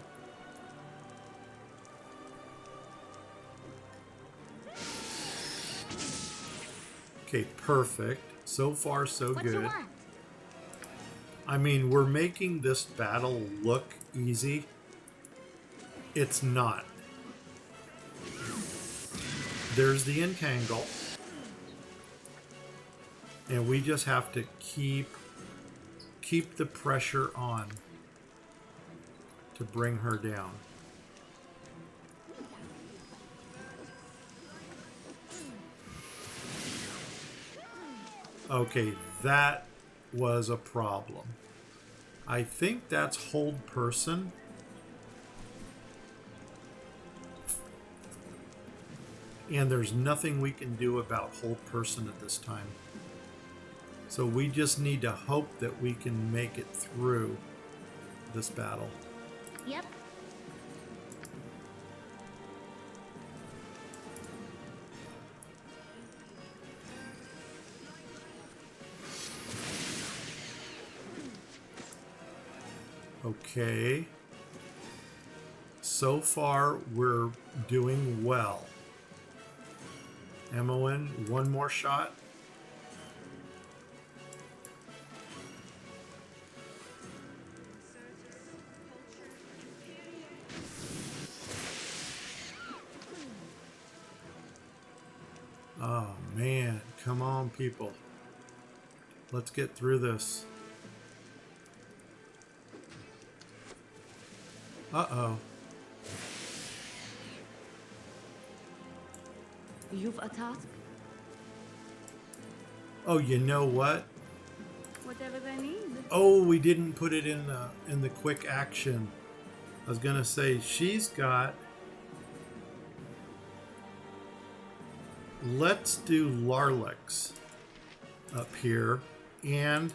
Speaker 1: Okay, perfect. So far, so
Speaker 3: What you
Speaker 1: good.
Speaker 3: want?
Speaker 1: I mean, we're making this battle look easy. It's not. There's the entangle. And we just have to keep the pressure on to bring her down. Okay, that was a problem. I think that's hold person. And there's nothing we can do about hold person at this time. So we just need to hope that we can make it through this battle.
Speaker 3: Yep.
Speaker 1: Okay. So far, we're doing well. Emmeline, one more shot. Oh, man. Come on, people. Let's get through this. Uh-oh.
Speaker 4: You've a task?
Speaker 1: Oh, you know what?
Speaker 4: Whatever they need.
Speaker 1: Oh, we didn't put it in the quick action. I was gonna say she's got. Let's do Larlex up here and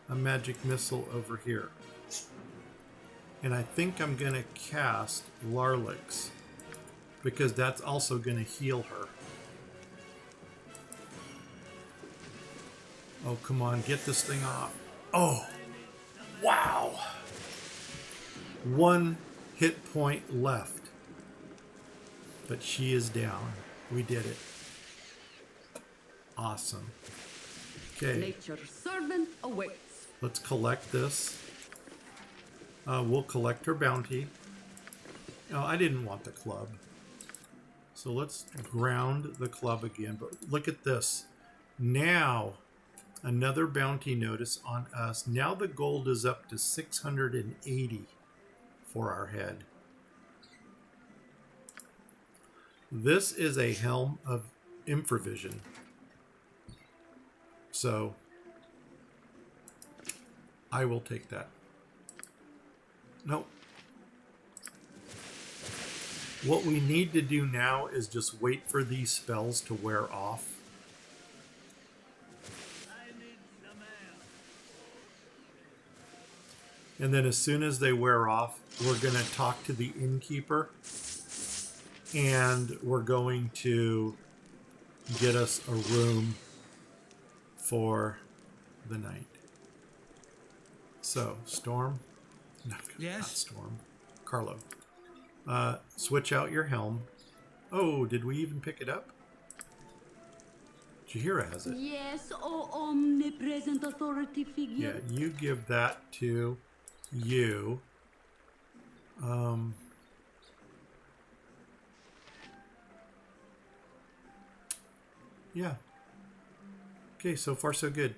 Speaker 1: a magic missile over here. And I think I'm gonna cast Larlex because that's also gonna heal her. Oh, come on, get this thing off. Oh, wow. 1 hit point left. But she is down. We did it. Awesome. Okay,
Speaker 6: Nature's servant awaits.
Speaker 1: let's collect this. We'll collect her bounty. Oh, I didn't want the club. So let's ground the club again. But look at this. Now, another bounty notice on us. Now the gold is up to 680 for our head. This is a helm of infravision. So I will take that. Nope. What we need to do now is just wait for these spells to wear off. And then as soon as they wear off, we're going to talk to the innkeeper. And we're going to get us a room for the night. So, Storm. No,
Speaker 2: Yes?
Speaker 1: not Storm. Carlo. Switch out your helm. Oh, did we even pick it up? Jahira has it.
Speaker 6: Yes, O omnipresent authority
Speaker 1: Yeah,
Speaker 6: figure.
Speaker 1: you give that to you. Yeah. Okay, so far so good.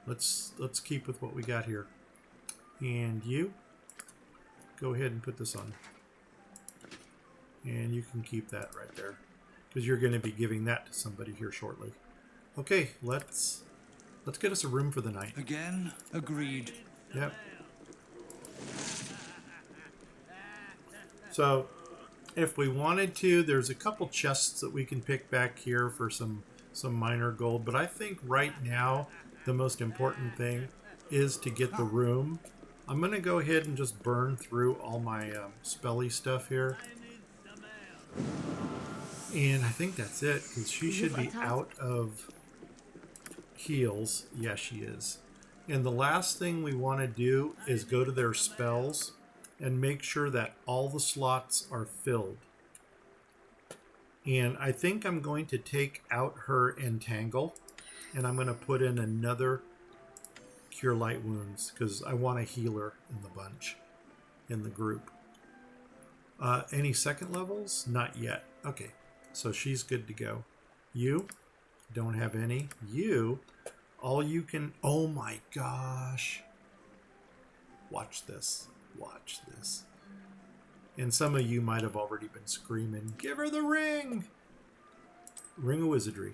Speaker 1: Let's keep with what we got here. And you go ahead and put this on. And you can keep that right there, because you're going to be giving that to somebody here shortly. Okay, let's get us a room for the night.
Speaker 2: Again, agreed.
Speaker 1: Yep. So, if we wanted to, there's a couple chests that we can pick back here for some minor gold. But I think right now, the most important thing is to get the room. I'm going to go ahead and just burn through all my spelly stuff here. And I think that's it, because she should be out of heals. Yeah, she is. And the last thing we want to do is go to their spells and make sure that all the slots are filled. And I think I'm going to take out her Entangle, and I'm going to put in another Cure Light Wounds, because I want a healer in the bunch, in the group. Any second levels? Not yet. Okay, so she's good to go. You don't have any. You, all you can... Oh my gosh. Watch this. Watch this. And some of you might have already been screaming, give her the ring! Ring of Wizardry.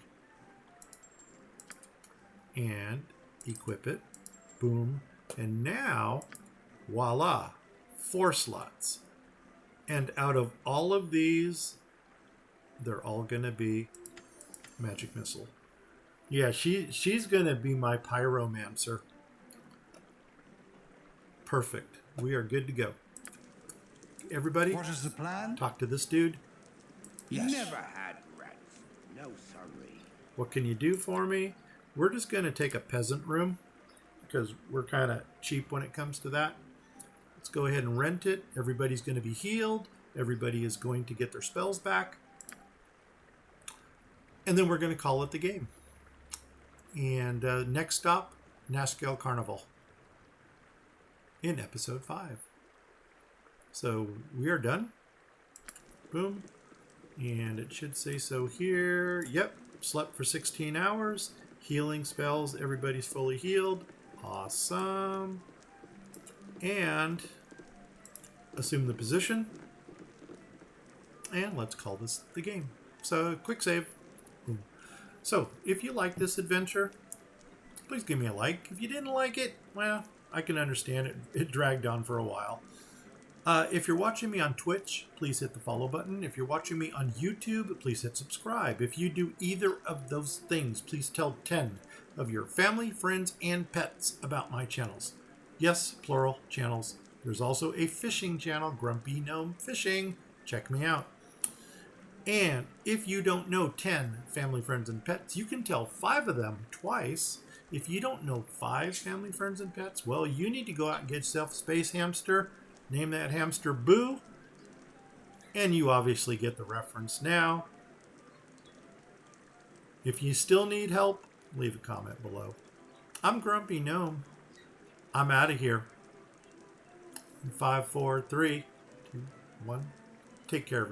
Speaker 1: And equip it. Boom. And now, voila, 4 slots. And out of all of these, they're all going to be Magic Missile. Yeah, she's going to be my Pyromancer. Perfect. We are good to go. Everybody,
Speaker 2: What is the plan?
Speaker 1: talk to this dude.
Speaker 2: Yes.
Speaker 5: Never had rats. No sorry.
Speaker 1: What can you do for me? We're just going to take a peasant room, because we're kind of cheap when it comes to that. Let's go ahead and rent it. Everybody's going to be healed. Everybody is going to get their spells back. And then we're going to call it the game. And next stop, Nascale Carnival in episode 5. So we are done. Boom. And it should say so here. Yep. Slept for 16 hours. Healing spells. Everybody's fully healed. Awesome. And assume the position. And let's call this the game. So quick save. Boom. So if you like this adventure, please give me a like. If you didn't like it, well, I can understand it. It dragged on for a while. If you're watching me on Twitch, please hit the follow button. If you're watching me on YouTube, please hit subscribe. If you do either of those things, please tell 10 of your family, friends, and pets about my channels. Yes, plural channels. There's also a fishing channel, Grumpy Gnome Fishing. Check me out. And if you don't know 10 family, friends, and pets, you can tell 5 of them twice. If you don't know 5 family, friends, and pets, well, you need to go out and get yourself a space hamster. Name that hamster Boo. And you obviously get the reference now. If you still need help, leave a comment below. I'm Grumpy Gnome. I'm out of here. 5, 4, 3, 2, 1. Take care of